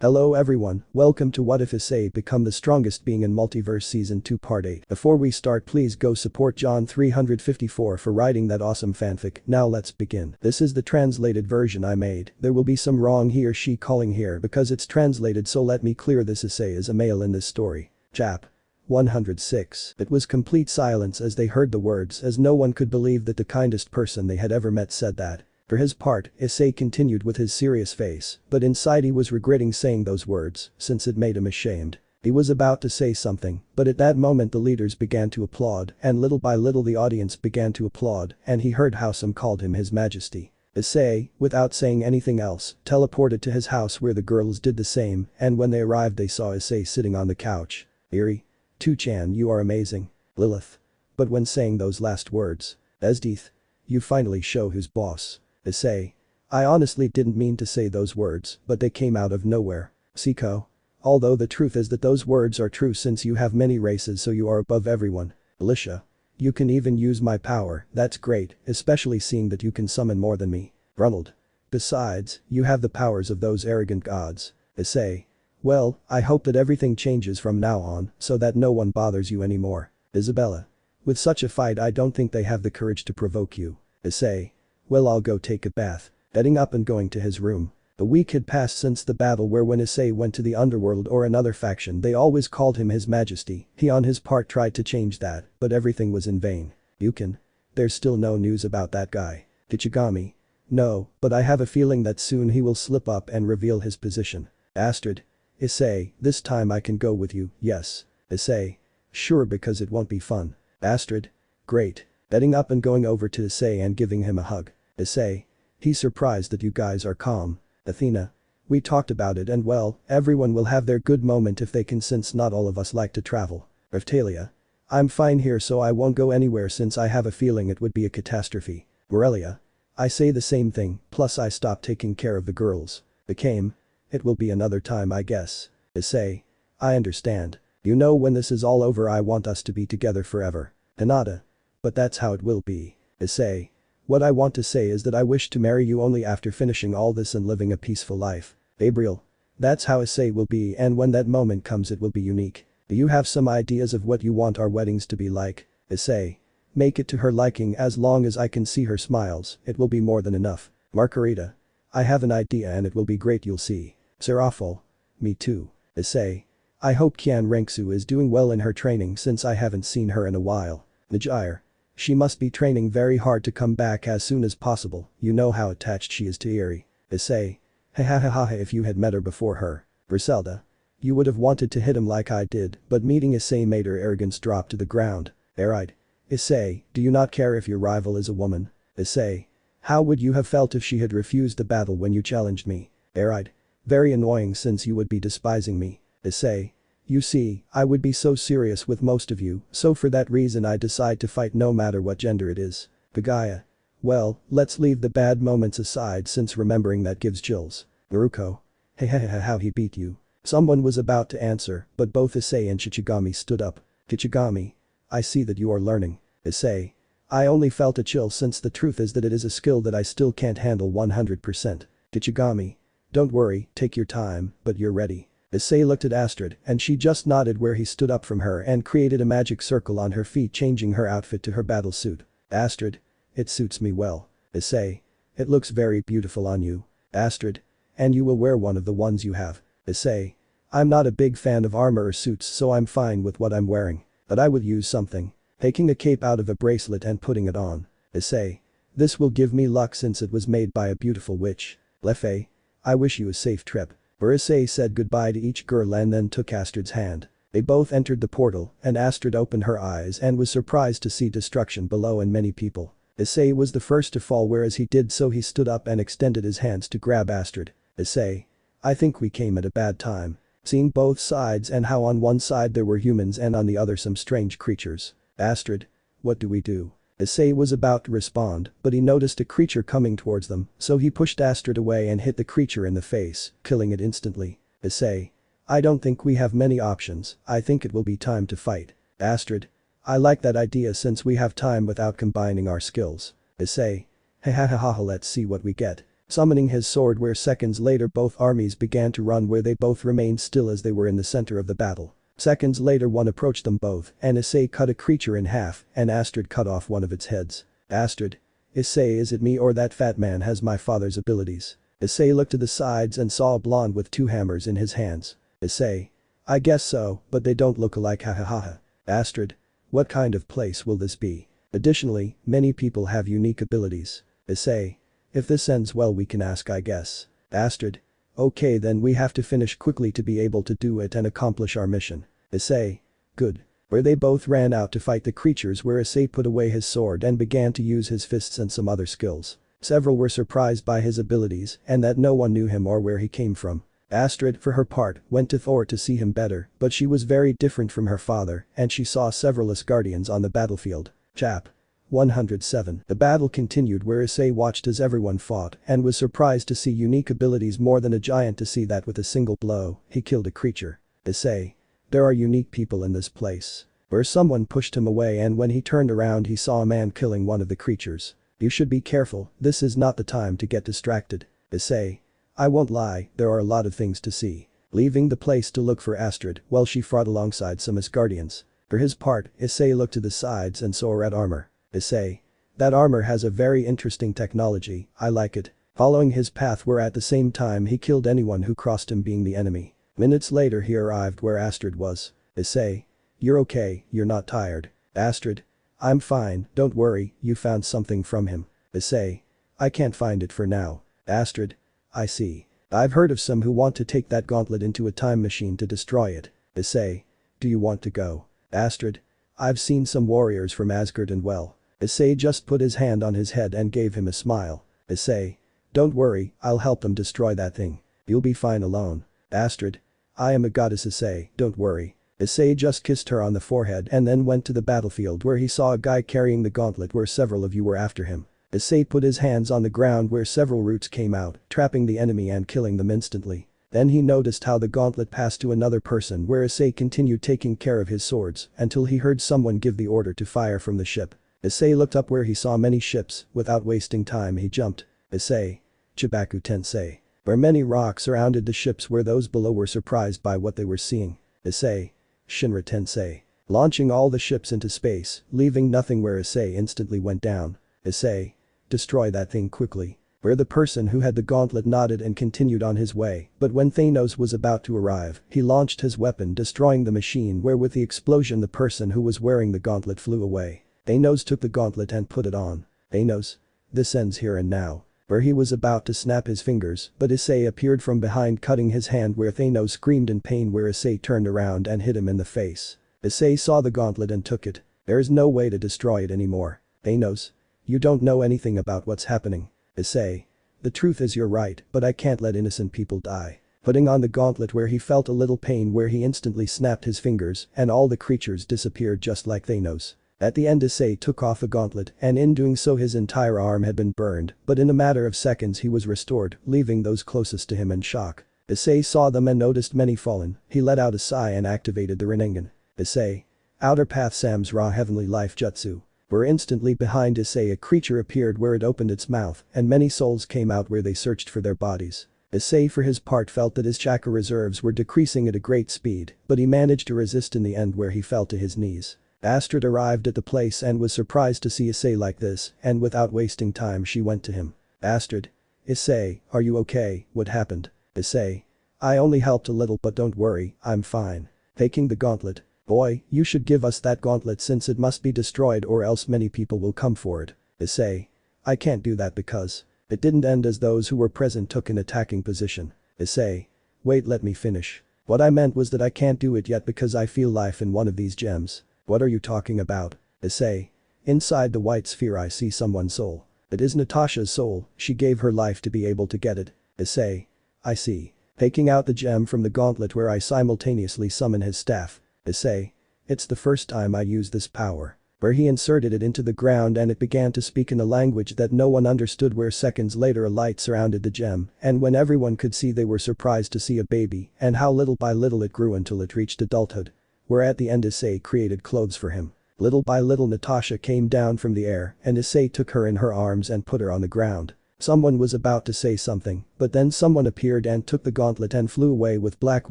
Hello everyone, welcome to What If Issei Become the Strongest Being in Multiverse Season 2 Part 8. Before we start, please go support John 354 for writing that awesome fanfic. Now let's begin. This is the translated version I made. There will be some wrong he or she calling here because it's translated, so let me clear this. Issei is a male in this story. Chap. 106. It was complete silence as they heard the words, as no one could believe that the kindest person they had ever met said that. For his part, Issei continued with his serious face, but inside he was regretting saying those words, since it made him ashamed. He was about to say something, but at that moment the leaders began to applaud, and little by little the audience began to applaud, and he heard how some called him His Majesty. Issei, without saying anything else, teleported to his house where the girls did the same, and when they arrived they saw Issei sitting on the couch. Eri. 2chan, you are amazing. Lilith. But when saying those last words, Esdeath. You finally show who's boss. Issei. I honestly didn't mean to say those words, but they came out of nowhere. Siko. Although the truth is that those words are true since you have many races, so you are above everyone. Alicia. You can even use my power, that's great, especially seeing that you can summon more than me. Ronald. Besides, you have the powers of those arrogant gods. Issei. Well, I hope that everything changes from now on, so that no one bothers you anymore. Isabella. With such a fight I don't think they have the courage to provoke you. Issei. Well, I'll go take a bath. Getting up and going to his room. A week had passed since the battle where when Issei went to the underworld or another faction they always called him His Majesty. He on his part tried to change that, but everything was in vain. Yukin. There's still no news about that guy. Kichigami. No, but I have a feeling that soon he will slip up and reveal his position. Astrid. Issei, this time I can go with you, yes. Issei. Sure, because it won't be fun. Astrid. Great. Getting up and going over to Issei and giving him a hug. Issei. He's surprised that you guys are calm. Athena. We talked about it and well, everyone will have their good moment if they can since not all of us like to travel. Raftalia. I'm fine here so I won't go anywhere since I have a feeling it would be a catastrophe. Morelia. I say the same thing, plus I stopped taking care of the girls. Became. It will be another time I guess. Issei. I understand. You know when this is all over I want us to be together forever. Hinata. But that's how it will be. Issei. What I want to say is that I wish to marry you only after finishing all this and living a peaceful life. Gabriel. That's how Issei will be, and when that moment comes it will be unique. Do you have some ideas of what you want our weddings to be like? Issei. Make it to her liking, as long as I can see her smiles, it will be more than enough. Margarita. I have an idea and it will be great, you'll see. Seraphil. Me too. Issei. I hope Kian Renksu is doing well in her training since I haven't seen her in a while. Najir. She must be training very hard to come back as soon as possible, you know how attached she is to Eri. Issei. Ha if you had met her before her. Griselda. You would have wanted to hit him like I did, but meeting Issei made her arrogance drop to the ground. Eride. Issei, do you not care if your rival is a woman? Issei. How would you have felt if she had refused the battle when you challenged me? Eride. Very annoying since you would be despising me. Issei. You see, I would be so serious with most of you, so for that reason I decide to fight no matter what gender it is. Pagaya. Well, let's leave the bad moments aside since remembering that gives chills. Naruko. How he beat you. Someone was about to answer, but both Issei and Shichigami stood up. Kichigami. I see that you are learning. Issei. I only felt a chill since the truth is that it is a skill that I still can't handle 100%. Kichigami. Don't worry, take your time, but you're ready. Issei looked at Astrid and she just nodded where he stood up from her and created a magic circle on her feet, changing her outfit to her battle suit. Astrid. It suits me well. Issei. It looks very beautiful on you. Astrid. And you will wear one of the ones you have. Issei. I'm not a big fan of armor or suits so I'm fine with what I'm wearing. But I would use something. Taking a cape out of a bracelet and putting it on. Issei. This will give me luck since it was made by a beautiful witch. Lefei. I wish you a safe trip. Issei said goodbye to each girl and then took Astrid's hand. They both entered the portal and Astrid opened her eyes and was surprised to see destruction below and many people. Issei was the first to fall, whereas he did so he stood up and extended his hands to grab Astrid. Issei. I think we came at a bad time. Seeing both sides and how on one side there were humans and on the other some strange creatures. Astrid. What do we do? Issei was about to respond, but he noticed a creature coming towards them, so he pushed Astrid away and hit the creature in the face, killing it instantly. Issei. I don't think we have many options, I think it will be time to fight. Astrid. I like that idea since we have time without combining our skills. Issei. Let's see what we get. summoning his sword where seconds later both armies began to run where they both remained still as they were in the center of the battle. Seconds later one approached them both and Issei cut a creature in half and Astrid cut off one of its heads. Astrid. Issei, is it me or that fat man has my father's abilities? Issei looked to the sides and saw a blonde with 2 hammers in his hands. Issei. I guess so, but they don't look alike, hahaha. Astrid. What kind of place will this be? Additionally, many people have unique abilities. Issei. If this ends well we can ask, I guess. Astrid. Okay, then we have to finish quickly to be able to do it and accomplish our mission. Issei. Good. Where they both ran out to fight the creatures where Issei put away his sword and began to use his fists and some other skills. Several were surprised by his abilities and that no one knew him or where he came from. Astrid, for her part, went to Thor to see him better, but she was very different from her father and she saw several Asgardians on the battlefield. Chap. 107. The battle continued where Issei watched as everyone fought and was surprised to see unique abilities more than a giant to see that with a single blow, he killed a creature. Issei. There are unique people in this place. Where someone pushed him away and when he turned around he saw a man killing one of the creatures. You should be careful, this is not the time to get distracted. Issei. I won't lie, there are a lot of things to see. Leaving the place to look for Astrid while she fought alongside some Asgardians. For his part, Issei looked to the sides and saw red armor. Issei. That armor has a very interesting technology, I like it. Following his path where at the same time he killed anyone who crossed him being the enemy. Minutes later he arrived where Astrid was. Issei. You're okay, you're not tired. Astrid. I'm fine, don't worry, you found something from him. Issei. I can't find it for now. Astrid. I see. I've heard of some who want to take that gauntlet into a time machine to destroy it. Issei. Do you want to go? Astrid. I've seen some warriors from Asgard and well. Issei just put his hand on his head and gave him a smile. Issei. Don't worry, I'll help them destroy that thing. You'll be fine alone. Astrid. I am a goddess Issei, don't worry. Issei just kissed her on the forehead and then went to the battlefield where he saw a guy carrying the gauntlet where several of you were after him. Issei put his hands on the ground where several roots came out, trapping the enemy and killing them instantly. Then he noticed how the gauntlet passed to another person where Issei continued taking care of his swords until he heard someone give the order to fire from the ship. Issei looked up where he saw many ships, without wasting time he jumped. Issei. Chibaku Tensei. Where many rocks surrounded the ships where those below were surprised by what they were seeing. Issei. Shinra Tensei. Launching all the ships into space, leaving nothing where Issei instantly went down. Issei. Destroy that thing quickly. Where the person who had the gauntlet nodded and continued on his way, but when Thanos was about to arrive, he launched his weapon destroying the machine where with the explosion the person who was wearing the gauntlet flew away. Thanos took the gauntlet and put it on. Thanos. This ends here and now. Where he was about to snap his fingers, but Issei appeared from behind cutting his hand where Thanos screamed in pain where Issei turned around and hit him in the face. Issei saw the gauntlet and took it. There's no way to destroy it anymore. Thanos. You don't know anything about what's happening. Issei. The truth is you're right, but I can't let innocent people die. Putting on the gauntlet where he felt a little pain where he instantly snapped his fingers and all the creatures disappeared just like Thanos. At the end Issei took off the gauntlet and in doing so his entire arm had been burned, but in a matter of seconds he was restored, leaving those closest to him in shock. Issei saw them and noticed many fallen, he let out a sigh and activated the Rengoku. Issei. Outer Path Sam's Raw Heavenly Life Jutsu. Where instantly behind Issei a creature appeared where it opened its mouth and many souls came out where they searched for their bodies. Issei for his part felt that his chakra reserves were decreasing at a great speed, but he managed to resist in the end where he fell to his knees. Astrid arrived at the place and was surprised to see Issei like this and without wasting time she went to him. Astrid. Issei, are you okay, what happened? Issei. I only helped a little but don't worry, I'm fine. Taking the gauntlet. Boy, you should give us that gauntlet since it must be destroyed or else many people will come for it. Issei. I can't do that because it didn't end as those who were present took an attacking position. Issei. Wait, let me finish. What I meant was that I can't do it yet because I feel life in one of these gems. What are you talking about? Issei. Inside the white sphere I see someone's soul. It is Natasha's soul, she gave her life to be able to get it. Issei. I see. Taking out the gem from the gauntlet where I simultaneously summon his staff. Issei. It's the first time I use this power. Where he inserted it into the ground and it began to speak in a language that no one understood where seconds later a light surrounded the gem and when everyone could see they were surprised to see a baby and how little by little it grew until it reached adulthood. Where at the end Issei created clothes for him. Little by little Natasha came down from the air and Issei took her in her arms and put her on the ground. Someone was about to say something, but then someone appeared and took the gauntlet and flew away with black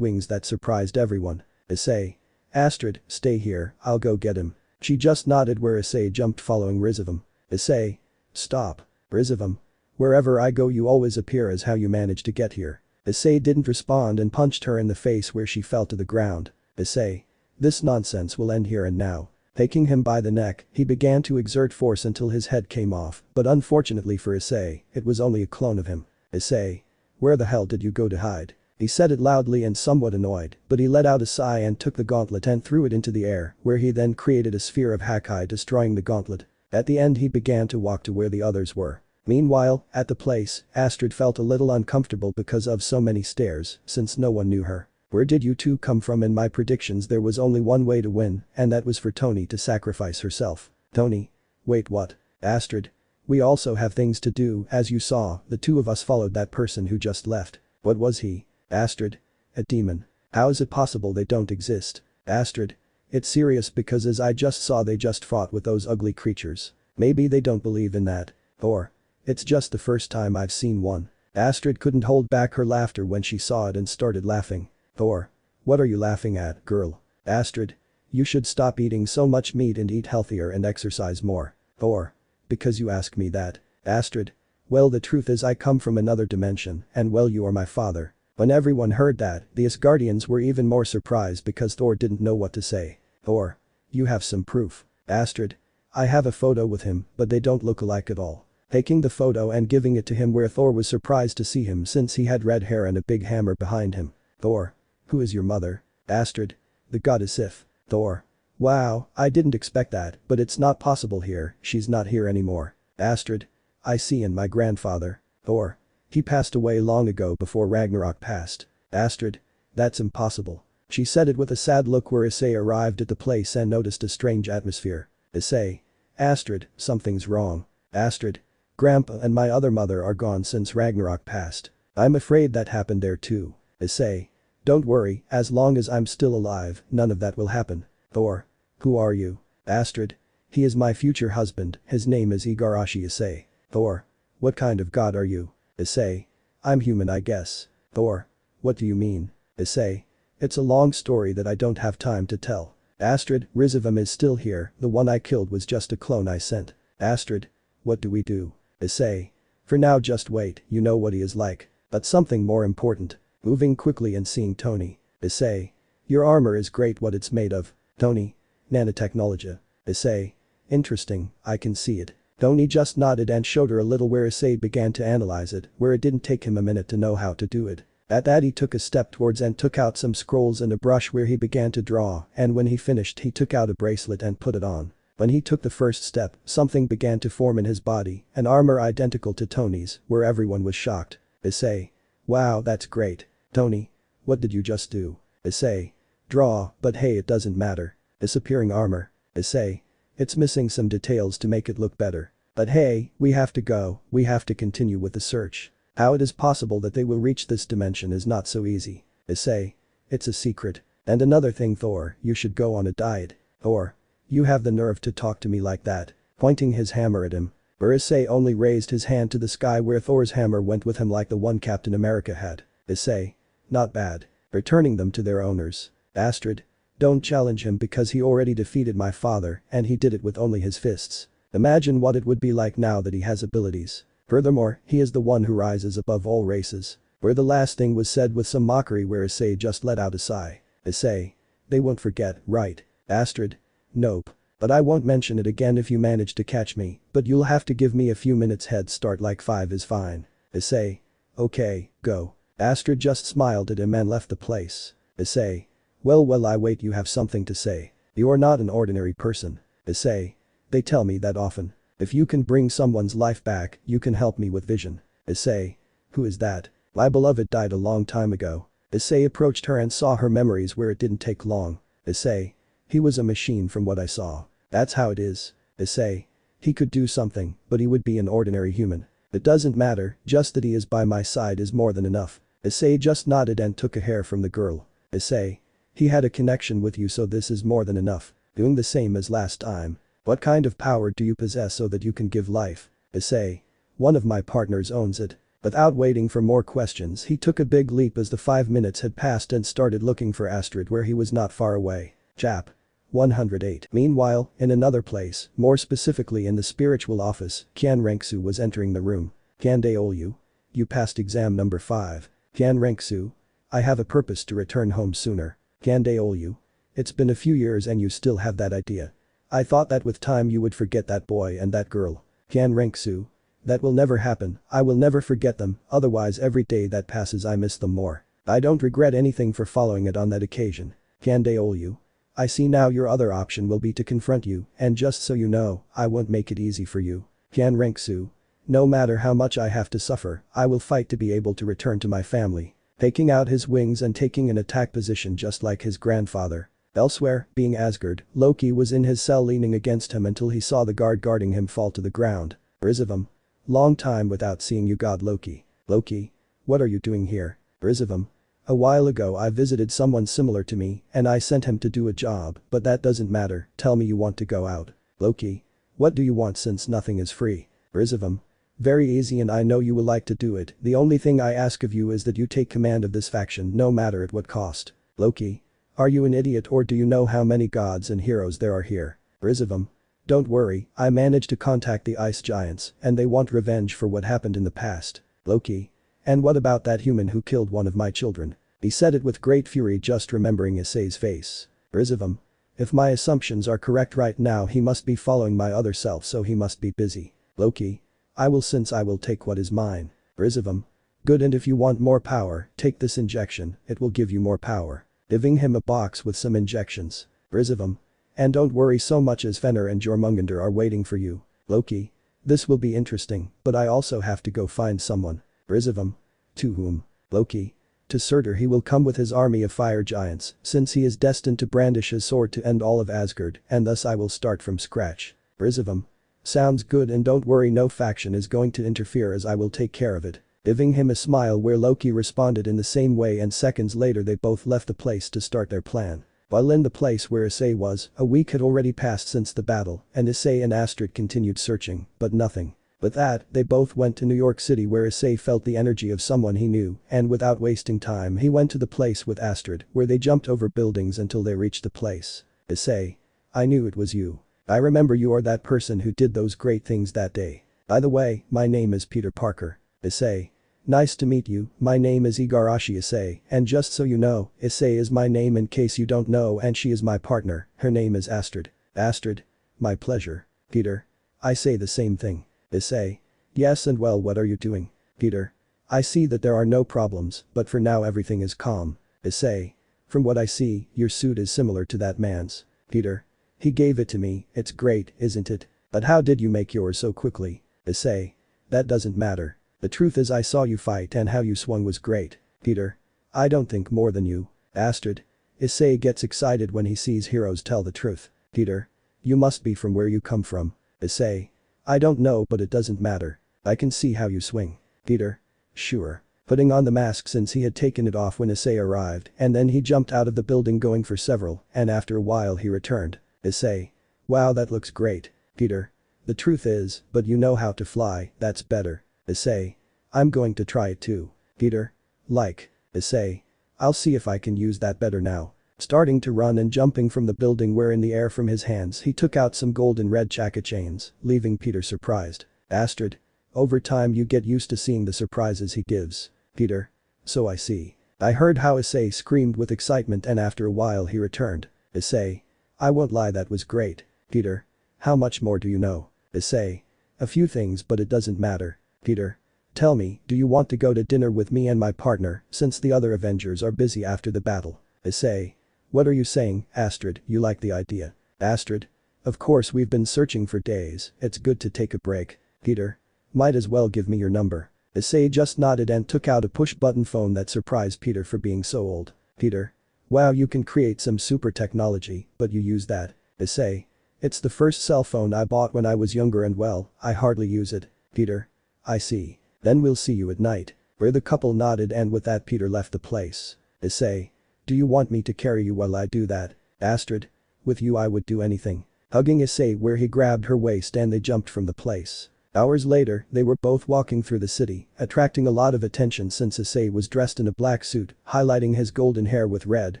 wings that surprised everyone. Issei. Astrid, stay here, I'll go get him. She just nodded where Issei jumped following Rizofam. Issei. Stop. Rizofam. Wherever I go you always appear as how you managed to get here. Issei didn't respond and punched her in the face where she fell to the ground. Issei. This nonsense will end here and now. Taking him by the neck, he began to exert force until his head came off, but unfortunately for Issei, it was only a clone of him. Issei. Where the hell did you go to hide? He said it loudly and somewhat annoyed, but he let out a sigh and took the gauntlet and threw it into the air, where he then created a sphere of Hakai destroying the gauntlet. At the end he began to walk to where the others were. Meanwhile, at the place, Astrid felt a little uncomfortable because of so many stairs, since no one knew her. Where did you two come from? In my predictions there was only one way to win, and that was for Tony to sacrifice herself. Tony. Wait, what? Astrid. We also have things to do, as you saw, the two of us followed that person who just left. What was he? Astrid. A demon. How is it possible they don't exist? Astrid. It's serious because as I just saw they just fought with those ugly creatures. Maybe they don't believe in that. Or. It's just the first time I've seen one. Astrid couldn't hold back her laughter when she saw it and started laughing. Thor. What are you laughing at, girl? Astrid. You should stop eating so much meat and eat healthier and exercise more. Thor. Because you ask me that. Astrid. Well, the truth is I come from another dimension and well you are my father. When everyone heard that, the Asgardians were even more surprised because Thor didn't know what to say. Thor. You have some proof. Astrid. I have a photo with him, but they don't look alike at all. Taking the photo and giving it to him where Thor was surprised to see him since he had red hair and a big hammer behind him. Thor. Who is your mother? Astrid. The goddess Sif. Thor. Wow, I didn't expect that, but it's not possible here, she's not here anymore. Astrid. I see, and my grandfather. Thor. He passed away long ago before Ragnarok passed. Astrid. That's impossible. She said it with a sad look where Issei arrived at the place and noticed a strange atmosphere. Issei. Astrid, something's wrong. Astrid. Grandpa and my other mother are gone since Ragnarok passed. I'm afraid that happened there too. Issei. Don't worry, as long as I'm still alive, none of that will happen. Thor. Who are you? Astrid. He is my future husband, his name is Igarashi Issei. Thor. What kind of god are you? Issei. I'm human I guess. Thor. What do you mean? Issei. It's a long story that I don't have time to tell. Astrid. Rizofam is still here, the one I killed was just a clone I sent. Astrid. What do we do? Issei. For now just wait, you know what he is like. But something more important. Moving quickly and seeing Tony. Issei. Your armor is great, what it's made of. Tony. Nanotechnology. Issei. Interesting, I can see it. Tony just nodded and showed her a little where Issei began to analyze it, where it didn't take him a minute to know how to do it. At that he took a step towards and took out some scrolls and a brush where he began to draw, and when he finished he took out a bracelet and put it on. When he took the first step, something began to form in his body, an armor identical to Tony's, where everyone was shocked. Issei. Wow, that's great. Tony. What did you just do? Issei. Draw, but hey, it doesn't matter. Disappearing armor. Issei. It's missing some details to make it look better. But hey, we have to go, we have to continue with the search. How it is possible that they will reach this dimension is not so easy. Issei. It's a secret. And another thing, Thor, you should go on a diet. Thor. You have the nerve to talk to me like that. Pointing his hammer at him. Issei only raised his hand to the sky where Thor's hammer went with him like the one Captain America had. Issei. Not bad. Returning them to their owners. Astrid. Don't challenge him because he already defeated my father and he did it with only his fists. Imagine what it would be like now that he has abilities. Furthermore, he is the one who rises above all races. Where the last thing was said with some mockery where Issei just let out a sigh. Issei. They won't forget, right? Astrid. Nope. But I won't mention it again if you manage to catch me, but you'll have to give me a few minutes head start, like 5 is fine. Issei. Okay, go. Astrid just smiled at him and left the place. Issei. Well I wait, you have something to say. You're not an ordinary person. Issei. They tell me that often. If you can bring someone's life back, you can help me with vision. Issei. Who is that? My beloved died a long time ago. Issei approached her and saw her memories where it didn't take long. Issei. He was a machine from what I saw. That's how it is. Issei. He could do something, but he would be an ordinary human. It doesn't matter, just that he is by my side is more than enough. Issei just nodded and took a hair from the girl. Issei. He had a connection with you, so this is more than enough. Doing the same as last time. What kind of power do you possess so that you can give life? Issei. One of my partners owns it. Without waiting for more questions, he took a big leap as the 5 minutes had passed and started looking for Astrid where he was not far away. Chap. 108. Meanwhile, in another place, more specifically in the spiritual office, Kyan Renksu was entering the room. Kande Olyu. You passed exam number 5. Kyan Renksu. I have a purpose to return home sooner. Kande Olyu. It's been a few years and you still have that idea. I thought that with time you would forget that boy and that girl. Kyan Renksu. That will never happen, I will never forget them, otherwise every day that passes I miss them more. I don't regret anything for following it on that occasion. Kande Olyu. I see now your other option will be to confront you, and just so you know, I won't make it easy for you. Kyan Renksu. No matter how much I have to suffer, I will fight to be able to return to my family. Taking out his wings and taking an attack position just like his grandfather. Elsewhere, being Asgard, Loki was in his cell leaning against him until he saw the guard guarding him fall to the ground. Rizofam. Long time without seeing you, God Loki. Loki. What are you doing here? Rizofam. A while ago I visited someone similar to me and I sent him to do a job, but that doesn't matter, tell me you want to go out. Loki. What do you want since nothing is free? Rizofam. Very easy and I know you will like to do it, the only thing I ask of you is that you take command of this faction no matter at what cost. Loki. Are you an idiot or do you know how many gods and heroes there are here? Rizofam. Don't worry, I managed to contact the ice giants and they want revenge for what happened in the past. Loki. And what about that human who killed one of my children? He said it with great fury just remembering Issei's face. Rizofam. If my assumptions are correct right now he must be following my other self so he must be busy. Loki. I will since I will take what is mine. Rizofam. Good and if you want more power, take this injection, it will give you more power. Giving him a box with some injections. Rizofam. And don't worry so much as Fenrir and Jormungandr are waiting for you. Loki. This will be interesting, but I also have to go find someone. Rizofam. To whom? Loki. To Surtr he will come with his army of fire giants, since he is destined to brandish his sword to end all of Asgard, and thus I will start from scratch. Rizofam. Sounds good and don't worry no faction is going to interfere as I will take care of it. Giving him a smile where Loki responded in the same way and seconds later they both left the place to start their plan. While in the place where Issei was, a week had already passed since the battle, and Issei and Astrid continued searching, but nothing. With that, they both went to New York City where Issei felt the energy of someone he knew, and without wasting time he went to the place with Astrid, where they jumped over buildings until they reached the place. Issei. I knew it was you. I remember you are that person who did those great things that day. By the way, my name is Peter Parker. Issei. Nice to meet you, my name is Igarashi Issei, and just so you know, Issei is my name in case you don't know and she is my partner, her name is Astrid. Astrid. My pleasure. Peter. I say the same thing. Issei. Yes and well what are you doing? Peter. I see that there are no problems, but for now everything is calm. Issei. From what I see, your suit is similar to that man's. Peter. He gave it to me, it's great, isn't it? But how did you make yours so quickly? Issei. That doesn't matter. The truth is I saw you fight and how you swung was great. Peter. I don't think more than you. Astrid. Issei gets excited when he sees heroes tell the truth. Peter. You must be from where you come from. Issei. I don't know but it doesn't matter. I can see how you swing. Peter. Sure. Putting on the mask since he had taken it off when Issei arrived and then he jumped out of the building going for several and after a while he returned. Issei. Wow that looks great. Peter. The truth is, but you know how to fly, that's better. Issei. I'm going to try it too. Peter. Like. Issei. I'll see if I can use that better now. Starting to run and jumping from the building where in the air from his hands he took out some gold and red chakra chains, leaving Peter surprised. Astrid. Over time you get used to seeing the surprises he gives. Peter. So I see. I heard how Issei screamed with excitement and after a while he returned. Issei. I won't lie that was great. Peter. How much more do you know? Issei. A few things but it doesn't matter. Peter. Tell me, do you want to go to dinner with me and my partner since the other Avengers are busy after the battle? Issei. What are you saying, Astrid, you like the idea? Astrid. Of course we've been searching for days, it's good to take a break. Peter. Might as well give me your number. Issei just nodded and took out a push-button phone that surprised Peter for being so old. Peter. Wow you can create some super technology, but you use that. Issei. It's the first cell phone I bought when I was younger and well, I hardly use it. Peter. I see. Then we'll see you at night. Where the couple nodded and with that Peter left the place. Issei. Do you want me to carry you while I do that? Astrid. With you I would do anything. Hugging Issei where he grabbed her waist and they jumped from the place. Hours later, they were both walking through the city, attracting a lot of attention since Issei was dressed in a black suit, highlighting his golden hair with red,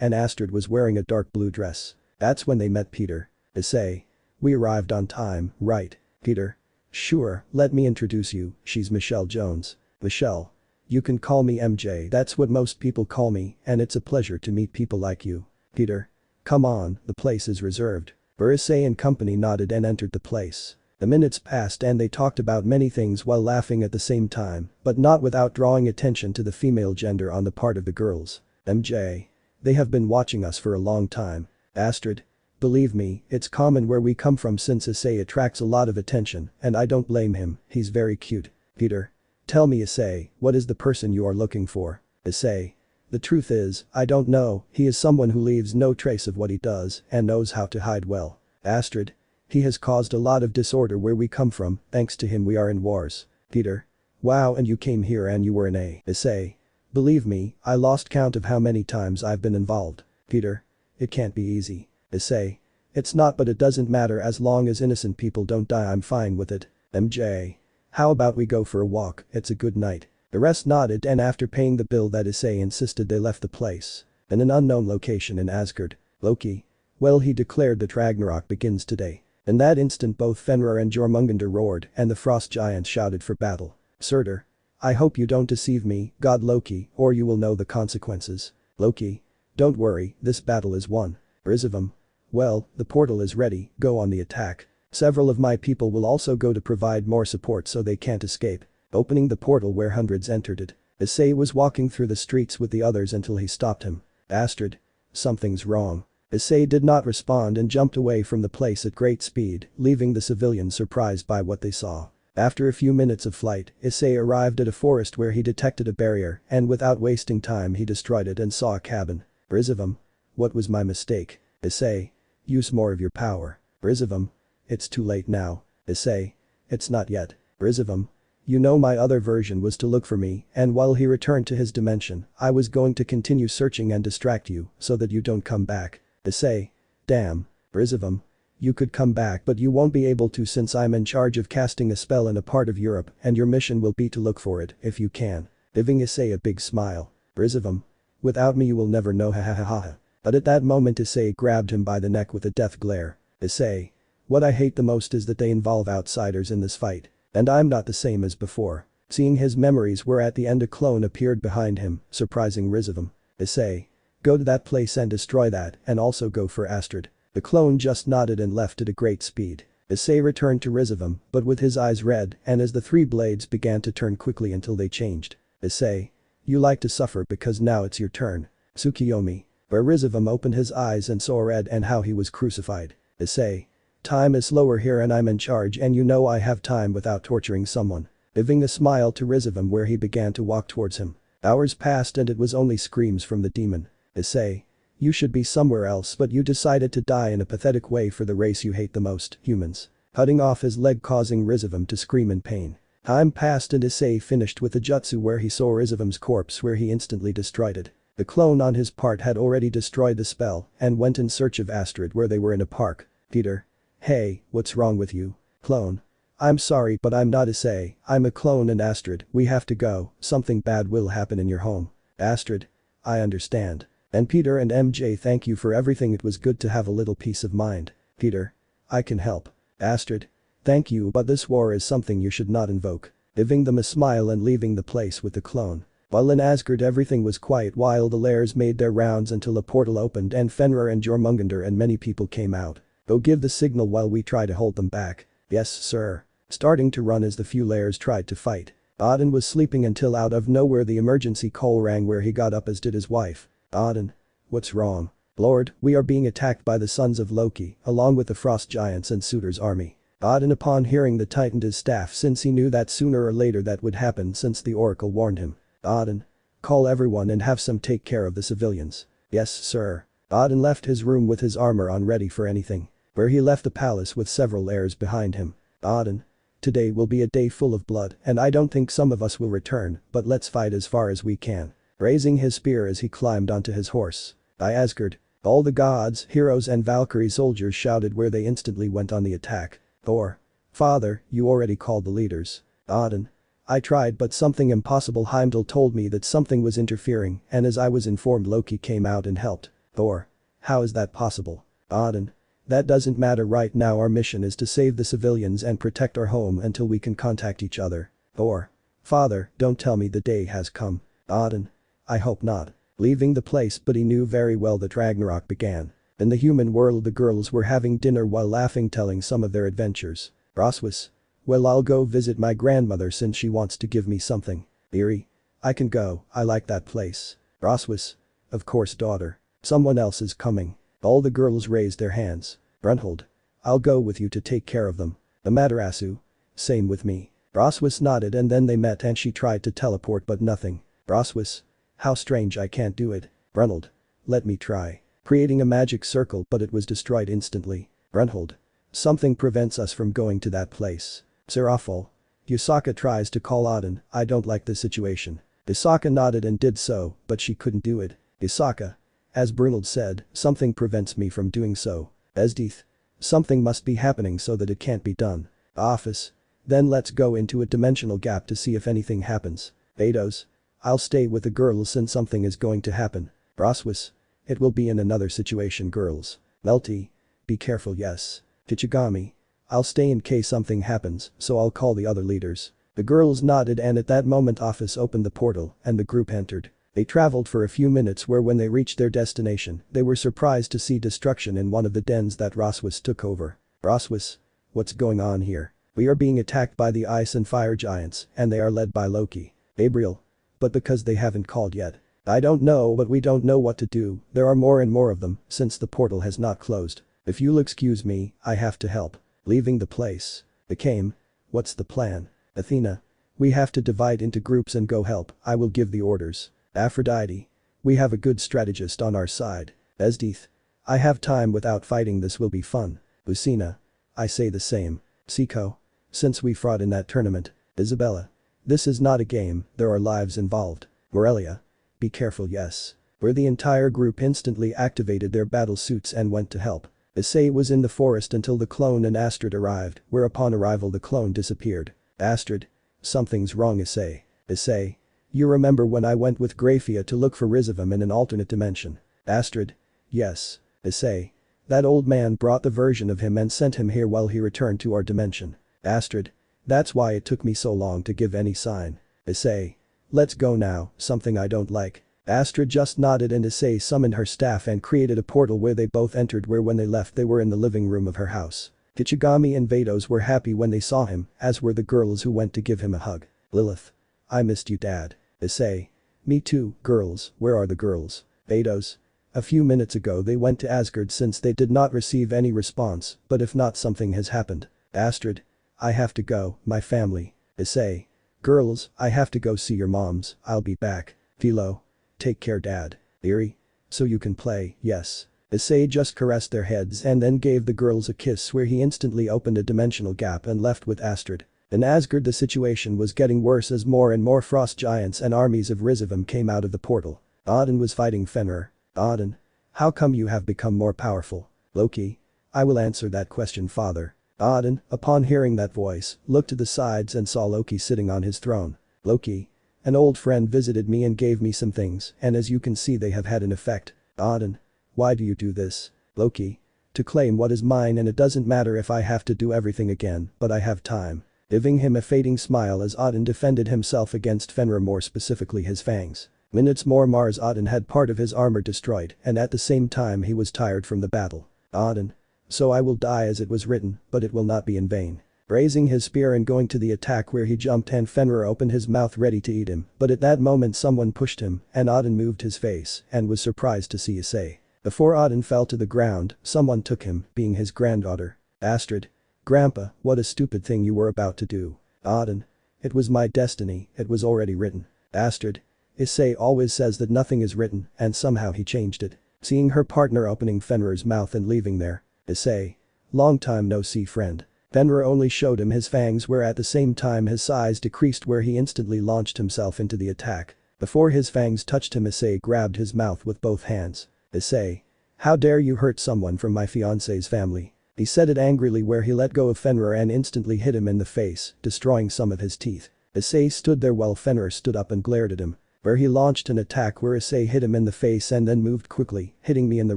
and Astrid was wearing a dark blue dress. That's when they met Peter. Issei. We arrived on time, right? Peter. Sure, let me introduce you, she's Michelle Jones. Michelle. You can call me MJ, that's what most people call me, and it's a pleasure to meet people like you. Peter. Come on, the place is reserved. Issei and company nodded and entered the place. The minutes passed and they talked about many things while laughing at the same time, but not without drawing attention to the female gender on the part of the girls. MJ. They have been watching us for a long time. Astrid. Believe me, it's common where we come from since Issei attracts a lot of attention, and I don't blame him, he's very cute. Peter. Tell me Issei, what is the person you are looking for? Issei. The truth is, I don't know, he is someone who leaves no trace of what he does and knows how to hide well. Astrid. He has caused a lot of disorder where we come from, thanks to him we are in wars. Peter. Wow, and you came here and you were in a. Issei. Believe me, I lost count of how many times I've been involved. Peter. It can't be easy. Issei. It's not, but it doesn't matter as long as innocent people don't die, I'm fine with it. MJ. How about we go for a walk, it's a good night. The rest nodded and after paying the bill that Issei insisted they left the place. In an unknown location in Asgard. Loki. Well, he declared that Ragnarok begins today. In that instant both Fenrir and Jormungandr roared and the frost giants shouted for battle. Surtr. I hope you don't deceive me, God Loki, or you will know the consequences. Loki. Don't worry, this battle is won. Rizofam. Well, the portal is ready, go on the attack. Several of my people will also go to provide more support so they can't escape. Opening the portal where hundreds entered it. Issei was walking through the streets with the others until he stopped him. Astrid. Something's wrong. Issei did not respond and jumped away from the place at great speed, leaving the civilians surprised by what they saw. After a few minutes of flight, Issei arrived at a forest where he detected a barrier and without wasting time he destroyed it and saw a cabin. Rizofam. What was my mistake? Issei. Use more of your power. Rizofam. It's too late now. Issei. It's not yet. Rizofam. You know my other version was to look for me and while he returned to his dimension, I was going to continue searching and distract you so that you don't come back. Issei. Damn. Rizofam. You could come back but you won't be able to since I'm in charge of casting a spell in a part of Europe and your mission will be to look for it if you can. Giving Issei a big smile. Rizofam. Without me you will never know, ha ha ha ha. But at that moment Issei grabbed him by the neck with a death glare. Issei. What I hate the most is that they involve outsiders in this fight. And I'm not the same as before. Seeing his memories were at the end, a clone appeared behind him, surprising Rizofam. Issei. Go to that place and destroy that and also go for Astrid. The clone just nodded and left at a great speed. Issei returned to Rizofam but with his eyes red and as the three blades began to turn quickly until they changed. Issei. You like to suffer because now it's your turn. Tsukiyomi. Where Rizofam opened his eyes and saw red and how he was crucified. Issei. Time is slower here and I'm in charge and you know I have time without torturing someone. Giving a smile to Rizofam where he began to walk towards him. Hours passed and it was only screams from the demon. Issei. You should be somewhere else but you decided to die in a pathetic way for the race you hate the most, humans. Cutting off his leg causing Rizofam to scream in pain. Time passed and Issei finished with the jutsu where he saw Rizofam's corpse where he instantly destroyed it. The clone on his part had already destroyed the spell and went in search of Astrid where they were in a park. Peter. Hey, what's wrong with you? Clone. I'm sorry but I'm not Issei, I'm a clone and Astrid, we have to go, something bad will happen in your home. Astrid. I understand. And Peter and MJ thank you for everything, it was good to have a little peace of mind. Peter. I can help. Astrid. Thank you but this war is something you should not invoke. Giving them a smile and leaving the place with the clone. While in Asgard everything was quiet while the layers made their rounds until a portal opened and Fenrir and Jormungandr and many people came out. Go give the signal while we try to hold them back. Yes sir. Starting to run as the few layers tried to fight. Odin was sleeping until out of nowhere the emergency call rang where he got up as did his wife. Odin. What's wrong? Lord, we are being attacked by the sons of Loki along with the frost giants and Surtr's army. Odin upon hearing that tightened his staff since he knew that sooner or later that would happen since the oracle warned him. Odin. Call everyone and have some take care of the civilians. Yes sir. Odin left his room with his armor on ready for anything. Where he left the palace with several heirs behind him. Odin. Today will be a day full of blood and I don't think some of us will return but let's fight as far as we can. Raising his spear as he climbed onto his horse. By Asgard. All the gods, heroes and Valkyrie soldiers shouted where they instantly went on the attack. Thor. Father, you already called the leaders. Odin. I tried but something impossible. Heimdall told me that something was interfering and as I was informed Loki came out and helped. Thor. How is that possible? Odin. That doesn't matter right now, our mission is to save the civilians and protect our home until we can contact each other. Thor. Father, don't tell me the day has come. Odin. I hope not. Leaving the place, but he knew very well that Ragnarok began. In the human world the girls were having dinner while laughing, telling some of their adventures. Roswis. Well, I'll go visit my grandmother since she wants to give me something. Eerie. I can go, I like that place. Roswis. Of course daughter. Someone else is coming. All the girls raised their hands. Brunhild. I'll go with you to take care of them. Amaterasu. Same with me. Roswis nodded and then they met and she tried to teleport but nothing. Roswis. How strange, I can't do it. Brunhild. Let me try. Creating a magic circle but it was destroyed instantly. Brunhild. Something prevents us from going to that place. Seraphol. Yusaka tries to call Odin, I don't like the situation. Yusaka nodded and did so, but she couldn't do it. Yusaka. As Brunhild said, something prevents me from doing so. Esdeath. Something must be happening so that it can't be done. Office. Then let's go into a dimensional gap to see if anything happens. Vados. I'll stay with the girls since something is going to happen. Roswis. It will be in another situation, girls. Melty. Be careful, yes. Kichigami. I'll stay in case something happens, so I'll call the other leaders. The girls nodded and at that moment Office opened the portal and the group entered. They traveled for a few minutes where when they reached their destination, they were surprised to see destruction in one of the dens that Roswis took over. Roswis. What's going on here? We are being attacked by the ice and fire giants and they are led by Loki. Gabriel. But because they haven't called yet. I don't know, but we don't know what to do, there are more and more of them since the portal has not closed. If you'll excuse me, I have to help. Leaving the place. Became. What's the plan? Athena. We have to divide into groups and go help, I will give the orders. Aphrodite. We have a good strategist on our side. Esdeath. I have time without fighting, this will be fun. Lucina. I say the same. Siko. Since we fought in that tournament. Isabella. This is not a game, there are lives involved. Morelia. Be careful, yes. Where the entire group instantly activated their battle suits and went to help. Issei was in the forest until the clone and Astrid arrived, where upon arrival the clone disappeared. Astrid. Something's wrong, Issei. Issei. You remember when I went with Graphia to look for Rizofam in an alternate dimension? Astrid. Yes. Issei. That old man brought the version of him and sent him here while he returned to our dimension. Astrid. That's why it took me so long to give any sign. Issei. Let's go now, something I don't like. Astrid just nodded and Issei summoned her staff and created a portal where they both entered, where when they left they were in the living room of her house. Kichigami and Vados were happy when they saw him, as were the girls who went to give him a hug. Lilith. I missed you, Dad. Issei. Me too, girls, where are the girls? Vados. A few minutes ago they went to Asgard since they did not receive any response, but if not, something has happened. Astrid. I have to go, my family. Issei. Girls, I have to go see your moms, I'll be back. Philo. Take care, Dad. Eerie. So you can play, yes. Issei just caressed their heads and then gave the girls a kiss where he instantly opened a dimensional gap and left with Astrid. In Asgard the situation was getting worse as more and more frost giants and armies of Rizofam came out of the portal. Odin was fighting Fenrir. Odin. How come you have become more powerful? Loki. I will answer that question, father. Odin, upon hearing that voice, looked to the sides and saw Loki sitting on his throne. Loki. An old friend visited me and gave me some things, and as you can see they have had an effect. Odin. Why do you do this? Loki. To claim what is mine, and it doesn't matter if I have to do everything again, but I have time. Giving him a fading smile as Odin defended himself against Fenrir, more specifically his fangs. Minutes more Mars Odin had part of his armor destroyed and at the same time he was tired from the battle. Odin. So I will die as it was written, but it will not be in vain. Raising his spear and going to the attack where he jumped and Fenrir opened his mouth ready to eat him, but at that moment someone pushed him and Odin moved his face and was surprised to see Issei. Before Odin fell to the ground, someone took him, being his granddaughter. Astrid. Grandpa, what a stupid thing you were about to do. Odin. It was my destiny, it was already written. Astrid. Issei always says that nothing is written and somehow he changed it. Seeing her partner opening Fenrir's mouth and leaving there. Issei. Long time no see, friend. Fenrir only showed him his fangs where at the same time his size decreased where he instantly launched himself into the attack. Before his fangs touched him Issei grabbed his mouth with both hands. Issei. How dare you hurt someone from my fiance's family. He said it angrily where he let go of Fenrir and instantly hit him in the face, destroying some of his teeth. Issei stood there while Fenrir stood up and glared at him. Where he launched an attack where Issei hit him in the face and then moved quickly, hitting me in the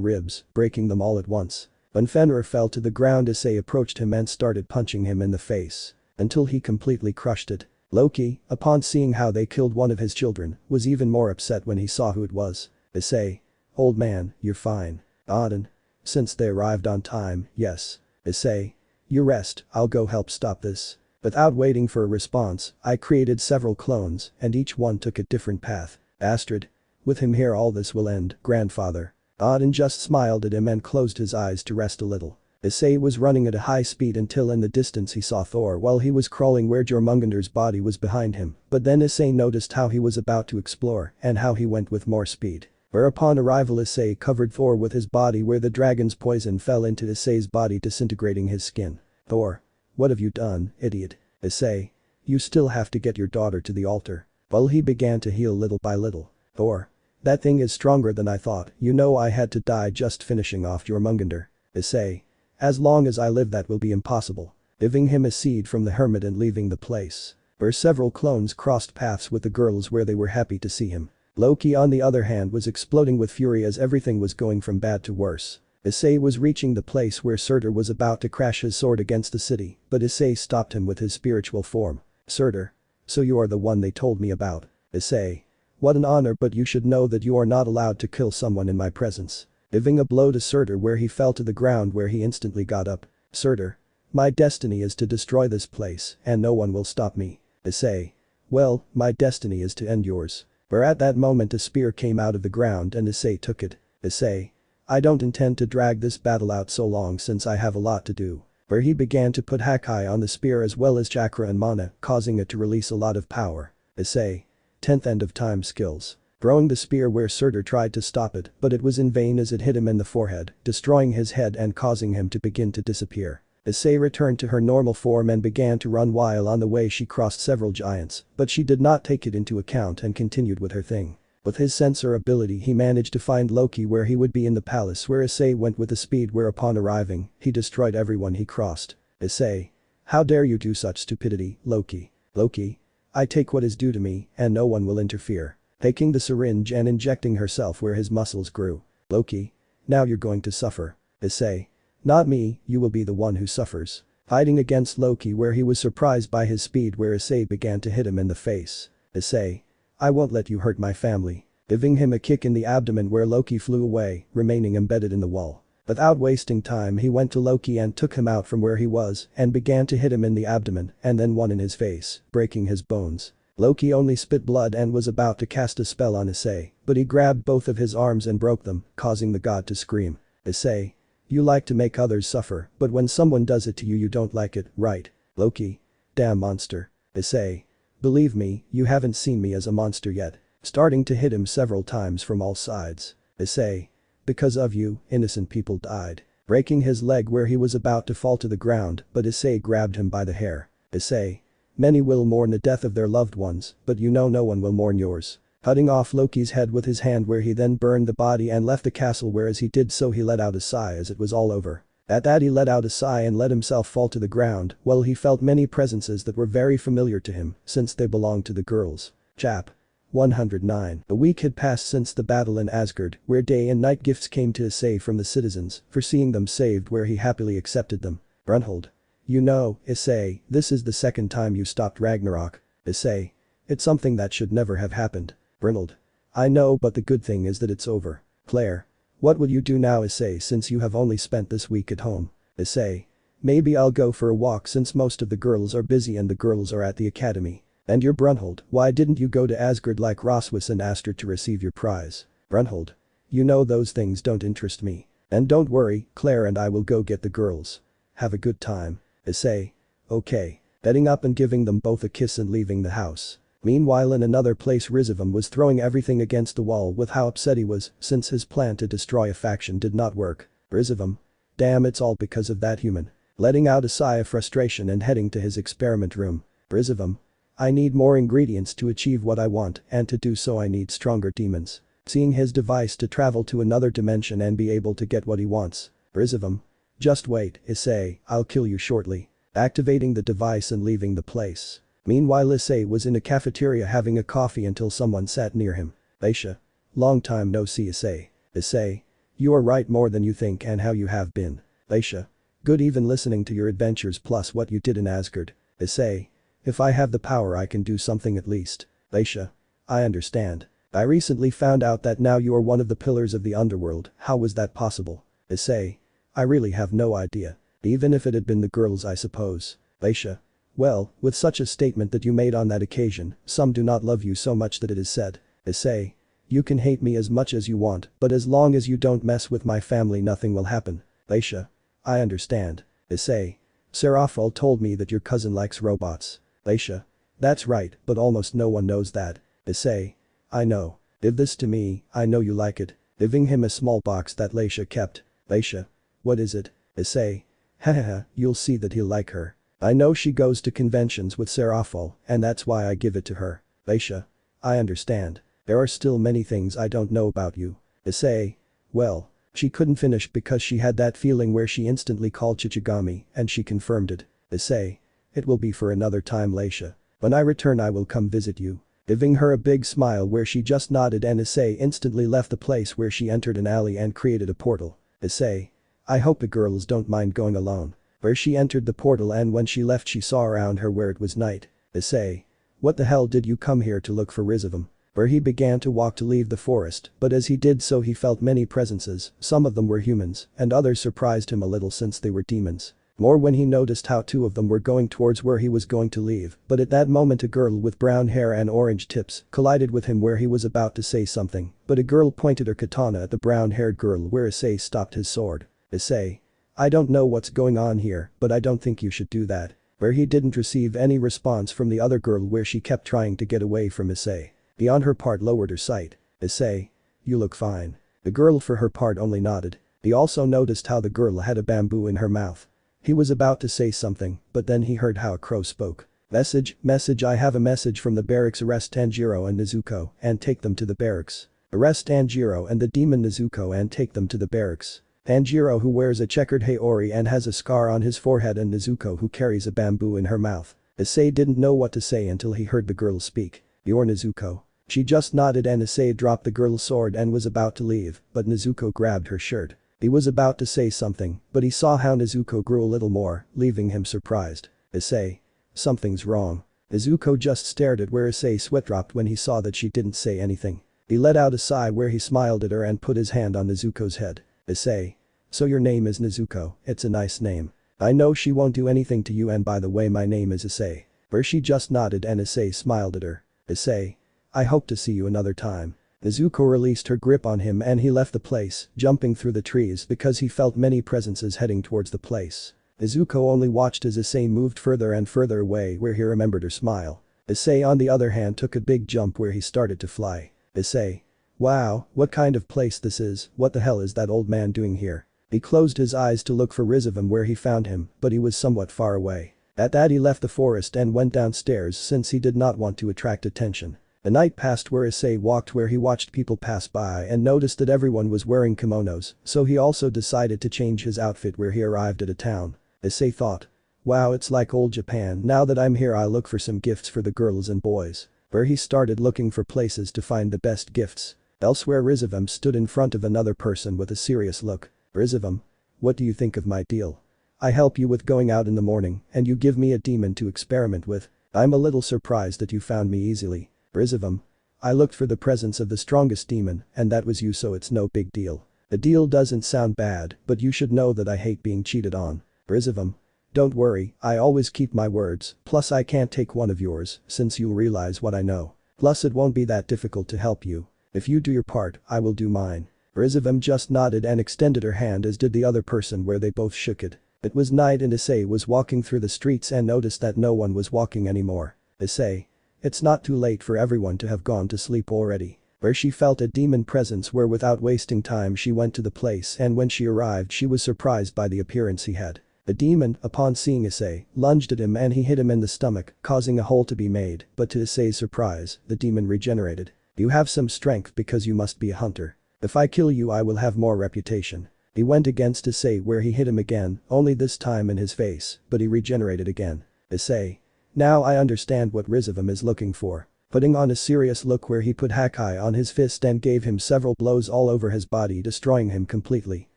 ribs, breaking them all at once. When Fenrir fell to the ground, Issei approached him and started punching him in the face. Until he completely crushed it. Loki, upon seeing how they killed one of his children, was even more upset when he saw who it was. Issei. Old man, you're fine. Odin. Since they arrived on time, yes. Issei. You rest, I'll go help stop this. Without waiting for a response, I created several clones, and each one took a different path. Astrid. With him here all this will end, grandfather. Odin just smiled at him and closed his eyes to rest a little. Issei was running at a high speed until in the distance he saw Thor while he was crawling where Jormungander's body was behind him, but then Issei noticed how he was about to explore and how he went with more speed. Whereupon arrival Issei covered Thor with his body where the dragon's poison fell into Issei's body, disintegrating his skin. Thor. What have you done, idiot? Issei. You still have to get your daughter to the altar. Well, he began to heal little by little. Thor. That thing is stronger than I thought, you know I had to die just finishing off Jormungander. Issei. As long as I live that will be impossible. Giving him a seed from the hermit and leaving the place. Where several clones crossed paths with the girls where they were happy to see him. Loki on the other hand was exploding with fury as everything was going from bad to worse. Issei was reaching the place where Surtr was about to crash his sword against the city, but Issei stopped him with his spiritual form. Surtr. So you are the one they told me about. Issei. What an honor, but you should know that you are not allowed to kill someone in my presence. Giving a blow to Surtr where he fell to the ground where he instantly got up. Surtr. My destiny is to destroy this place and no one will stop me. Issei. Well, my destiny is to end yours. Where at that moment a spear came out of the ground and Issei took it. Issei. I don't intend to drag this battle out so long since I have a lot to do. Where he began to put Hakai on the spear as well as chakra and mana, causing it to release a lot of power. Issei. 10th end of time skills. Throwing the spear where Surtr tried to stop it, but it was in vain as it hit him in the forehead, destroying his head and causing him to begin to disappear. Issei returned to her normal form and began to run while on the way she crossed several giants, but she did not take it into account and continued with her thing. With his sensor ability he managed to find Loki where he would be in the palace where Issei went with the speed where upon arriving, he destroyed everyone he crossed. Issei. How dare you do such stupidity, Loki. Loki. I take what is due to me and no one will interfere. Taking the syringe and injecting herself where his muscles grew. Loki. Now you're going to suffer. Issei. Not me, you will be the one who suffers. Fighting against Loki where he was surprised by his speed where Issei began to hit him in the face. Issei. I won't let you hurt my family. Giving him a kick in the abdomen where Loki flew away, remaining embedded in the wall. Without wasting time he went to Loki and took him out from where he was and began to hit him in the abdomen and then one in his face, breaking his bones. Loki only spit blood and was about to cast a spell on Issei, but he grabbed both of his arms and broke them, causing the god to scream. Issei. You like to make others suffer, but when someone does it to you don't like it, right? Loki. Damn monster. Issei. Believe me, you haven't seen me as a monster yet. Starting to hit him several times from all sides. Issei. Because of you, innocent people died. Breaking his leg where he was about to fall to the ground, but Issei grabbed him by the hair. Issei. Many will mourn the death of their loved ones, but you know no one will mourn yours. Cutting off Loki's head with his hand where he then burned the body and left the castle where as he did so he let out a sigh as it was all over. At that he let out a sigh and let himself fall to the ground while he felt many presences that were very familiar to him since they belonged to the girls. Chap. 109. A week had passed since the battle in Asgard where day and night gifts came to Issei from the citizens for seeing them saved where he happily accepted them. Brunhild. You know, Issei, this is the second time you stopped Ragnarok. Issei. It's something that should never have happened. Brunhild. I know, but the good thing is that it's over. Claire. What will you do now, Issei, since you have only spent this week at home? Issei. Maybe I'll go for a walk since most of the girls are busy and the girls are at the academy. And you're Brunhild, why didn't you go to Asgard like Roswus and asked her to receive your prize? Brunhild. You know those things don't interest me. And don't worry, Claire and I will go get the girls. Have a good time. Issei. Okay. Getting up and giving them both a kiss and leaving the house. Meanwhile in another place Rizofam was throwing everything against the wall with how upset he was since his plan to destroy a faction did not work. Rizofam. Damn, it's all because of that human. Letting out a sigh of frustration and heading to his experiment room. Rizofam. I need more ingredients to achieve what I want and to do so I need stronger demons. Seeing his device to travel to another dimension and be able to get what he wants. Rizofam. Just wait, Issei, I'll kill you shortly. Activating the device and leaving the place. Meanwhile Issei was in a cafeteria having a coffee until someone sat near him. Aisha. Long time no see Issei. Issei. You are right more than you think and how you have been. Aisha. Good even listening to your adventures plus what you did in Asgard. Issei. If I have the power I can do something at least. Aisha. I understand. I recently found out that now you are one of the pillars of the underworld, how was that possible? Issei. I really have no idea. Even if it had been the girls I suppose. Aisha. Well, with such a statement that you made on that occasion, some do not love you so much that it is said. Issei. You can hate me as much as you want, but as long as you don't mess with my family nothing will happen. Aisha. I understand. Issei. Serafal told me that your cousin likes robots. Aisha. That's right, but almost no one knows that. Issei. I know. Give this to me, I know you like it. Giving him a small box that Laisha kept. Aisha. What is it? Issei. Hahaha, you'll see that he'll like her. I know she goes to conventions with Serafal, and that's why I give it to her. Aisha. I understand. There are still many things I don't know about you. Issei. Well. She couldn't finish because she had that feeling where she instantly called Chichigami, and she confirmed it. Issei. It will be for another time Laisha. When I return I will come visit you. Giving her a big smile where she just nodded and Issei instantly left the place where she entered an alley and created a portal. Issei. I hope the girls don't mind going alone. Where she entered the portal and when she left she saw around her where it was night. Issei. What the hell did you come here to look for Rizofam? Where he began to walk to leave the forest, but as he did so he felt many presences, some of them were humans, and others surprised him a little since they were demons. More when he noticed how two of them were going towards where he was going to leave, but at that moment a girl with brown hair and orange tips collided with him where he was about to say something, but a girl pointed her katana at the brown-haired girl where Issei stopped his sword. Issei. I don't know what's going on here, but I don't think you should do that. Where he didn't receive any response from the other girl where she kept trying to get away from Issei. Beyond her part lowered her sight. Issei. You look fine. The girl for her part only nodded. He also noticed how the girl had a bamboo in her mouth. He was about to say something, but then he heard how a crow spoke. Message I have a message from the barracks arrest Tanjiro and Nezuko and take them to the barracks. Arrest Tanjiro and the demon Nezuko and take them to the barracks. Tanjiro who wears a checkered haori and has a scar on his forehead and Nezuko who carries a bamboo in her mouth. Issei didn't know what to say until he heard the girl speak. You're Nezuko. She just nodded and Issei dropped the girl's sword and was about to leave, but Nezuko grabbed her shirt. He was about to say something, but he saw how Nezuko grew a little more, leaving him surprised. Issei. Something's wrong. Nezuko just stared at where Issei sweat dropped when he saw that she didn't say anything. He let out a sigh where he smiled at her and put his hand on Nezuko's head. Issei. So your name is Nezuko, it's a nice name. I know she won't do anything to you and by the way my name is Issei. Where she just nodded and Issei smiled at her. Issei. I hope to see you another time. Nezuko released her grip on him and he left the place, jumping through the trees because he felt many presences heading towards the place. Nezuko only watched as Issei moved further and further away where he remembered her smile. Issei on the other hand took a big jump where he started to fly. Issei. Wow, what kind of place this is, what the hell is that old man doing here? He closed his eyes to look for Rizofam where he found him, but he was somewhat far away. At that he left the forest and went downstairs since he did not want to attract attention. The night passed where Issei walked where he watched people pass by and noticed that everyone was wearing kimonos, so he also decided to change his outfit where he arrived at a town. Issei thought. Wow, it's like old Japan, now that I'm here I'll look for some gifts for the girls and boys. Where he started looking for places to find the best gifts. Elsewhere Rizofam stood in front of another person with a serious look. Rizofam. What do you think of my deal? I help you with going out in the morning and you give me a demon to experiment with. I'm a little surprised that you found me easily. Rizofam. I looked for the presence of the strongest demon and that was you so it's no big deal. The deal doesn't sound bad, but you should know that I hate being cheated on. Rizofam. Don't worry, I always keep my words, plus I can't take one of yours since you'll realize what I know. Plus it won't be that difficult to help you. If you do your part, I will do mine. Rizofam just nodded and extended her hand as did the other person where they both shook it. It was night and Issei was walking through the streets and noticed that no one was walking anymore. Issei. It's not too late for everyone to have gone to sleep already. Where she felt a demon presence where without wasting time she went to the place and when she arrived she was surprised by the appearance he had. The demon, upon seeing Issei, lunged at him and he hit him in the stomach, causing a hole to be made, but to Issei's surprise, the demon regenerated. You have some strength because you must be a hunter. If I kill you I will have more reputation. He went against Issei where he hit him again, only this time in his face, but he regenerated again. Issei. Now I understand what Rizofam is looking for. Putting on a serious look where he put Hakai on his fist and gave him several blows all over his body, destroying him completely.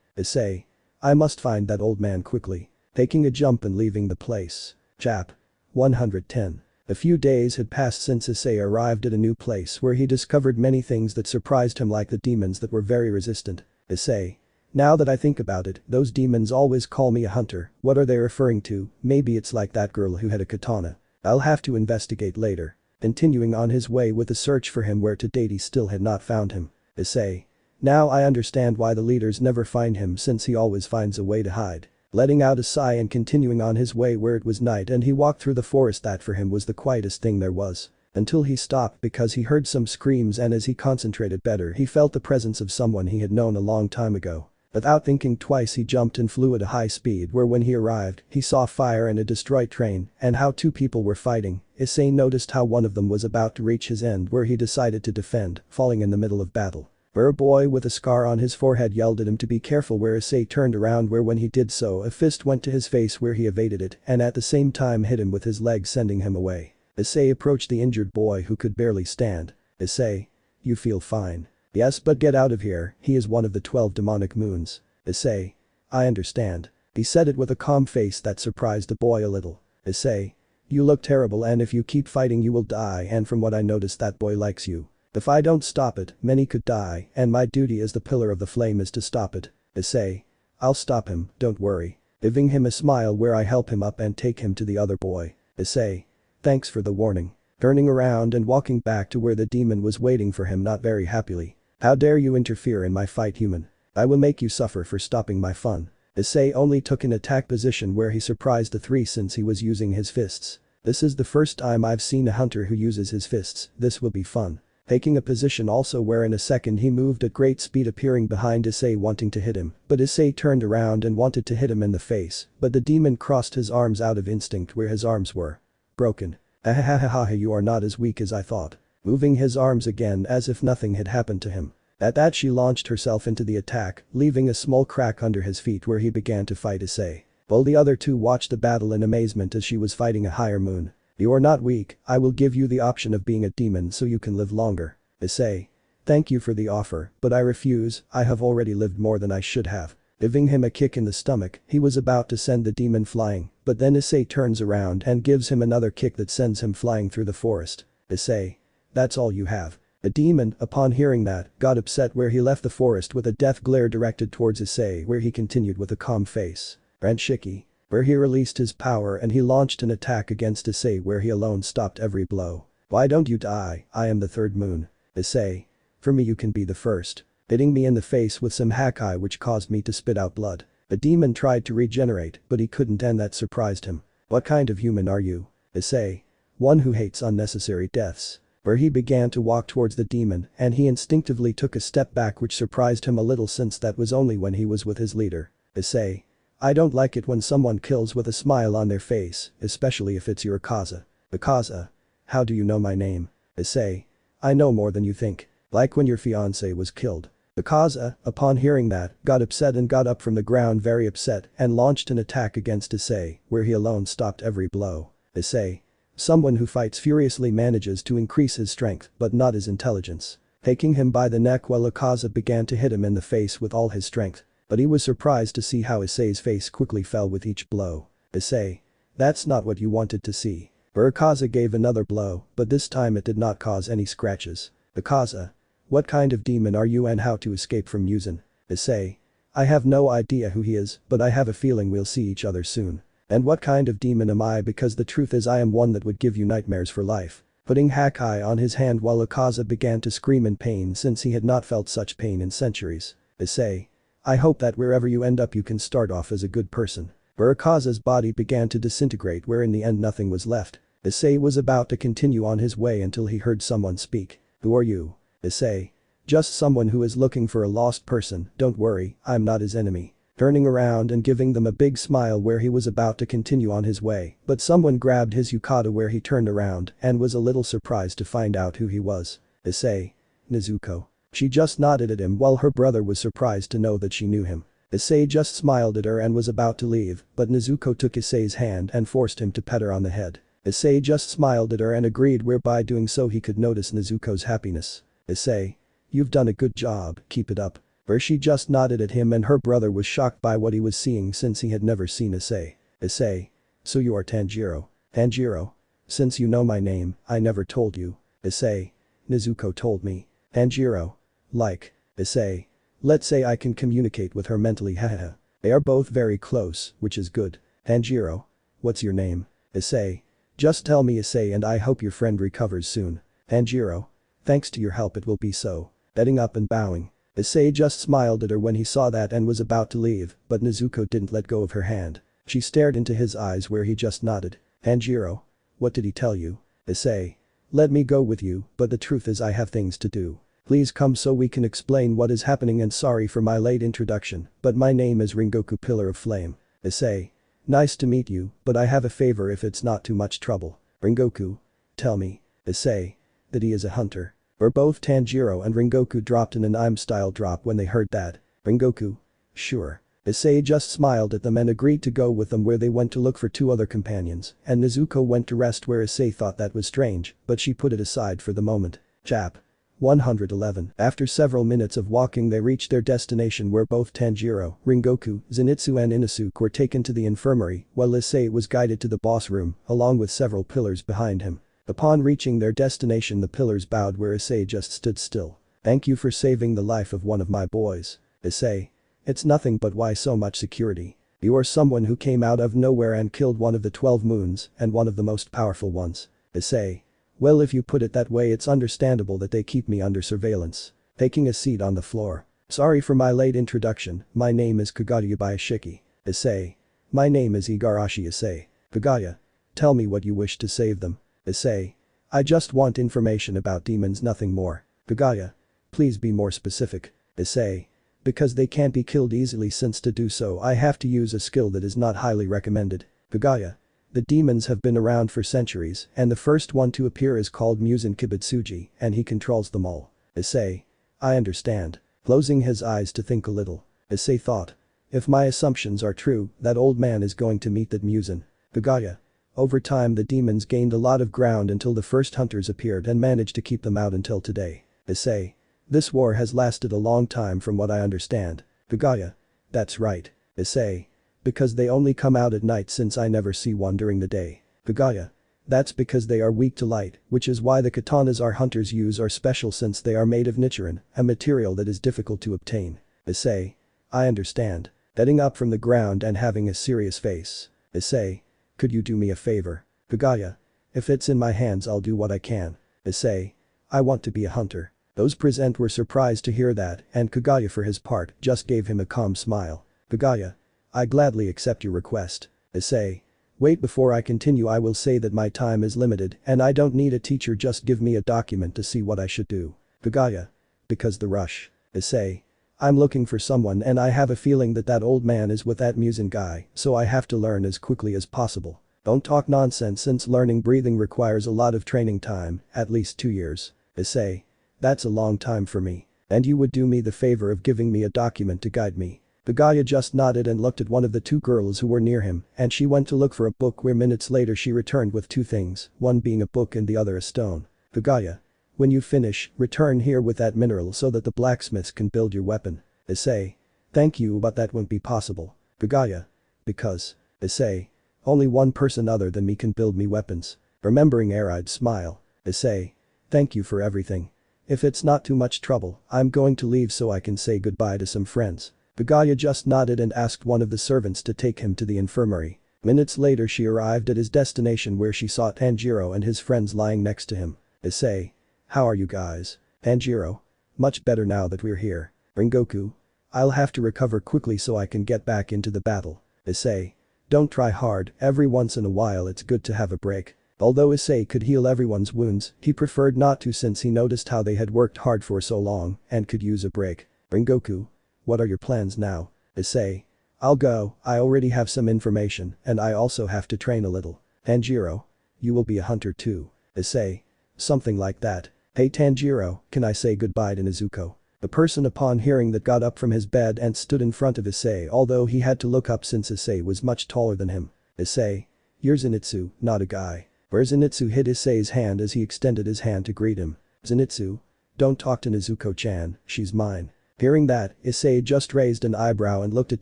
Issei. I must find that old man quickly. Taking a jump and leaving the place. Chap. 110. A few days had passed since Issei arrived at a new place where he discovered many things that surprised him, like the demons that were very resistant. Issei. Now that I think about it, those demons always call me a hunter. What are they referring to? Maybe it's like that girl who had a katana. I'll have to investigate later. Continuing on his way with a search for him where to date he still had not found him. Issei. Now I understand why the leaders never find him, since he always finds a way to hide. Letting out a sigh and continuing on his way where it was night and he walked through the forest that for him was the quietest thing there was. Until he stopped because he heard some screams, and as he concentrated better he felt the presence of someone he had known a long time ago. Without thinking twice he jumped and flew at a high speed where when he arrived he saw fire and a destroyed train and how two people were fighting. Issei noticed how one of them was about to reach his end where he decided to defend, falling in the middle of battle. Where a boy with a scar on his forehead yelled at him to be careful where Issei turned around where when he did so a fist went to his face where he evaded it and at the same time hit him with his leg, sending him away. Issei approached the injured boy who could barely stand. Issei. You feel fine. Yes, but get out of here, he is one of the 12 demonic moons. Issei. I understand. He said it with a calm face that surprised the boy a little. Issei. You look terrible and if you keep fighting you will die, and from what I noticed that boy likes you. If I don't stop it, many could die and my duty as the pillar of the flame is to stop it. Issei. I'll stop him, don't worry. Giving him a smile where I help him up and take him to the other boy. Issei. Thanks for the warning. Turning around and walking back to where the demon was waiting for him not very happily. How dare you interfere in my fight, human? I will make you suffer for stopping my fun. Issei only took an attack position where he surprised the three since he was using his fists. This is the first time I've seen a hunter who uses his fists, this will be fun. Taking a position also where in a second he moved at great speed appearing behind Issei wanting to hit him, but Issei turned around and wanted to hit him in the face, but the demon crossed his arms out of instinct where his arms were broken. Ahahaha, you are not as weak as I thought. Moving his arms again as if nothing had happened to him. At that she launched herself into the attack, leaving a small crack under his feet where he began to fight Issei. While the other two watched the battle in amazement as she was fighting a higher moon. You are not weak, I will give you the option of being a demon so you can live longer. Issei. Thank you for the offer, but I refuse, I have already lived more than I should have. Giving him a kick in the stomach, he was about to send the demon flying, but then Issei turns around and gives him another kick that sends him flying through the forest. Issei. That's all you have. The demon, upon hearing that, got upset where he left the forest with a death glare directed towards Issei where he continued with a calm face. Ranshiki. Where he released his power and he launched an attack against Issei where he alone stopped every blow. Why don't you die, I am the third moon. Issei. For me you can be the first. Hitting me in the face with some Hakai which caused me to spit out blood. The demon tried to regenerate but he couldn't and that surprised him. What kind of human are you? Issei. One who hates unnecessary deaths. Where he began to walk towards the demon and he instinctively took a step back which surprised him a little since that was only when he was with his leader. Issei. I don't like it when someone kills with a smile on their face, especially if it's your Akaza. Akaza. How do you know my name? Issei. I know more than you think. Like when your fiancé was killed. Akaza, upon hearing that, got upset and got up from the ground very upset and launched an attack against Issei where he alone stopped every blow. Issei. Someone who fights furiously manages to increase his strength but not his intelligence. Taking him by the neck while Akaza began to hit him in the face with all his strength. But he was surprised to see how Issei's face quickly fell with each blow. Issei. That's not what you wanted to see. Akaza gave another blow, but this time it did not cause any scratches. Akaza. What kind of demon are you and how to escape from Musan? Issei. I have no idea who he is, but I have a feeling we'll see each other soon. And what kind of demon am I, because the truth is I am one that would give you nightmares for life. Putting Hakai on his hand while Akaza began to scream in pain since he had not felt such pain in centuries. Issei. I hope that wherever you end up you can start off as a good person. Where Akaza's body began to disintegrate where in the end nothing was left. Issei was about to continue on his way until he heard someone speak. Who are you? Issei. Just someone who is looking for a lost person, don't worry, I'm not his enemy. Turning around and giving them a big smile where he was about to continue on his way, but someone grabbed his yukata where he turned around and was a little surprised to find out who he was. Issei. Nezuko. She just nodded at him while her brother was surprised to know that she knew him. Issei just smiled at her and was about to leave, but Nezuko took Issei's hand and forced him to pet her on the head. Issei just smiled at her and agreed, whereby doing so he could notice Nezuko's happiness. Issei. You've done a good job, keep it up. Where she just nodded at him and her brother was shocked by what he was seeing since he had never seen Issei. Issei. So you are Tanjiro. Tanjiro. Since you know my name, I never told you. Issei. Nezuko told me. Tanjiro. Like. Issei. Let's say I can communicate with her mentally, haha. They are both very close, which is good. Tanjiro. What's your name? Issei. Just tell me Issei and I hope your friend recovers soon. Tanjiro. Thanks to your help it will be so. Getting up and bowing. Issei just smiled at her when he saw that and was about to leave, but Nezuko didn't let go of her hand. She stared into his eyes where he just nodded. Tanjiro. What did he tell you? Issei. Let me go with you, but the truth is I have things to do. Please come so we can explain what is happening and sorry for my late introduction, but my name is Rengoku Pillar of Flame. Issei. Nice to meet you, but I have a favor if it's not too much trouble. Rengoku. Tell me. Issei. That he is a hunter. Where both Tanjiro and Rengoku dropped in an I'm-style drop when they heard that. Rengoku. Sure. Issei just smiled at them and agreed to go with them where they went to look for two other companions, and Nezuko went to rest where Issei thought that was strange, but she put it aside for the moment. Chap. 111. After several minutes of walking they reached their destination where both Tanjiro, Rengoku, Zenitsu and Inosuke were taken to the infirmary, while Issei was guided to the boss room, along with several pillars behind him. Upon reaching their destination the pillars bowed where Issei just stood still. Thank you for saving the life of one of my boys. Issei. It's nothing, but why so much security? You are someone who came out of nowhere and killed one of the 12 moons and one of the most powerful ones. Issei. Well, if you put it that way it's understandable that they keep me under surveillance. Taking a seat on the floor. Sorry for my late introduction, my name is Kagaya Bayashiki. Issei. My name is Igarashi Issei. Kagaya. Tell me what you wish to save them. Issei. I just want information about demons, nothing more. Kagaya. Please be more specific. Issei. Because they can't be killed easily, since to do so I have to use a skill that is not highly recommended. Kagaya. The demons have been around for centuries and the first one to appear is called Musan Kibutsuji and he controls them all. Issei. I understand. Closing his eyes to think a little. Issei thought. If my assumptions are true, that old man is going to meet that Musan. Kagaya. Over time the demons gained a lot of ground until the first hunters appeared and managed to keep them out until today. Issei. This war has lasted a long time from what I understand. Kagaya. That's right. Issei. Because they only come out at night since I never see one during the day. Kagaya. That's because they are weak to light, which is why the katanas our hunters use are special since they are made of nichiren, a material that is difficult to obtain. Issei. I understand. Getting up from the ground and having a serious face. Issei. Could you do me a favor? Kagaya. If it's in my hands I'll do what I can. Issei. I want to be a hunter. Those present were surprised to hear that and Kagaya for his part just gave him a calm smile. Kagaya. I gladly accept your request. Issei. Wait, before I continue I will say that my time is limited and I don't need a teacher, just give me a document to see what I should do. Kagaya. Because the rush. Issei. I'm looking for someone and I have a feeling that that old man is with that Musan guy, so I have to learn as quickly as possible. Don't talk nonsense, since learning breathing requires a lot of training time, at least 2 years. Issei. That's a long time for me. And you would do me the favor of giving me a document to guide me. Kagaya just nodded and looked at one of the two girls who were near him and she went to look for a book, where minutes later she returned with two things, one being a book and the other a stone. Kagaya. When you finish, return here with that mineral so that the blacksmiths can build your weapon. Issei. Thank you, but that won't be possible. Kagaya. Because. Issei. Only one person other than me can build me weapons. Remembering Aride smile. Issei. Thank you for everything. If it's not too much trouble, I'm going to leave so I can say goodbye to some friends. Kagaya just nodded and asked one of the servants to take him to the infirmary. Minutes later she arrived at his destination where she saw Tanjiro and his friends lying next to him. Isay. How are you guys? Tanjiro. Much better now that we're here. Rengoku. I'll have to recover quickly so I can get back into the battle. Isay. Don't try hard, every once in a while it's good to have a break. Although Issei could heal everyone's wounds, he preferred not to since he noticed how they had worked hard for so long and could use a break. Rengoku. What are your plans now? Issei. I'll go, I already have some information and I also have to train a little. Tanjiro. You will be a hunter too. Issei. Something like that. Hey Tanjiro, can I say goodbye to Nezuko? The person upon hearing that got up from his bed and stood in front of Issei, although he had to look up since Issei was much taller than him. Issei. You're Zenitsu, not a guy. Where Zenitsu hit Issei's hand as he extended his hand to greet him. Zenitsu. Don't talk to Nezuko-chan, she's mine. Hearing that, Issei just raised an eyebrow and looked at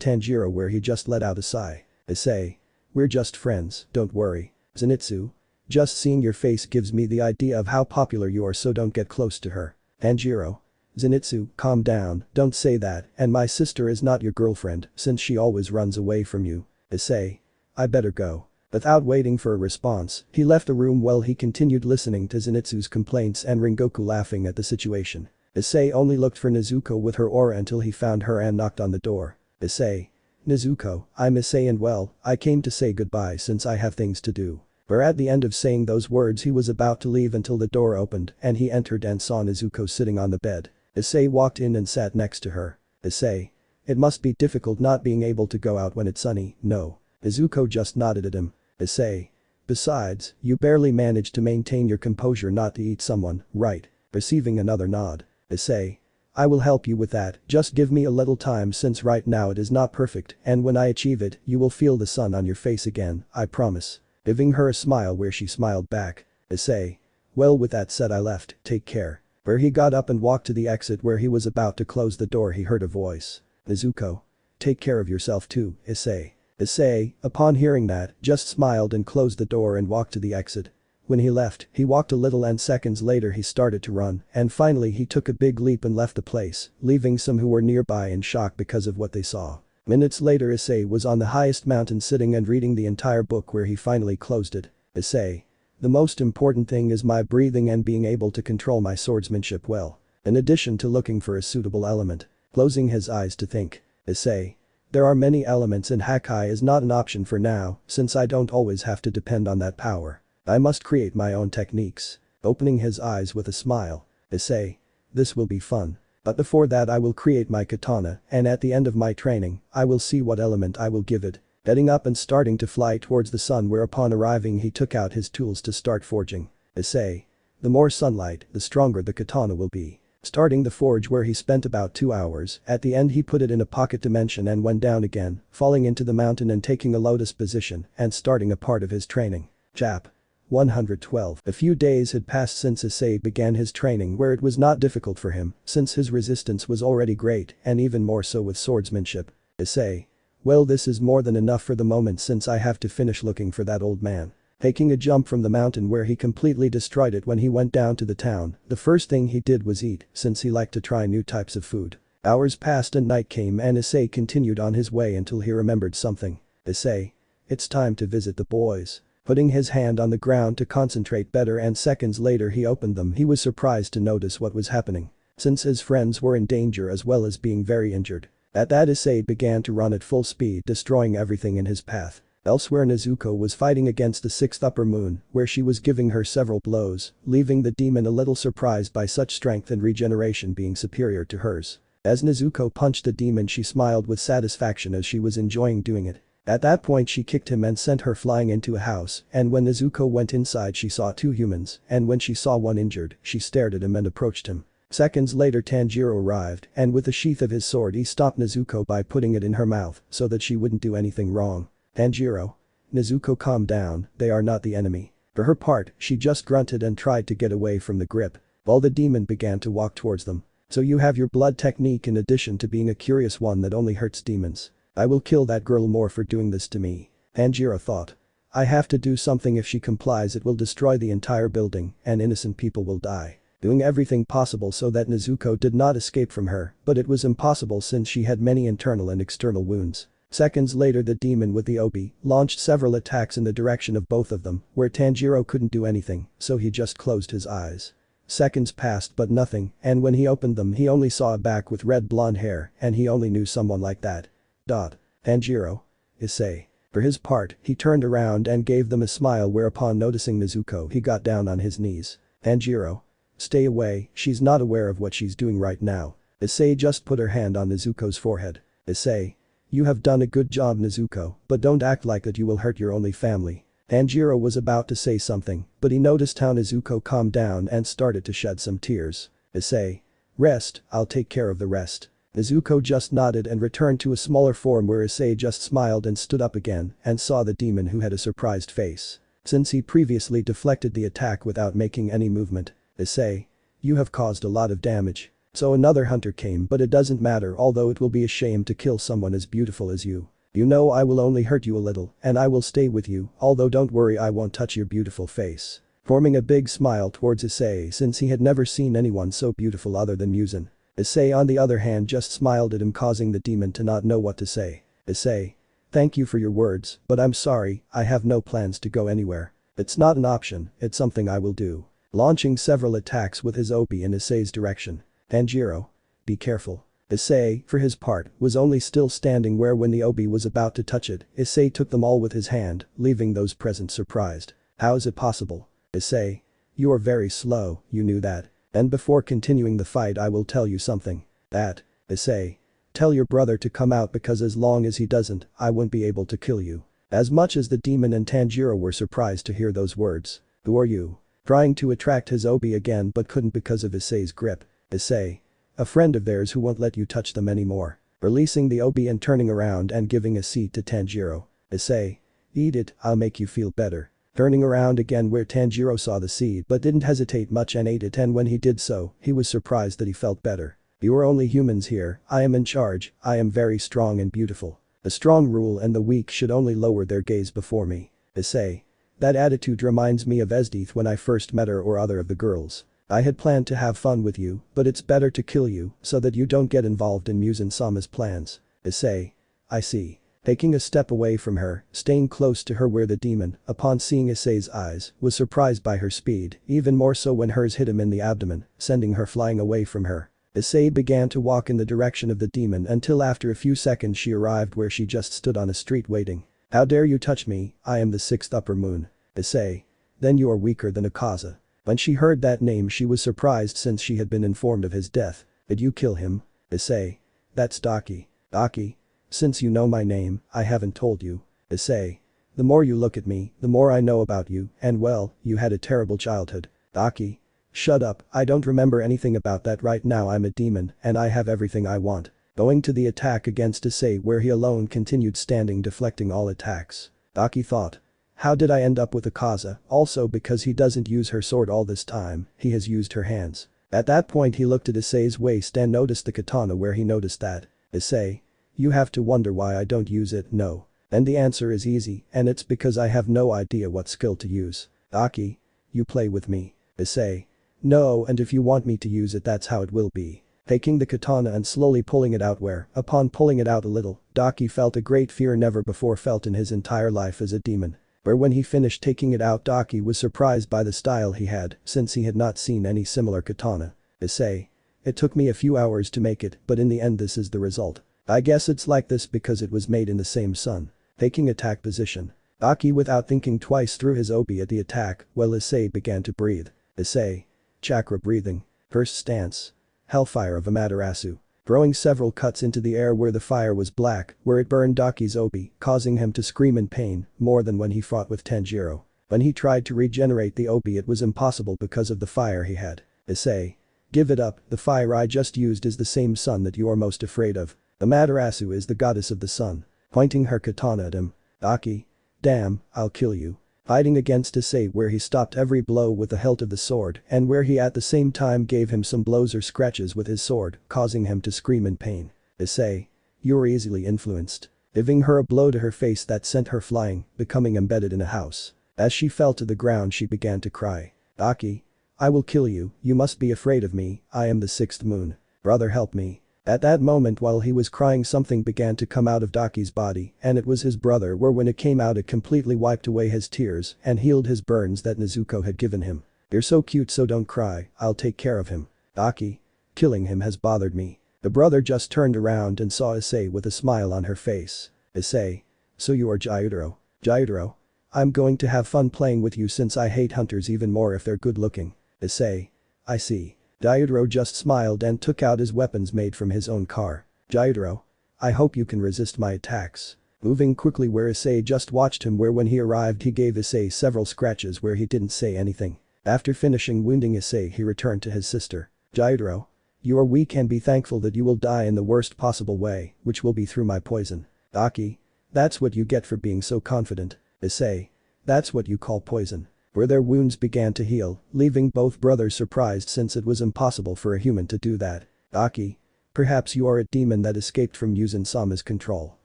Tanjiro where he just let out a sigh. Issei. We're just friends, don't worry. Zenitsu. Just seeing your face gives me the idea of how popular you are, so don't get close to her. Tanjiro. Zenitsu, calm down, don't say that, and my sister is not your girlfriend since she always runs away from you. Issei. I better go. Without waiting for a response, he left the room while he continued listening to Zenitsu's complaints and Rengoku laughing at the situation. Issei only looked for Nezuko with her aura until he found her and knocked on the door. Issei. Nezuko, I'm Issei and well, I came to say goodbye since I have things to do. Where at the end of saying those words he was about to leave until the door opened and he entered and saw Nezuko sitting on the bed. Issei walked in and sat next to her. Issei. It must be difficult not being able to go out when it's sunny, no. Nezuko just nodded at him. Issei. Besides, you barely managed to maintain your composure not to eat someone, right? Receiving another nod. Issei. I will help you with that, just give me a little time since right now it is not perfect and when I achieve it you will feel the sun on your face again, I promise. Giving her a smile where she smiled back. Issei. Well, with that said, I left, take care. Where he got up and walked to the exit where he was about to close the door he heard a voice. Nezuko. Take care of yourself too, Issei. Issei, upon hearing that, just smiled and closed the door and walked to the exit. When he left, he walked a little and seconds later he started to run and finally he took a big leap and left the place, leaving some who were nearby in shock because of what they saw. Minutes later Issei was on the highest mountain sitting and reading the entire book where he finally closed it. Issei. The most important thing is my breathing and being able to control my swordsmanship well. In addition to looking for a suitable element. Closing his eyes to think. Issei. There are many elements and Hakai is not an option for now since I don't always have to depend on that power. I must create my own techniques. Opening his eyes with a smile. Issei. This will be fun. But before that I will create my katana and at the end of my training, I will see what element I will give it. Getting up and starting to fly towards the sun where upon arriving he took out his tools to start forging. Issei. The more sunlight, the stronger the katana will be. Starting the forge where he spent about 2 hours, at the end he put it in a pocket dimension and went down again, falling into the mountain and taking a lotus position and starting a part of his training. Chap. 112. A few days had passed since Issei began his training where it was not difficult for him since his resistance was already great and even more so with swordsmanship. Issei. Well, this is more than enough for the moment since I have to finish looking for that old man. Taking a jump from the mountain where he completely destroyed it when he went down to the town, the first thing he did was eat since he liked to try new types of food. Hours passed and night came and Issei continued on his way until he remembered something. Issei. It's time to visit the boys. Putting his hand on the ground to concentrate better and seconds later he opened them, he was surprised to notice what was happening. Since his friends were in danger as well as being very injured. At that Issei began to run at full speed destroying everything in his path. Elsewhere Nezuko was fighting against the 6th upper moon where she was giving her several blows, leaving the demon a little surprised by such strength and regeneration being superior to hers. As Nezuko punched the demon she smiled with satisfaction as she was enjoying doing it. At that point she kicked him and sent her flying into a house and when Nezuko went inside she saw 2 humans and when she saw one injured she stared at him and approached him. Seconds later Tanjiro arrived and with the sheath of his sword he stopped Nezuko by putting it in her mouth so that she wouldn't do anything wrong. Tanjiro. Nezuko, calm down, they are not the enemy. For her part, she just grunted and tried to get away from the grip. While the demon began to walk towards them. So you have your blood technique in addition to being a curious one that only hurts demons. I will kill that girl more for doing this to me. Tanjiro thought. I have to do something, if she complies it will destroy the entire building and innocent people will die. Doing everything possible so that Nezuko did not escape from her, but it was impossible since she had many internal and external wounds. Seconds later the demon with the obi launched several attacks in the direction of both of them where Tanjiro couldn't do anything, so he just closed his eyes. Seconds passed but nothing and when he opened them he only saw a back with red blonde hair and he only knew someone like that. Tanjiro. Issei. For his part, he turned around and gave them a smile whereupon noticing Nezuko he got down on his knees. Tanjiro. Stay away, she's not aware of what she's doing right now. Issei just put her hand on Nezuko's forehead. Issei. You have done a good job Nezuko, but don't act like that, you will hurt your only family. Tanjiro was about to say something, but he noticed how Nezuko calmed down and started to shed some tears. Issei. Rest, I'll take care of the rest. Nezuko just nodded and returned to a smaller form where Issei just smiled and stood up again and saw the demon who had a surprised face. Since he previously deflected the attack without making any movement. Issei. You have caused a lot of damage. So another hunter came, but it doesn't matter, although it will be a shame to kill someone as beautiful as you. You know I will only hurt you a little and I will stay with you, although don't worry, I won't touch your beautiful face. Forming a big smile towards Issei since he had never seen anyone so beautiful other than Musan. Issei on the other hand just smiled at him, causing the demon to not know what to say. Issei. Thank you for your words, but I'm sorry, I have no plans to go anywhere. It's not an option, it's something I will do. Launching several attacks with his obi in Issei's direction. Tanjiro. Be careful. Issei, for his part, was only still standing where when the obi was about to touch it, Issei took them all with his hand, leaving those present surprised. How is it possible? Issei. You are very slow, you knew that. And before continuing the fight I will tell you something. That. Issei. Tell your brother to come out because as long as he doesn't, I won't be able to kill you. As much as the demon and Tanjiro were surprised to hear those words. Who are you? Trying to attract his obi again but couldn't because of Issei's grip. Issei. A friend of theirs who won't let you touch them anymore. Releasing the obi and turning around and giving a seat to Tanjiro. Issei. Eat it, I'll make you feel better. Turning around again where Tanjiro saw the seed but didn't hesitate much and ate it, and when he did so, he was surprised that he felt better. You are only humans here, I am in charge, I am very strong and beautiful. The strong rule and the weak should only lower their gaze before me. Issei. That attitude reminds me of Esdeath when I first met her or other of the girls. I had planned to have fun with you, but it's better to kill you so that you don't get involved in Musan-sama's plans. Issei. I see. Taking a step away from her, staying close to her where the demon, upon seeing Issei's eyes, was surprised by her speed, even more so when hers hit him in the abdomen, sending her flying away from her. Issei began to walk in the direction of the demon until after a few seconds she arrived where she just stood on a street waiting. How dare you touch me, I am the sixth upper moon. Issei. Then you are weaker than Akaza. When she heard that name she was surprised since she had been informed of his death. Did you kill him? Issei. That's Daki. Daki? Since you know my name, I haven't told you. Issei. The more you look at me, the more I know about you, and well, you had a terrible childhood. Daki. Shut up, I don't remember anything about that right now, I'm a demon and I have everything I want. Going to the attack against Issei where he alone continued standing deflecting all attacks. Daki thought. How did I end up with Akaza? Also because he doesn't use her sword all this time, he has used her hands. At that point he looked at Issei's waist and noticed the katana where he noticed that. Issei. You have to wonder why I don't use it, no. And the answer is easy, and it's because I have no idea what skill to use. Daki. You play with me. Issei. No, and if you want me to use it that's how it will be. Taking the katana and slowly pulling it out where, upon pulling it out a little, Daki felt a great fear never before felt in his entire life as a demon. Where when he finished taking it out Daki was surprised by the style he had since he had not seen any similar katana. Issei. It took me a few hours to make it, but in the end this is the result. I guess it's like this because it was made in the same sun. Taking attack position. Daki without thinking twice threw his obi at the attack while Issei began to breathe. Issei. Chakra breathing. First stance. Hellfire of Amaterasu. Throwing several cuts into the air where the fire was black, where it burned Daki's obi, causing him to scream in pain, more than when he fought with Tanjiro. When he tried to regenerate the obi it was impossible because of the fire he had. Issei. Give it up, the fire I just used is the same sun that you are most afraid of. Amaterasu is the goddess of the sun. Pointing her katana at him. Daki. Damn, I'll kill you. Fighting against Issei where he stopped every blow with the hilt of the sword and where he at the same time gave him some blows or scratches with his sword, causing him to scream in pain. Issei. You are easily influenced. Giving her a blow to her face that sent her flying, becoming embedded in a house. As she fell to the ground she began to cry. Daki. I will kill you, you must be afraid of me, I am the sixth moon. Brother help me. At that moment while he was crying something began to come out of Daki's body and it was his brother where when it came out it completely wiped away his tears and healed his burns that Nezuko had given him. You're so cute so don't cry, I'll take care of him. Daki. Killing him has bothered me. The brother just turned around and saw Issei with a smile on her face. Issei. So you are Gyutaro. Gyutaro. I'm going to have fun playing with you since I hate hunters even more if they're good looking. Issei. I see. Gyutaro just smiled and took out his weapons made from his own car. Gyutaro. I hope you can resist my attacks. Moving quickly where Issei just watched him where when he arrived he gave Issei several scratches where he didn't say anything. After finishing wounding Issei he returned to his sister. Gyutaro. You are weak and be thankful that you will die in the worst possible way, which will be through my poison. Daki. That's what you get for being so confident. Issei. That's what you call poison. Where their wounds began to heal, leaving both brothers surprised since it was impossible for a human to do that. Daki. Perhaps you are a demon that escaped from Musan-sama's control.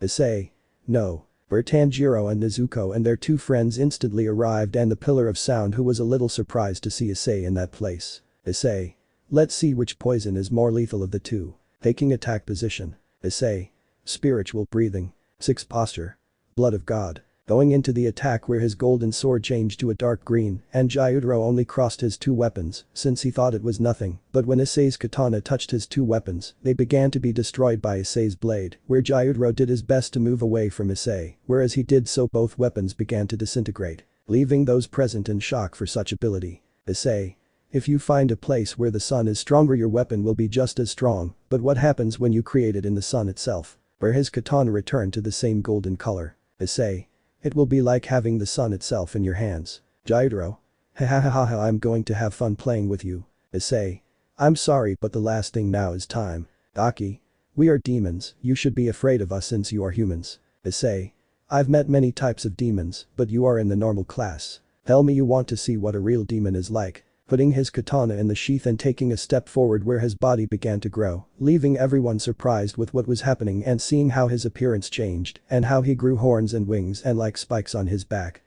Issei. No. Where Tanjiro and Nezuko and their two friends instantly arrived and the Pillar of Sound, who was a little surprised to see Issei in that place. Issei. Let's see which poison is more lethal of the two. Taking attack position. Issei. Spiritual breathing. 6 posture. Blood of God. Going into the attack where his golden sword changed to a dark green and Gyutaro only crossed his two weapons since he thought it was nothing, but when Issei's katana touched his two weapons, they began to be destroyed by Issei's blade, where Gyutaro did his best to move away from Issei, whereas he did so both weapons began to disintegrate, leaving those present in shock for such ability. Issei. If you find a place where the sun is stronger, your weapon will be just as strong, but what happens when you create it in the sun itself? Where his katana returned to the same golden color. Issei. It will be like having the sun itself in your hands. Gyutaro. Ha, I'm going to have fun playing with you. Issei. I'm sorry, but the last thing now is time. Daki. We are demons, you should be afraid of us since you are humans. Issei. I've met many types of demons, but you are in the normal class. Tell me you want to see what a real demon is like. Putting his katana in the sheath and taking a step forward where his body began to grow, leaving everyone surprised with what was happening and seeing how his appearance changed and how he grew horns and wings and like spikes on his back.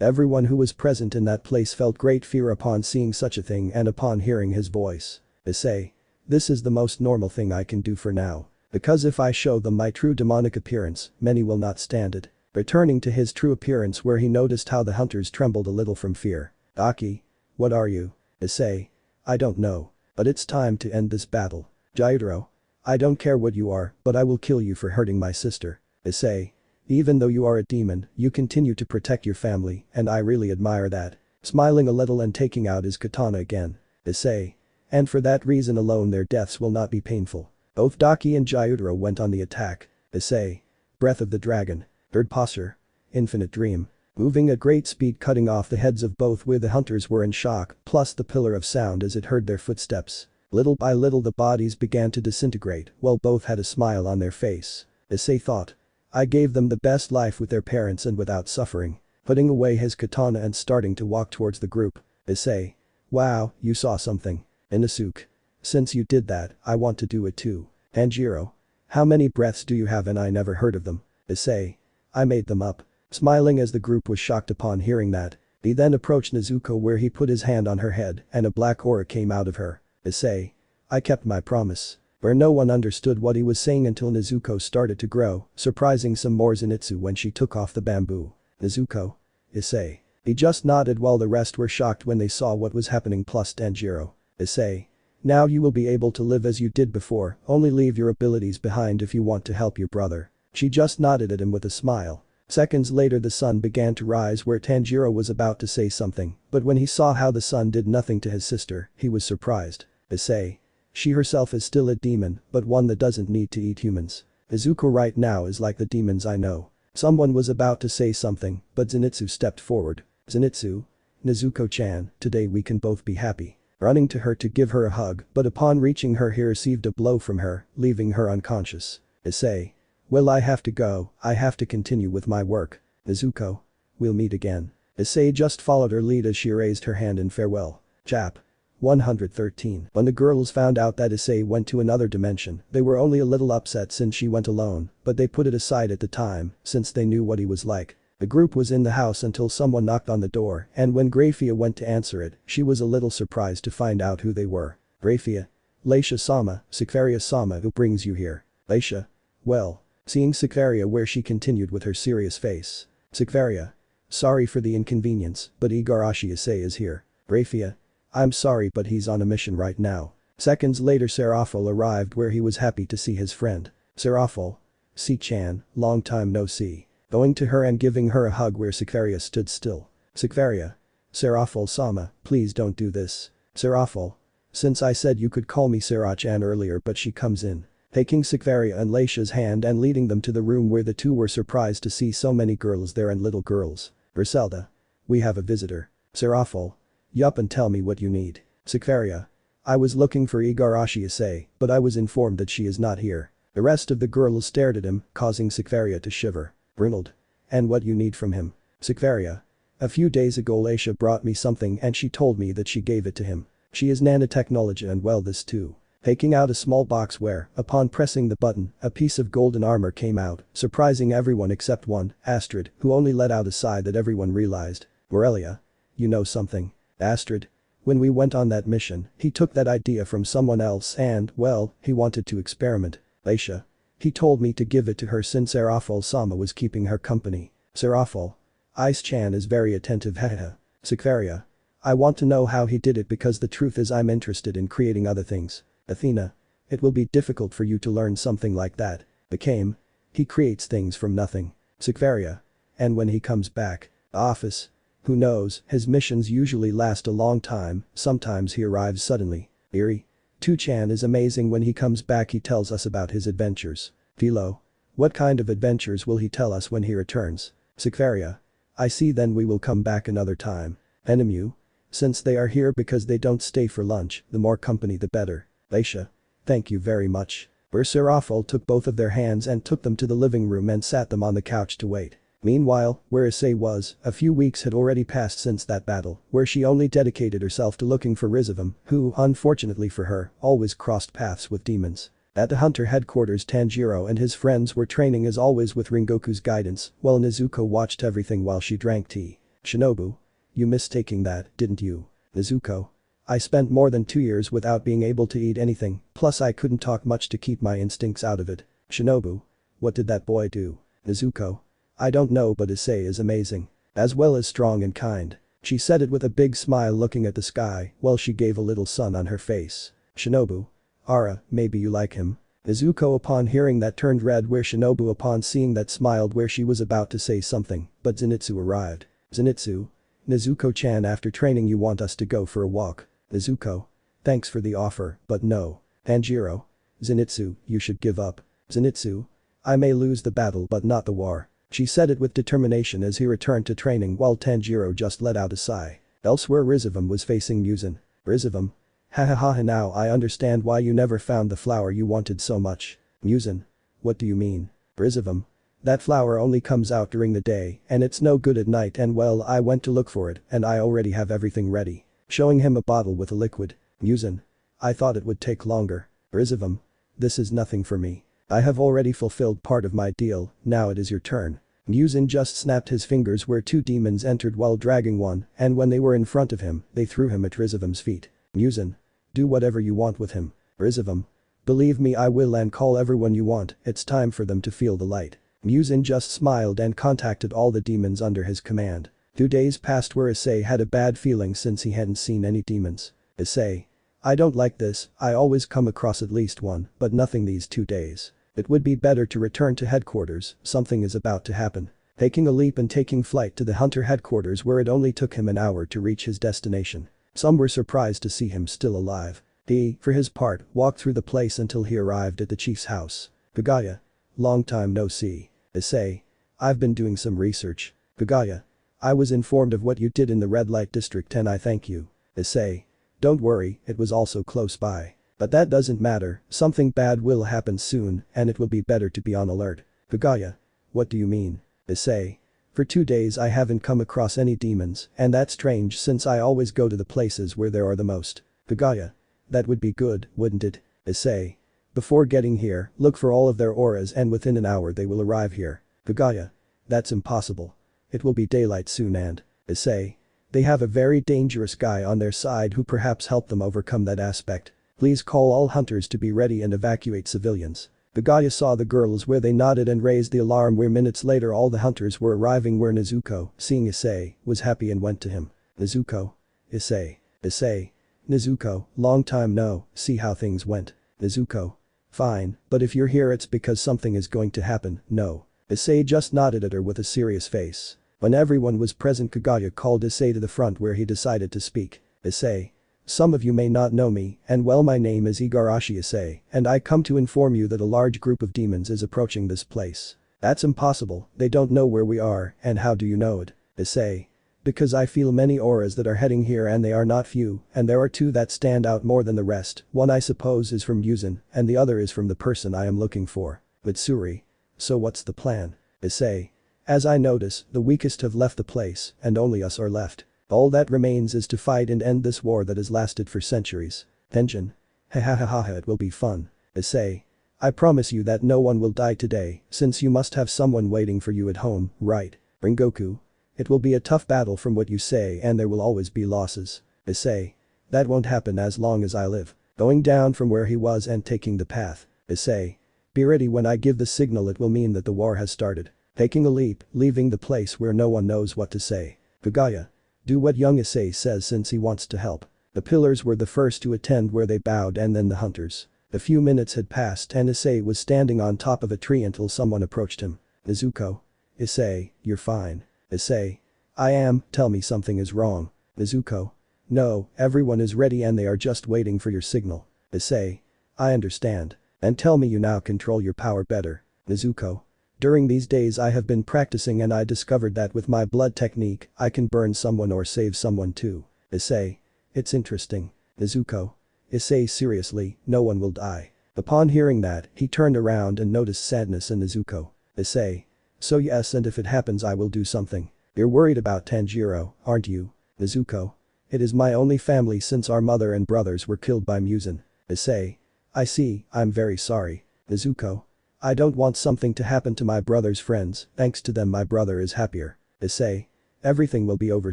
Everyone who was present in that place felt great fear upon seeing such a thing and upon hearing his voice. Issei. This is the most normal thing I can do for now. Because if I show them my true demonic appearance, many will not stand it. Returning to his true appearance where he noticed how the hunters trembled a little from fear. Daki. What are you? Issei. I don't know. But it's time to end this battle. Gyutaro. I don't care what you are, but I will kill you for hurting my sister. Issei. Even though you are a demon, you continue to protect your family, and I really admire that. Smiling a little and taking out his katana again. Issei. And for that reason alone their deaths will not be painful. Both Daki and Gyutaro went on the attack. Issei. Breath of the Dragon. Third posture. Infinite Dream. Moving at great speed, cutting off the heads of both where the hunters were in shock, plus the Pillar of Sound as it heard their footsteps. Little by little the bodies began to disintegrate while both had a smile on their face. Issei thought. I gave them the best life with their parents and without suffering. Putting away his katana and starting to walk towards the group. Issei. Wow, you saw something. Inosuke. Since you did that, I want to do it too. Tanjiro. How many breaths do you have and I never heard of them? Issei. I made them up. Smiling as the group was shocked upon hearing that. He then approached Nezuko where he put his hand on her head and a black aura came out of her. Issei. I kept my promise. Where no one understood what he was saying until Nezuko started to grow, surprising some more Zenitsu when she took off the bamboo. Nezuko. Issei. He just nodded while the rest were shocked when they saw what was happening plus Tanjiro. Issei. Now you will be able to live as you did before, only leave your abilities behind if you want to help your brother. She just nodded at him with a smile. Seconds later the sun began to rise where Tanjiro was about to say something, but when he saw how the sun did nothing to his sister, he was surprised. Issei. She herself is still a demon, but one that doesn't need to eat humans. Nezuko right now is like the demons I know. Someone was about to say something, but Zenitsu stepped forward. Zenitsu. Nezuko-chan, today we can both be happy. Running to her to give her a hug, but upon reaching her he received a blow from her, leaving her unconscious. Issei. Well, I have to go, I have to continue with my work. Nezuko. We'll meet again. Issei just followed her lead as she raised her hand in farewell. Chap. 113. When the girls found out that Issei went to another dimension, they were only a little upset since she went alone, but they put it aside at the time, since they knew what he was like. The group was in the house until someone knocked on the door, and when Grafia went to answer it, she was a little surprised to find out who they were. Grafia. Leisha-sama, Sikvaria-sama, who brings you here? Leisha. Well. Seeing Sikvaria where she continued with her serious face. Sikvaria. Sorry for the inconvenience, but Igarashi Issei is here. Grafia. I'm sorry but he's on a mission right now. Seconds later Serafal arrived where he was happy to see his friend. Serafal. C-chan, long time no see. Going to her and giving her a hug where Sikvaria stood still. Sikvaria. Serafal-sama, please don't do this. Serafal. Since I said you could call me Sera-chan earlier but she comes in. Taking Sikvaria and Leisha's hand and leading them to the room where the two were surprised to see so many girls there and little girls. Griselda. We have a visitor. Serafal. Yup, and tell me what you need. Sikvaria. I was looking for Igarashi Issei, but I was informed that she is not here. The rest of the girls stared at him, causing Sikvaria to shiver. Brunald. And what you need from him? Sikvaria. A few days ago Leisha brought me something and she told me that she gave it to him. She is nanotechnology and well this too. Taking out a small box where, upon pressing the button, a piece of golden armor came out, surprising everyone except one, Astrid, who only let out a sigh that everyone realized. Morelia. You know something. Astrid. When we went on that mission, he took that idea from someone else and, well, he wanted to experiment. Leisha. He told me to give it to her since Serafal-sama was keeping her company. Serafal. Ice-chan is very attentive haha. Sikvaria. I want to know how he did it because the truth is I'm interested in creating other things. Athena. It will be difficult for you to learn something like that. Became. He creates things from nothing. Sikvaria. And when he comes back. Office. Who knows, his missions usually last a long time, sometimes he arrives suddenly. Eerie. Tu-chan is amazing when he comes back he tells us about his adventures. Philo. What kind of adventures will he tell us when he returns? Sikvaria. I see then we will come back another time. Enemu. Since they are here because they don't stay for lunch, the more company the better. Leisha. Thank you very much. Serafal took both of their hands and took them to the living room and sat them on the couch to wait. Meanwhile, where Issei was, a few weeks had already passed since that battle, where she only dedicated herself to looking for Rizofam, who, unfortunately for her, always crossed paths with demons. At the hunter headquarters Tanjiro and his friends were training as always with Rengoku's guidance, while Nezuko watched everything while she drank tea. Shinobu. You missed taking that, didn't you? Nezuko. I spent more than 2 years without being able to eat anything, plus I couldn't talk much to keep my instincts out of it. Shinobu. What did that boy do? Nezuko. I don't know but Issei is amazing. As well as strong and kind. She said it with a big smile looking at the sky while she gave a little sun on her face. Shinobu. Ara, maybe you like him? Nezuko upon hearing that turned red where Shinobu upon seeing that smiled where she was about to say something, but Zenitsu arrived. Zenitsu. Nezuko-chan after training you want us to go for a walk. Nezuko. Thanks for the offer, but no. Tanjiro. Zenitsu, you should give up. Zenitsu. I may lose the battle but not the war. She said it with determination as he returned to training while Tanjiro just let out a sigh. Elsewhere Rizofam was facing Musan. Rizofam. Hahaha now I understand why you never found the flower you wanted so much. Musan. What do you mean? Rizofam. That flower only comes out during the day and it's no good at night and well I went to look for it and I already have everything ready. Showing him a bottle with a liquid. Musan. I thought it would take longer. Rizofam. This is nothing for me. I have already fulfilled part of my deal, now it is your turn. Musan just snapped his fingers where 2 demons entered while dragging one and when they were in front of him, they threw him at Rizofam's feet. Musan. Do whatever you want with him. Rizofam. Believe me I will and call everyone you want, it's time for them to feel the light. Musan just smiled and contacted all the demons under his command. 2 days passed where Issei had a bad feeling since he hadn't seen any demons. Issei. I don't like this, I always come across at least one, but nothing these 2 days. It would be better to return to headquarters, something is about to happen. Taking a leap and taking flight to the hunter headquarters where it only took him an hour to reach his destination. Some were surprised to see him still alive. He, for his part, walked through the place until he arrived at the chief's house. Kagaya. Long time no see. Issei. I've been doing some research. Kagaya. I was informed of what you did in the red light district and I thank you. Issei. Don't worry, it was also close by. But that doesn't matter, something bad will happen soon and it will be better to be on alert. Kagaya. What do you mean? Issei. For 2 days I haven't come across any demons and that's strange since I always go to the places where there are the most. Kagaya. That would be good, wouldn't it? Issei. Before getting here, look for all of their auras and within an hour they will arrive here. Kagaya. That's impossible. It will be daylight soon and. Issei. They have a very dangerous guy on their side who perhaps helped them overcome that aspect. Please call all hunters to be ready and evacuate civilians. Kagaya saw the girls where they nodded and raised the alarm where minutes later all the hunters were arriving where Nezuko, seeing Issei, was happy and went to him. Nezuko. Issei. Issei. Nezuko, long time no, see how things went. Nezuko. Fine, but if you're here it's because something is going to happen, no. Issei just nodded at her with a serious face. When everyone was present Kagaya called Issei to the front where he decided to speak. Issei. Some of you may not know me, and well my name is Igarashi Issei, and I come to inform you that a large group of demons is approaching this place. That's impossible, they don't know where we are, and how do you know it? Issei. Because I feel many auras that are heading here and they are not few, and there are two that stand out more than the rest. One I suppose is from Musan, and the other is from the person I am looking for. Mitsuri. So what's the plan? Issei. As I notice, the weakest have left the place, and only us are left. All that remains is to fight and end this war that has lasted for centuries. Tenjin. Ha, it will be fun. Issei. I promise you that no one will die today, since you must have someone waiting for you at home, right? Rengoku. It will be a tough battle from what you say and there will always be losses. Issei. That won't happen as long as I live. Going down from where he was and taking the path. Issei. Be ready when I give the signal, it will mean that the war has started. Taking a leap, leaving the place where no one knows what to say. Kaguya. Do what young Issei says since he wants to help. The pillars were the first to attend where they bowed and then the hunters. A few minutes had passed and Issei was standing on top of a tree until someone approached him. Nezuko. Issei, you're fine. Issei. I am, tell me something is wrong. Nezuko. No, everyone is ready and they are just waiting for your signal. Issei. I understand. And tell me you now control your power better. Nezuko. During these days I have been practicing and I discovered that with my blood technique I can burn someone or save someone too. Issei. It's interesting. Nezuko. Issei, seriously, no one will die. Upon hearing that, he turned around and noticed sadness in Nezuko. Issei. So yes, and if it happens I will do something. You're worried about Tanjiro, aren't you? Nezuko. It is my only family since our mother and brothers were killed by Musan. Issei. I see, I'm very sorry. Nezuko. I don't want something to happen to my brother's friends, thanks to them my brother is happier. Issei. Everything will be over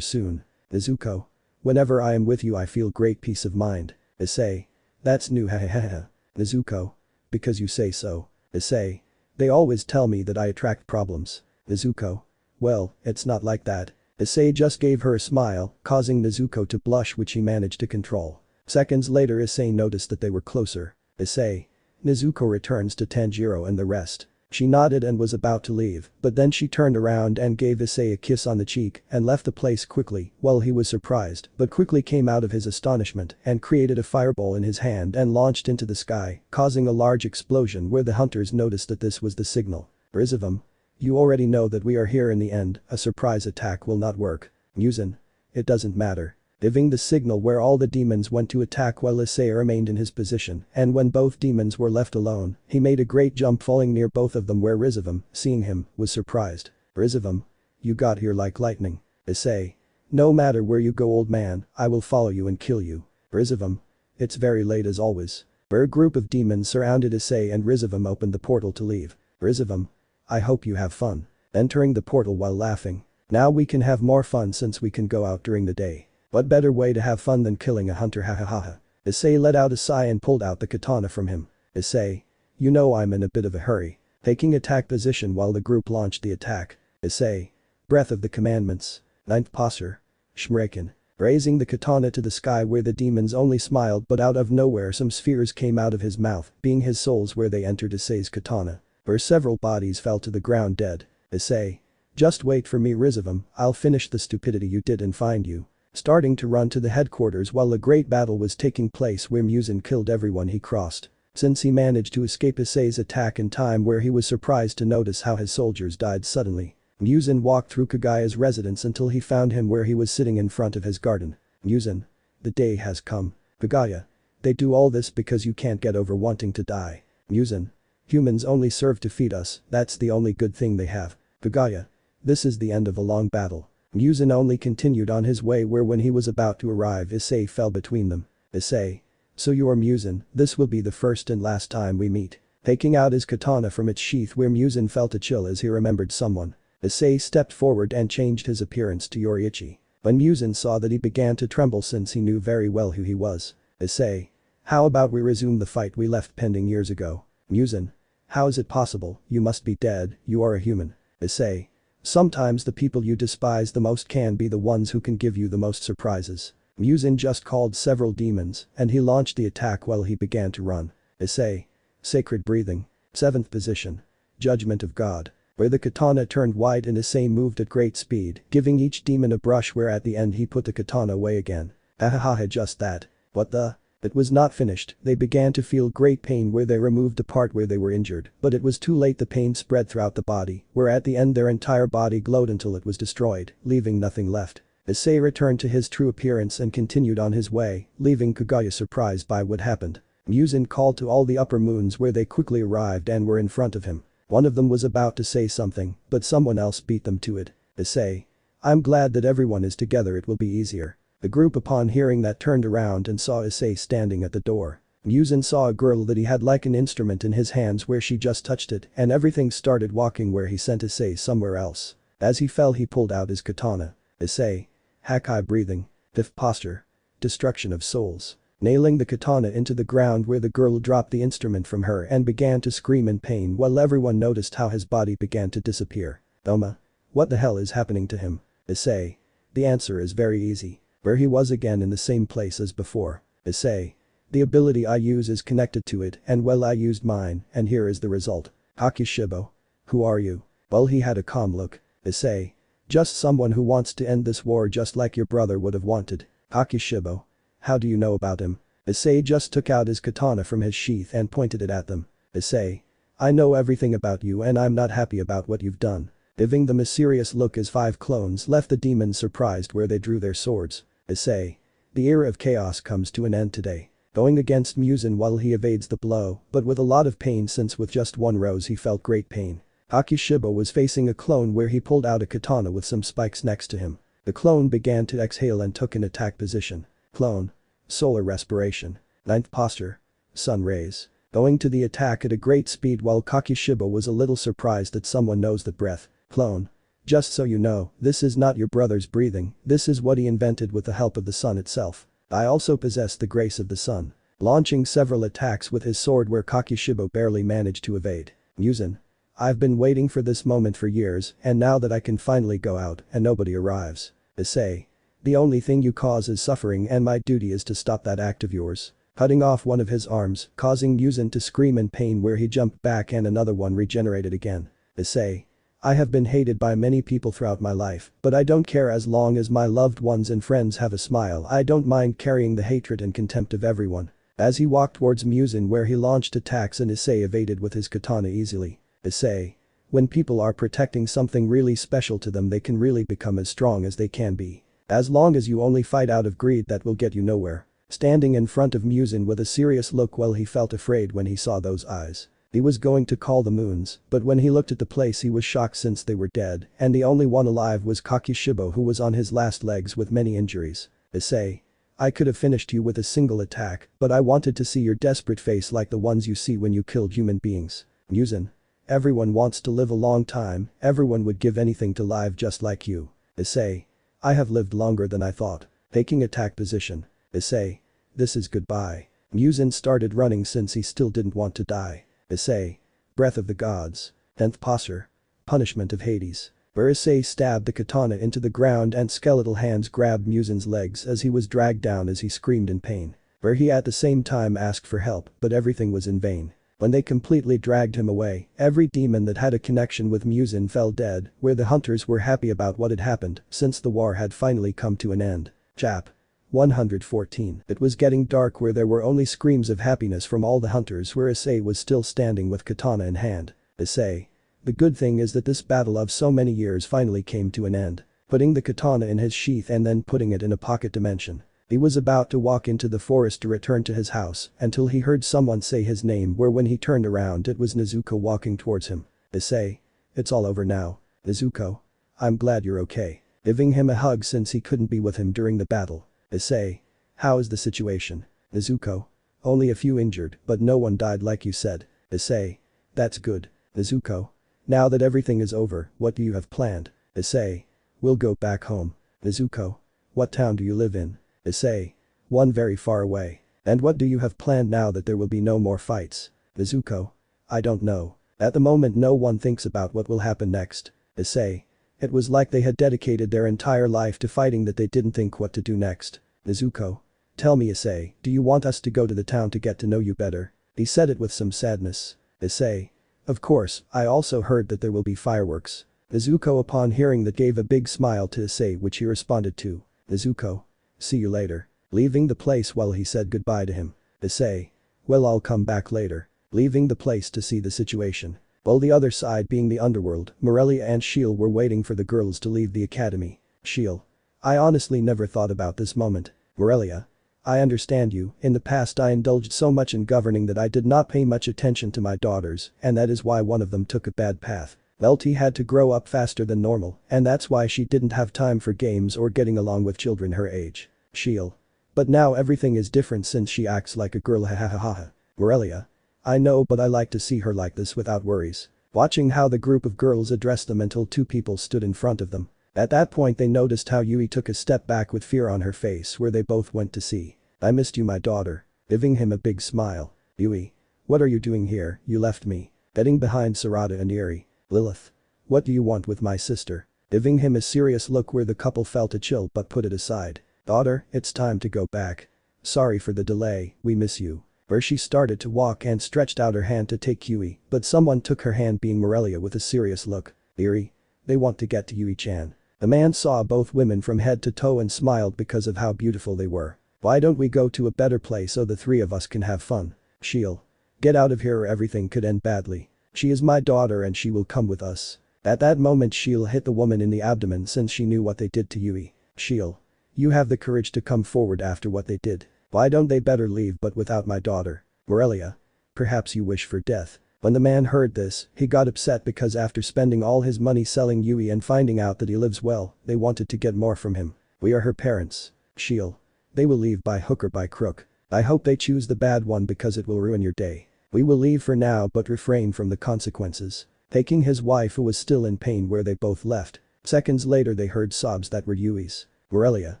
soon. Nezuko. Whenever I am with you I feel great peace of mind. Issei. That's new hahaha. Nezuko. Because you say so. Issei. They always tell me that I attract problems. Nezuko. Well, it's not like that. Issei just gave her a smile, causing Nezuko to blush which he managed to control. Seconds later Issei noticed that they were closer. Issei. Nezuko returns to Tanjiro and the rest. She nodded and was about to leave, but then she turned around and gave Issei a kiss on the cheek and left the place quickly. Well, he was surprised, but quickly came out of his astonishment and created a fireball in his hand and launched into the sky, causing a large explosion where the hunters noticed that this was the signal. Rizofam. You already know that we are here in the end, a surprise attack will not work. Musan. It doesn't matter. Giving the signal where all the demons went to attack while Issei remained in his position, and when both demons were left alone, he made a great jump falling near both of them where Rizofam, seeing him, was surprised. Rizofam. You got here like lightning. Issei. No matter where you go old man, I will follow you and kill you. Rizofam. It's very late as always. A group of demons surrounded Issei and Rizofam opened the portal to leave. Rizofam. I hope you have fun. Entering the portal while laughing. Now we can have more fun since we can go out during the day. What better way to have fun than killing a hunter hahaha. Issei let out a sigh and pulled out the katana from him. Issei. You know I'm in a bit of a hurry. Taking attack position while the group launched the attack. Issei. Breath of the commandments. Ninth posture. Shmraken. Raising the katana to the sky where the demons only smiled but out of nowhere some spheres came out of his mouth, being his souls where they entered Issei's katana. Where several bodies fell to the ground dead. Issei. Just wait for me Rizofam, I'll finish the stupidity you did and find you. Starting to run to the headquarters while a great battle was taking place where Musan killed everyone he crossed. Since he managed to escape Issei's attack in time where he was surprised to notice how his soldiers died suddenly. Musan walked through Kaguya's residence until he found him where he was sitting in front of his garden. Musan. The day has come. Kaguya. They do all this because you can't get over wanting to die. Musan. Humans only serve to feed us, that's the only good thing they have. Kaguya. This is the end of a long battle. Musan only continued on his way where when he was about to arrive Issei fell between them. Issei. So you are Musan, this will be the first and last time we meet. Taking out his katana from its sheath where Musan felt a chill as he remembered someone. Issei stepped forward and changed his appearance to Yoriichi. When Musan saw that he began to tremble since he knew very well who he was. Issei. How about we resume the fight we left pending years ago? Musan. How is it possible, you must be dead, you are a human. Issei. Sometimes the people you despise the most can be the ones who can give you the most surprises. Musan just called several demons and he launched the attack while he began to run. Issei. Sacred breathing. 7th position. Judgment of God. Where the katana turned white and Issei moved at great speed, giving each demon a brush where at the end he put the katana away again. Ahaha just that. What the? It was not finished, they began to feel great pain where they removed the part where they were injured, but it was too late the pain spread throughout the body, where at the end their entire body glowed until it was destroyed, leaving nothing left. Issei returned to his true appearance and continued on his way, leaving Kaguya surprised by what happened. Musan called to all the upper moons where they quickly arrived and were in front of him. One of them was about to say something, but someone else beat them to it. Issei. I'm glad that everyone is together, it will be easier. The group upon hearing that turned around and saw Issei standing at the door. Musan saw a girl that he had like an instrument in his hands where she just touched it and everything started walking where he sent Issei somewhere else. As he fell he pulled out his katana. Issei. Hakai breathing. Fifth posture. Destruction of souls. Nailing the katana into the ground where the girl dropped the instrument from her and began to scream in pain while everyone noticed how his body began to disappear. Thoma. What the hell is happening to him? Issei. The answer is very easy. Where he was again in the same place as before. Issei. The ability I use is connected to it and well I used mine and here is the result. Hakushibo. Who are you? Well he had a calm look. Issei. Just someone who wants to end this war just like your brother would have wanted. Hakushibo. How do you know about him? Issei just took out his katana from his sheath and pointed it at them. Issei. I know everything about you and I'm not happy about what you've done. Giving them a serious look as 5 clones left the demons surprised where they drew their swords. Issei. The era of chaos comes to an end today. Going against Musan while he evades the blow, but with a lot of pain since with just one rose he felt great pain. Hakushibo was facing a clone where he pulled out a katana with some spikes next to him. The clone began to exhale and took an attack position. Clone. Solar respiration. Ninth posture. Sun rays. Going to the attack at a great speed while Hakushibo was a little surprised that someone knows the breath. Clone. Just so you know, this is not your brother's breathing, this is what he invented with the help of the sun itself. I also possess the grace of the sun. Launching several attacks with his sword where Hakushibo barely managed to evade. Musan. I've been waiting for this moment for years and now that I can finally go out and nobody arrives. Issei. The only thing you cause is suffering and my duty is to stop that act of yours. Cutting off one of his arms, causing Musan to scream in pain where he jumped back and another one regenerated again. Issei. I have been hated by many people throughout my life, but I don't care as long as my loved ones and friends have a smile. I don't mind carrying the hatred and contempt of everyone. As he walked towards Musan where he launched attacks and Issei evaded with his katana easily. Issei. When people are protecting something really special to them they can really become as strong as they can be. As long as you only fight out of greed that will get you nowhere. Standing in front of Musan with a serious look while he felt afraid when he saw those eyes. He was going to call the moons, but when he looked at the place he was shocked since they were dead and the only one alive was Hakushibo who was on his last legs with many injuries. Issei. I could have finished you with a single attack, but I wanted to see your desperate face like the ones you see when you killed human beings. Musan. Everyone wants to live a long time, everyone would give anything to live just like you. Issei. I have lived longer than I thought. Taking attack position. Issei. This is goodbye. Musan started running since he still didn't want to die. Issei. Breath of the gods. 10th posture. Punishment of Hades. Where Issei stabbed the katana into the ground and skeletal hands grabbed Musan's legs as he was dragged down as he screamed in pain. Where he at the same time asked for help but everything was in vain. When they completely dragged him away, every demon that had a connection with Musan fell dead, where the hunters were happy about what had happened since the war had finally come to an end. Chap. 114. It was getting dark where there were only screams of happiness from all the hunters where Issei was still standing with katana in hand. Issei. The good thing is that this battle of so many years finally came to an end. Putting the katana in his sheath and then putting it in a pocket dimension. He was about to walk into the forest to return to his house until he heard someone say his name where when he turned around it was Nezuko walking towards him. Issei. It's all over now. Nezuko. I'm glad you're okay. Giving him a hug since he couldn't be with him during the battle. Issei. How is the situation? Nezuko. Only a few injured but no one died like you said. Issei. That's good. Nezuko. Now that everything is over, what do you have planned? Issei. We'll go back home. Nezuko. What town do you live in? Issei. One very far away. And what do you have planned now that there will be no more fights? Nezuko. I don't know. At the moment no one thinks about what will happen next. Issei. It was like they had dedicated their entire life to fighting that they didn't think what to do next. Nezuko. Tell me Issei, do you want us to go to the town to get to know you better? He said it with some sadness. Issei. Of course, I also heard that there will be fireworks. Nezuko upon hearing that gave a big smile to Issei which he responded to. Nezuko. See you later. Leaving the place while he said goodbye to him. Issei. Well I'll come back later. Leaving the place to see the situation. While the other side being the underworld, Morelia and Shiel were waiting for the girls to leave the academy. Shiel. I honestly never thought about this moment. Morelia. I understand you, in the past I indulged so much in governing that I did not pay much attention to my daughters, and that is why one of them took a bad path. Melty had to grow up faster than normal, and that's why she didn't have time for games or getting along with children her age. She'll. But now everything is different since she acts like a girl hahaha. Morelia. I know, but I like to see her like this without worries. Watching how the group of girls addressed them until two people stood in front of them. At that point they noticed how Yui took a step back with fear on her face where they both went to see. I missed you my daughter. Giving him a big smile. Yui. What are you doing here, you left me. Getting behind Sarada and Eri. Lilith. What do you want with my sister? Giving him a serious look where the couple felt a chill but put it aside. Daughter, it's time to go back. Sorry for the delay, we miss you. Where she started to walk and stretched out her hand to take Yui, but someone took her hand being Morelia with a serious look. Eri. They want to get to Yui-chan. The man saw both women from head to toe and smiled because of how beautiful they were. Why don't we go to a better place so the three of us can have fun? She'll. Get out of here or everything could end badly. She is my daughter and she will come with us. At that moment she'll hit the woman in the abdomen since she knew what they did to Yui. She'll. You have the courage to come forward after what they did. Why don't they better leave but without my daughter? Morelia. Perhaps you wish for death. When the man heard this, he got upset because after spending all his money selling Yui and finding out that he lives well, they wanted to get more from him. We are her parents. She'll. They will leave by hook or by crook. I hope they choose the bad one because it will ruin your day. We will leave for now but refrain from the consequences. Taking his wife who was still in pain where they both left. Seconds later they heard sobs that were Yui's. Morelia.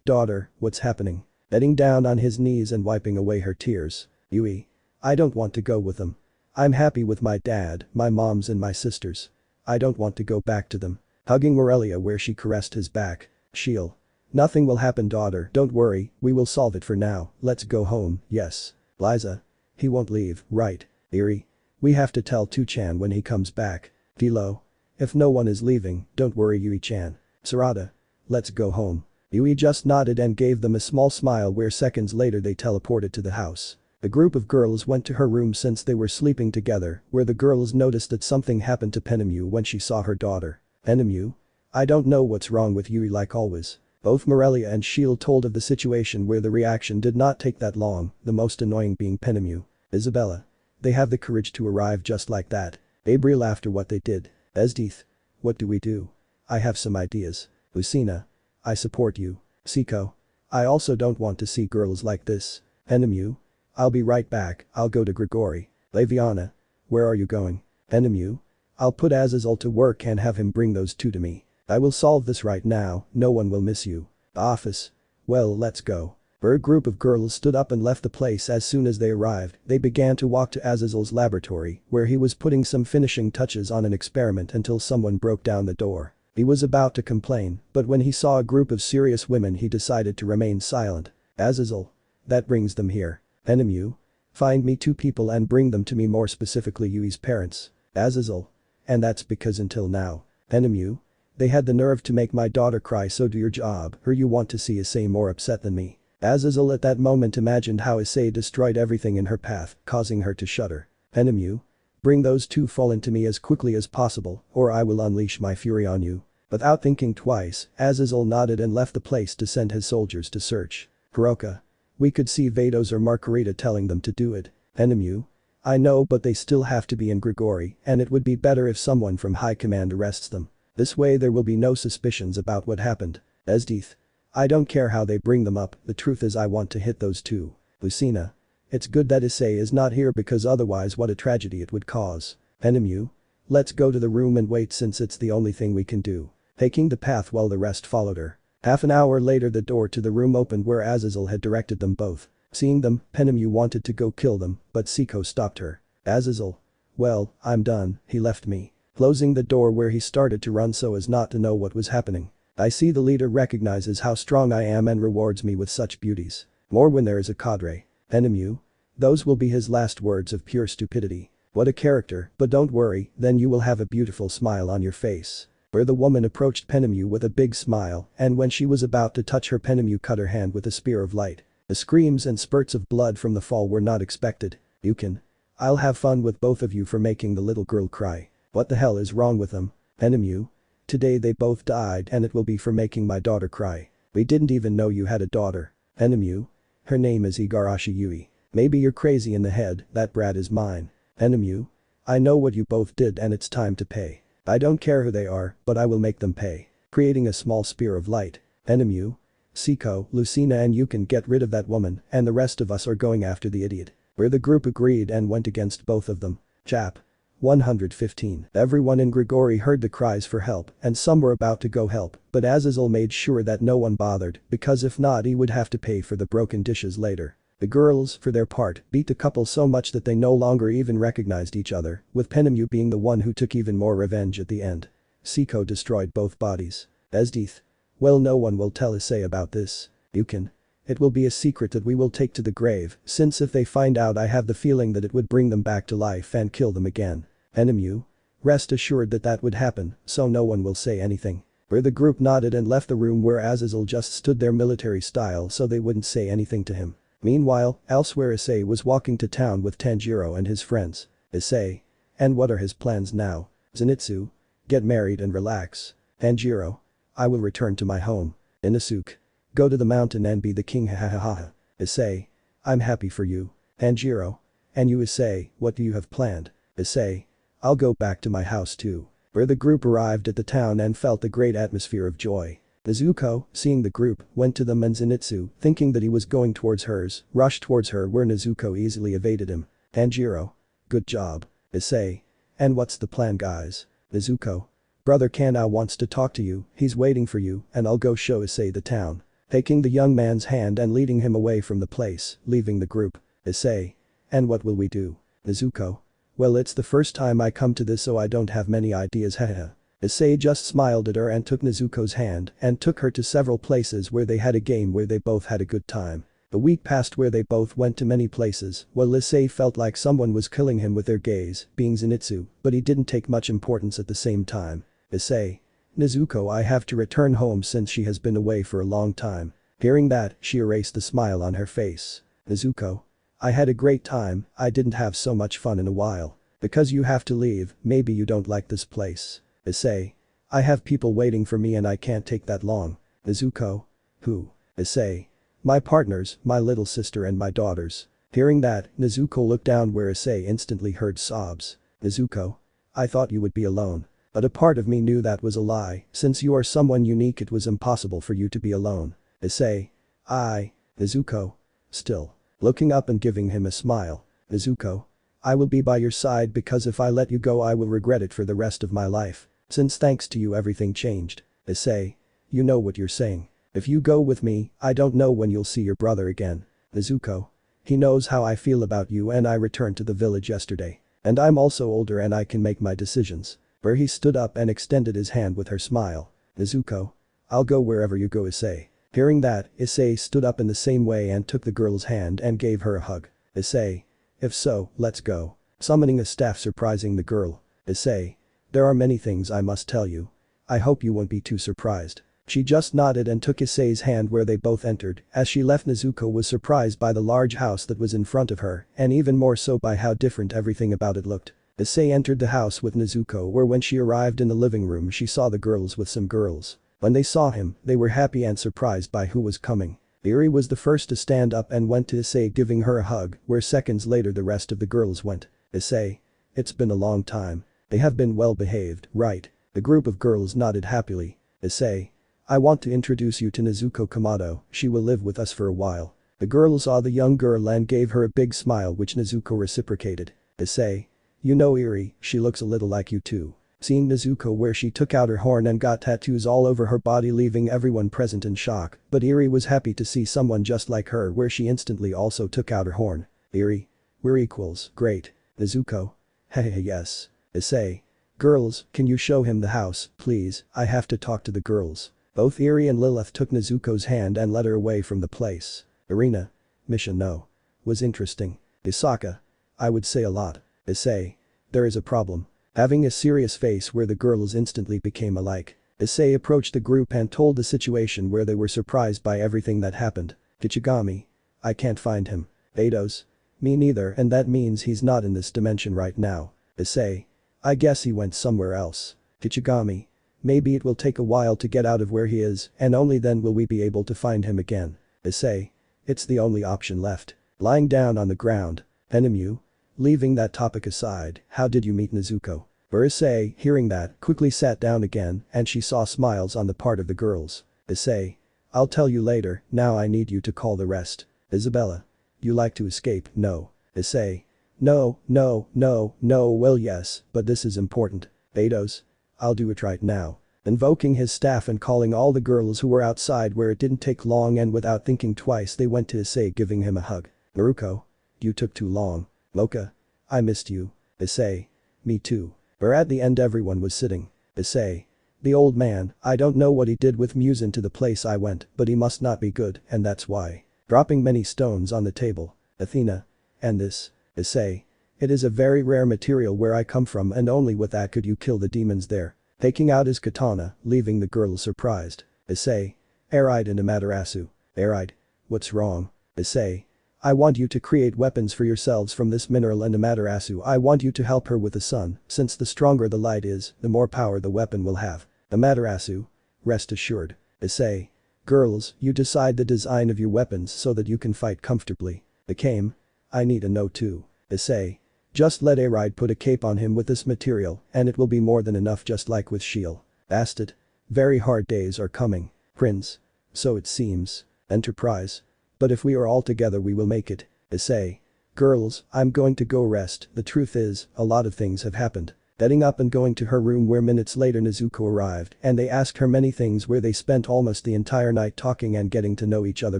Daughter, what's happening? Getting down on his knees and wiping away her tears. Yui. I don't want to go with them. I'm happy with my dad, my moms and my sisters. I don't want to go back to them. Hugging Morelia where she caressed his back. She'll. Nothing will happen daughter, don't worry, we will solve it for now, let's go home, yes. Liza. He won't leave, right? Eri. We have to tell Tu-chan when he comes back. Philo. If no one is leaving, don't worry Yui-chan. Sarada. Let's go home. Yui just nodded and gave them a small smile where seconds later they teleported to the house. The group of girls went to her room since they were sleeping together, where the girls noticed that something happened to Penemu when she saw her daughter. Penemu? I don't know what's wrong with Yui like always. Both Morelia and Shield told of the situation where the reaction did not take that long, the most annoying being Penemu. Isabella. They have the courage to arrive just like that. Gabriel after what they did. Esdeeth. What do we do? I have some ideas. Lucina. I support you. Siko. I also don't want to see girls like this. Penemu. I'll be right back, I'll go to Grigori. Leviana. Where are you going? Penemu. I'll put Azazel to work and have him bring those two to me. I will solve this right now, no one will miss you. The office. Well, let's go. A group of girls stood up and left the place as soon as they arrived. They began to walk to Azazel's laboratory, where he was putting some finishing touches on an experiment until someone broke down the door. He was about to complain, but when he saw a group of serious women he decided to remain silent. Azazel. That brings them here. Penemu. Find me two people and bring them to me, more specifically Yui's parents. Azazel. And that's because until now. Penemu. They had the nerve to make my daughter cry, so do your job, or you want to see Issei more upset than me. Azazel at that moment imagined how Issei destroyed everything in her path, causing her to shudder. Penemu. Bring those two fallen to me as quickly as possible, or I will unleash my fury on you. Without thinking twice, Azazel nodded and left the place to send his soldiers to search. Kuroka. We could see Vados or Margarita telling them to do it. Penemu. I know, but they still have to be in Grigori, and it would be better if someone from high command arrests them. This way there will be no suspicions about what happened. Esdeeth. I don't care how they bring them up, the truth is I want to hit those two. Lucina. It's good that Issei is not here because otherwise what a tragedy it would cause. Penemu. Let's go to the room and wait since it's the only thing we can do. Taking the path while the rest followed her. Half an hour later the door to the room opened where Azazel had directed them both. Seeing them, Penemu wanted to go kill them, but Siko stopped her. Azazel. Well, I'm done, he left me. Closing the door where he started to run so as not to know what was happening. I see the leader recognizes how strong I am and rewards me with such beauties. More when there is a cadre. Penemu. Those will be his last words of pure stupidity. What a character, but don't worry, then you will have a beautiful smile on your face. Where the woman approached Penemu with a big smile, and when she was about to touch her, Penemu cut her hand with a spear of light. The screams and spurts of blood from the fall were not expected. You can. I'll have fun with both of you for making the little girl cry. What the hell is wrong with them? Penemu. Today they both died and it will be for making my daughter cry. We didn't even know you had a daughter. Enemu? Her name is Igarashi Yui. Maybe you're crazy in the head, that brat is mine. Enemu? I know what you both did and it's time to pay. I don't care who they are, but I will make them pay. Creating a small spear of light. Enemu? Siko, Lucina and you can get rid of that woman and the rest of us are going after the idiot. Where the group agreed and went against both of them. Chap. 115. Everyone in Grigori heard the cries for help and some were about to go help, but Azazel made sure that no one bothered because if not he would have to pay for the broken dishes later. The girls, for their part, beat the couple so much that they no longer even recognized each other, with Penemu being the one who took even more revenge at the end. Siko destroyed both bodies. Esdeath. Well, no one will tell Issei about this. You can. It will be a secret that we will take to the grave, since if they find out I have the feeling that it would bring them back to life and kill them again. Enemu? Rest assured that that would happen, so no one will say anything. Where the group nodded and left the room where Azazel just stood there military style so they wouldn't say anything to him. Meanwhile, elsewhere Issei was walking to town with Tanjiro and his friends. Issei. And what are his plans now? Zenitsu? Get married and relax. Tanjiro. I will return to my home. Inosuke. Go to the mountain and be the king ha. Issei. I'm happy for you. Tanjiro. And you Issei, what do you have planned? Issei. I'll go back to my house too. Where the group arrived at the town and felt the great atmosphere of joy. Nezuko, seeing the group, went to them and Zenitsu, thinking that he was going towards hers, rushed towards her where Nezuko easily evaded him. Tanjiro. Good job. Issei. And what's the plan guys? Nezuko. Brother Kana wants to talk to you, he's waiting for you, and I'll go show Issei the town. Taking the young man's hand and leading him away from the place, leaving the group. Issei. And what will we do? Nezuko. Well, it's the first time I come to this so I don't have many ideas haha. Issei just smiled at her and took Nezuko's hand and took her to several places where they had a game where they both had a good time. A week passed where they both went to many places while Issei felt like someone was killing him with their gaze, being Zenitsu, but he didn't take much importance at the same time. Issei. Nezuko, I have to return home since she has been away for a long time. Hearing that, she erased the smile on her face. Nezuko. I had a great time, I didn't have so much fun in a while. Because you have to leave, maybe you don't like this place. Issei. I have people waiting for me and I can't take that long. Nezuko. Who? Issei. My partners, my little sister and my daughters. Hearing that, Nezuko looked down where Issei instantly heard sobs. Nezuko. I thought you would be alone. But a part of me knew that was a lie, since you are someone unique it was impossible for you to be alone. Issei. Nezuko. Still. Looking up and giving him a smile. Nezuko. I will be by your side because if I let you go I will regret it for the rest of my life. Since thanks to you everything changed. Issei. You know what you're saying. If you go with me, I don't know when you'll see your brother again. Nezuko. He knows how I feel about you and I returned to the village yesterday. And I'm also older and I can make my decisions. Where he stood up and extended his hand with her smile. Nezuko. I'll go wherever you go Issei. Hearing that, Issei stood up in the same way and took the girl's hand and gave her a hug. Issei. If so, let's go. Summoning a staff surprising the girl. Issei. There are many things I must tell you. I hope you won't be too surprised. She just nodded and took Issei's hand where they both entered. As she left Nezuko was surprised by the large house that was in front of her and even more so by how different everything about it looked. Issei entered the house with Nezuko where when she arrived in the living room she saw the girls with some girls. When they saw him, they were happy and surprised by who was coming. Yuri was the first to stand up and went to Issei giving her a hug where seconds later the rest of the girls went. Issei. It's been a long time. They have been well behaved, right? The group of girls nodded happily. Issei. I want to introduce you to Nezuko Kamado, she will live with us for a while. The girl saw the young girl and gave her a big smile which Nezuko reciprocated. Issei. You know Iri, she looks a little like you too. Seeing Nezuko where she took out her horn and got tattoos all over her body leaving everyone present in shock, but Iri was happy to see someone just like her where she instantly also took out her horn. Iri. We're equals, great. Nezuko. Hehe yes. Issei. Girls, can you show him the house, please, I have to talk to the girls. Both Iri and Lilith took Nezuko's hand and led her away from the place. Arena. Mission no. Was interesting. Isaka. I would say a lot. Issei. There is a problem. Having a serious face where the girls instantly became alike. Issei approached the group and told the situation where they were surprised by everything that happened. Kichigami. I can't find him. Eidos. Me neither and that means he's not in this dimension right now. Issei. I guess he went somewhere else. Kichigami. Maybe it will take a while to get out of where he is, and only then will we be able to find him again. Issei. It's the only option left. Lying down on the ground. Enemu. Leaving that topic aside, how did you meet Nezuko? Issei, hearing that, quickly sat down again and she saw smiles on the part of the girls. Issei. I'll tell you later, now I need you to call the rest. Isabella. You like to escape, no. Issei. No, well yes, but this is important. Betos. I'll do it right now. Invoking his staff and calling all the girls who were outside where it didn't take long and without thinking twice they went to Issei giving him a hug. Naruko. You took too long. Mocha. I missed you. Issei. Me too. Where at the end everyone was sitting. Issei. The old man, I don't know what he did with Musan to the place I went, but he must not be good, and that's why. Dropping many stones on the table. Athena. And this. Issei. It is a very rare material where I come from and only with that could you kill the demons there. Taking out his katana, leaving the girl surprised. Issei. Aride and Amaterasu. Aride. What's wrong? Issei. I want you to create weapons for yourselves from this mineral and Amaterasu I want you to help her with the sun, since the stronger the light is, the more power the weapon will have. Amaterasu. Rest assured. Issei. Girls, you decide the design of your weapons so that you can fight comfortably. Akame. I need a no too. Issei. Just let Aride put a cape on him with this material and it will be more than enough just like with shield. Bastet. Very hard days are coming. Prince. So it seems. Enterprise. But if we are all together we will make it. Issei. Girls, I'm going to go rest, the truth is, a lot of things have happened. Getting up and going to her room where minutes later Nezuko arrived and they asked her many things where they spent almost the entire night talking and getting to know each other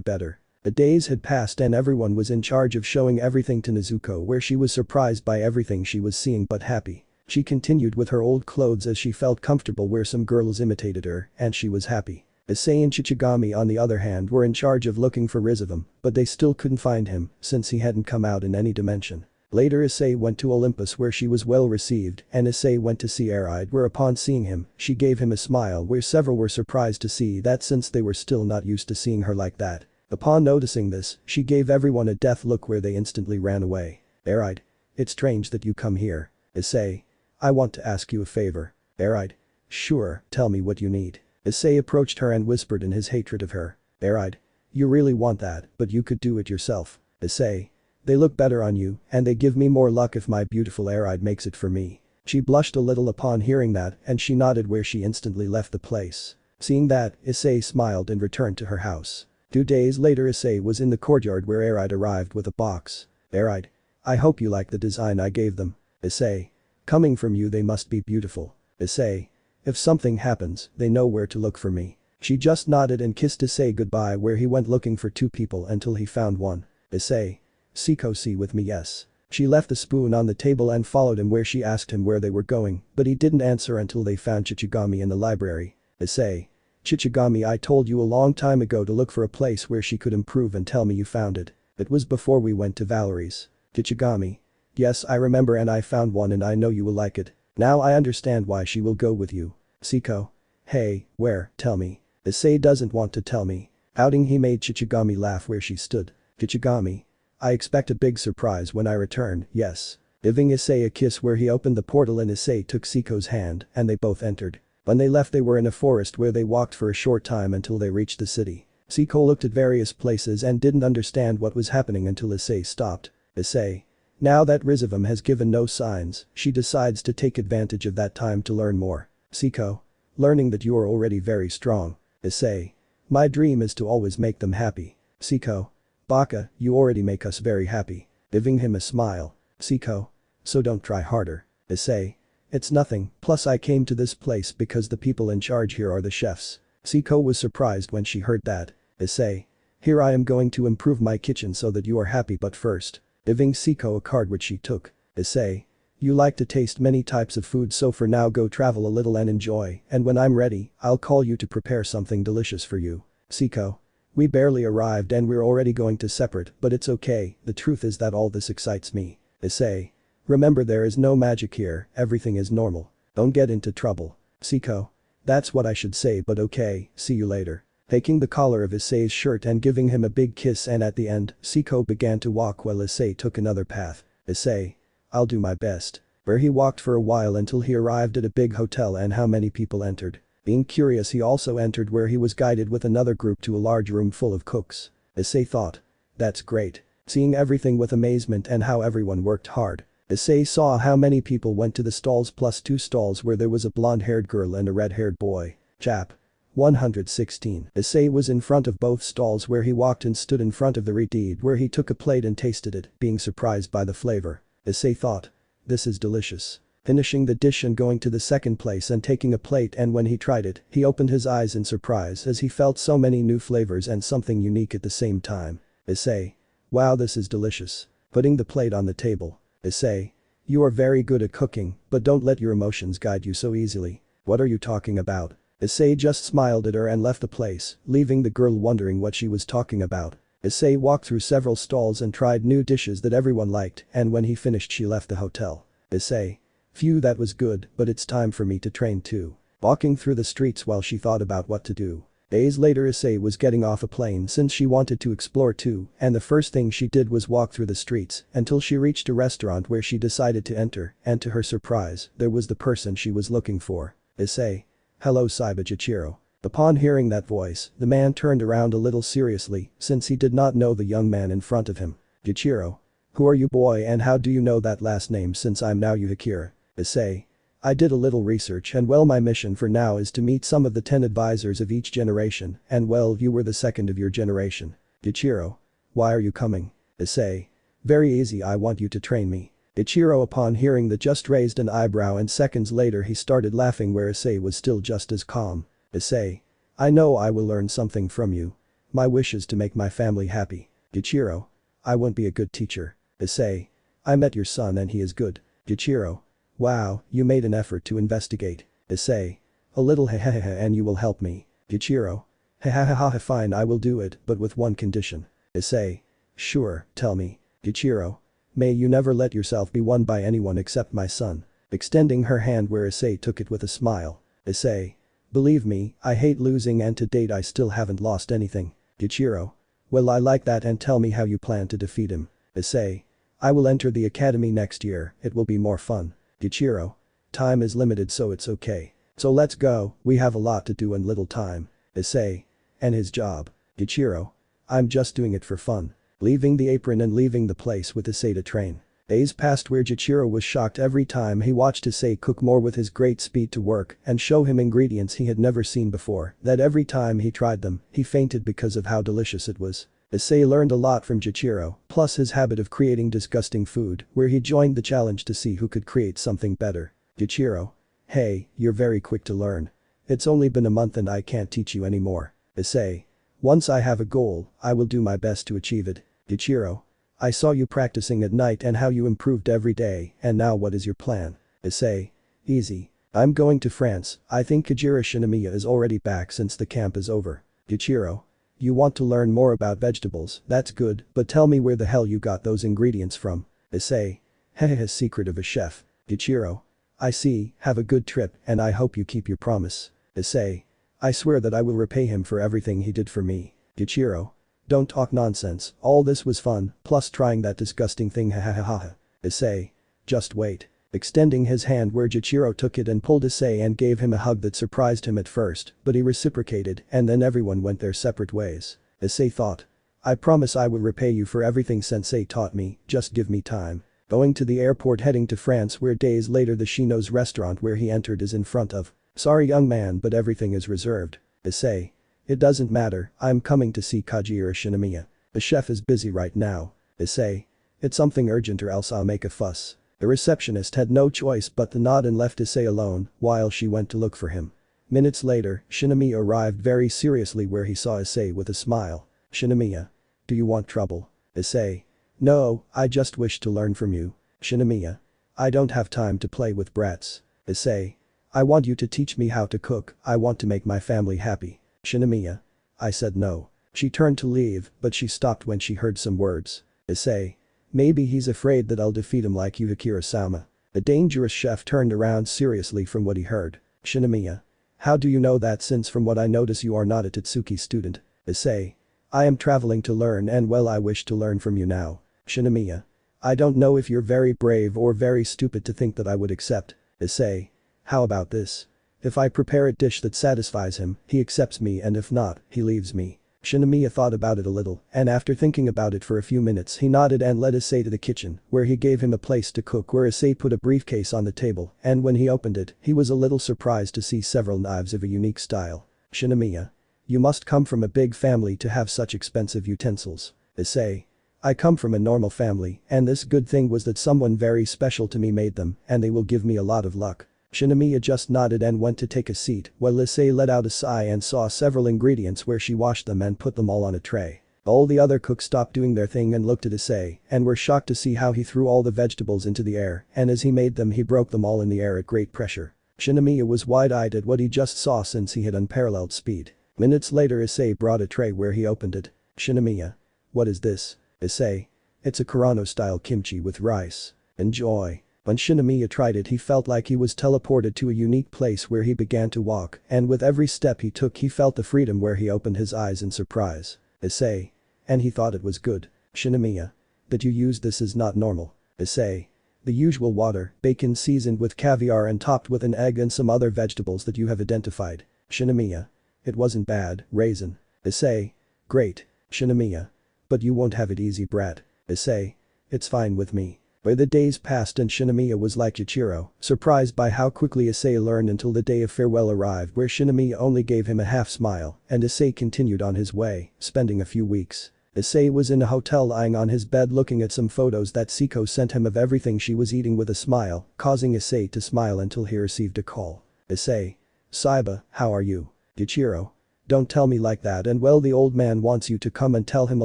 better. The days had passed and everyone was in charge of showing everything to Nezuko where she was surprised by everything she was seeing but happy. She continued with her old clothes as she felt comfortable where some girls imitated her and she was happy. Issei and Shichigami on the other hand were in charge of looking for Rizofam, but they still couldn't find him since he hadn't come out in any dimension. Later Issei went to Olympus where she was well received and Issei went to see Aride where upon seeing him, she gave him a smile where several were surprised to see that since they were still not used to seeing her like that. Upon noticing this, she gave everyone a death look where they instantly ran away. Aride. It's strange that you come here. Issei. I want to ask you a favor. Aride. Sure, tell me what you need. Issei approached her and whispered in his hatred of her. Aride. You really want that, but you could do it yourself. Issei. They look better on you, and they give me more luck if my beautiful Aride makes it for me. She blushed a little upon hearing that and she nodded where she instantly left the place. Seeing that, Issei smiled and returned to her house. 2 days later Issei was in the courtyard where Aride arrived with a box. Aride. I hope you like the design I gave them. Issei. Coming from you they must be beautiful. Issei. If something happens, they know where to look for me. She just nodded and kissed Issei goodbye where he went looking for 2 people until he found one. Issei. Seiko see with me yes. She left the spoon on the table and followed him where she asked him where they were going, but he didn't answer until they found Shichigami in the library. Issei. Shichigami I told you a long time ago to look for a place where she could improve and tell me you found it. It was before we went to Valerie's. Shichigami. Yes I remember and I found one and I know you will like it. Now I understand why she will go with you. Seiko. Hey, where, tell me. Issei doesn't want to tell me. Outing he made Shichigami laugh where she stood. Shichigami. I expect a big surprise when I return, yes. Giving Issei a kiss where he opened the portal and Issei took Seiko's hand and they both entered. When they left they were in a forest where they walked for a short time until they reached the city. Seiko looked at various places and didn't understand what was happening until Issei stopped. Issei. Now that Rizofam has given no signs, she decides to take advantage of that time to learn more. Seiko. Learning that you are already very strong. Issei. My dream is to always make them happy. Seiko. Baka, you already make us very happy. Giving him a smile. Seiko. So don't try harder. Issei. It's nothing, plus I came to this place because the people in charge here are the chefs. Seiko was surprised when she heard that. Issei. Here I am going to improve my kitchen so that you are happy but first. Giving Seiko a card which she took. Issei. You like to taste many types of food so for now go travel a little and enjoy and when I'm ready, I'll call you to prepare something delicious for you. Seiko. We barely arrived and we're already going to separate but it's okay, the truth is that all this excites me. Issei. Remember there is no magic here, everything is normal. Don't get into trouble. Seiko. That's what I should say but okay, see you later. Taking the collar of Issei's shirt and giving him a big kiss and at the end, Seiko began to walk while Issei took another path. Issei. I'll do my best. Where he walked for a while until he arrived at a big hotel and how many people entered. Being curious, he also entered where he was guided with another group to a large room full of cooks. Issei thought. That's great. Seeing everything with amazement and how everyone worked hard. Issei saw how many people went to the stalls plus 2 stalls where there was a blonde-haired girl and a red-haired boy. Chap. 116. Issei was in front of both stalls where he walked and stood in front of the redeed where he took a plate and tasted it, being surprised by the flavor. Issei thought. This is delicious. Finishing the dish and going to the second place and taking a plate, and when he tried it, he opened his eyes in surprise as he felt so many new flavors and something unique at the same time. Issei. Wow, this is delicious. Putting the plate on the table. Issei. You are very good at cooking, but don't let your emotions guide you so easily. What are you talking about? Issei just smiled at her and left the place, leaving the girl wondering what she was talking about. Issei walked through several stalls and tried new dishes that everyone liked, and when he finished she left the hotel. Issei. Phew, that was good, but it's time for me to train too. Walking through the streets while she thought about what to do. Days later, Issei was getting off a plane since she wanted to explore too, and the first thing she did was walk through the streets until she reached a restaurant where she decided to enter, and to her surprise, there was the person she was looking for. Issei. Hello, Saiba Gyutaro. Upon hearing that voice, the man turned around a little seriously since he did not know the young man in front of him. Gyutaro. Who are you, boy, and how do you know that last name since I'm now Yuhikira? Issei. I did a little research and well, my mission for now is to meet some of the 10 advisors of each generation, and well, you were the second of your generation. Gyutaro. Why are you coming? Issei. Very easy, I want you to train me. Gyutaro, upon hearing that, just raised an eyebrow and seconds later he started laughing where Issei was still just as calm. Issei. I know I will learn something from you. My wish is to make my family happy. Gyutaro. I won't be a good teacher. Issei. I met your son and he is good. Gyutaro. Wow, you made an effort to investigate. Issei. A little hehehe and you will help me. Gyutaro. Hehehehe, fine, I will do it, but with one condition. Issei. Sure, tell me. Gyutaro. May you never let yourself be won by anyone except my son. Extending her hand where Issei took it with a smile. Issei. Believe me, I hate losing and to date I still haven't lost anything. Gyutaro. Well, I like that, and tell me how you plan to defeat him. Issei. I will enter the academy next year, it will be more fun. Gyutaro. Time is limited so it's okay. So let's go, we have a lot to do and little time. Issei. And his job. Gyutaro. I'm just doing it for fun. Leaving the apron and leaving the place with Issei to train. Days passed where Gyutaro was shocked every time he watched Issei cook more with his great speed to work and show him ingredients he had never seen before, that every time he tried them, he fainted because of how delicious it was. Issei learned a lot from Gyutaro, plus his habit of creating disgusting food, where he joined the challenge to see who could create something better. Gyutaro. Hey, you're very quick to learn. It's only been a month and I can't teach you anymore. Issei. Once I have a goal, I will do my best to achieve it. Gyutaro. I saw you practicing at night and how you improved every day, and now what is your plan? Issei. Easy. I'm going to France, I think Kajira Shinomiya is already back since the camp is over. Gyutaro. You want to learn more about vegetables, that's good, but tell me where the hell you got those ingredients from. Issei. Hehehe, secret of a chef. Gyutaro. I see, have a good trip and I hope you keep your promise. Issei. I swear that I will repay him for everything he did for me. Gyutaro. Don't talk nonsense, all this was fun, plus trying that disgusting thing, hahaha. Issei. Just wait. Extending his hand where Gyutaro took it and pulled Issei and gave him a hug that surprised him at first, but he reciprocated and then everyone went their separate ways. Issei thought. I promise I will repay you for everything sensei taught me, just give me time. Going to the airport heading to France where days later the Shino's restaurant where he entered is in front of. Sorry young man, but everything is reserved. Issei. It doesn't matter, I'm coming to see Kajira Shinomiya. The chef is busy right now. Issei. It's something urgent or else I'll make a fuss. The receptionist had no choice but to nod and left Issei alone while she went to look for him. Minutes later, Shinomiya arrived very seriously where he saw Issei with a smile. Shinomiya. Do you want trouble? Issei. No, I just wish to learn from you. Shinomiya. I don't have time to play with brats. Issei. I want you to teach me how to cook, I want to make my family happy. Shinomiya. I said no. She turned to leave, but she stopped when she heard some words. Issei. Maybe he's afraid that I'll defeat him like Yuhikira-sama. The dangerous chef turned around seriously from what he heard. Shinomiya. How do you know that since from what I notice you are not a Tatsuki student? Issei. I am traveling to learn and well I wish to learn from you now. Shinomiya. I don't know if you're very brave or very stupid to think that I would accept. Issei. How about this? If I prepare a dish that satisfies him, he accepts me, and if not, he leaves me. Shinomiya thought about it a little, and after thinking about it for a few minutes he nodded and led Issei to the kitchen, where he gave him a place to cook, where Issei put a briefcase on the table, and when he opened it, he was a little surprised to see several knives of a unique style. Shinomiya. You must come from a big family to have such expensive utensils. Issei. I come from a normal family, and this good thing was that someone very special to me made them, and they will give me a lot of luck. Shinomiya just nodded and went to take a seat, while Issei let out a sigh and saw several ingredients where she washed them and put them all on a tray. All the other cooks stopped doing their thing and looked at Issei, and were shocked to see how he threw all the vegetables into the air, and as he made them he broke them all in the air at great pressure. Shinomiya was wide-eyed at what he just saw since he had unparalleled speed. Minutes later Issei brought a tray where he opened it. Shinomiya. What is this? Issei. It's a Kurano-style kimchi with rice. Enjoy. When Shinomiya tried it he felt like he was teleported to a unique place where he began to walk, and with every step he took he felt the freedom where he opened his eyes in surprise. Issei. And he thought it was good. Shinomiya. That you use this is not normal. Issei. The usual water, bacon seasoned with caviar and topped with an egg and some other vegetables that you have identified. Shinomiya. It wasn't bad, raisin. Issei. Great. Shinomiya. But you won't have it easy, brat. Issei. It's fine with me. Where the days passed and Shinomiya was like Gyutaro, surprised by how quickly Issei learned until the day of farewell arrived where Shinomiya only gave him a half smile, and Issei continued on his way, spending a few weeks. Issei was in a hotel lying on his bed looking at some photos that Seiko sent him of everything she was eating with a smile, causing Issei to smile until he received a call. Issei. Saiba, how are you? Gyutaro. Don't tell me like that, and well, the old man wants you to come and tell him a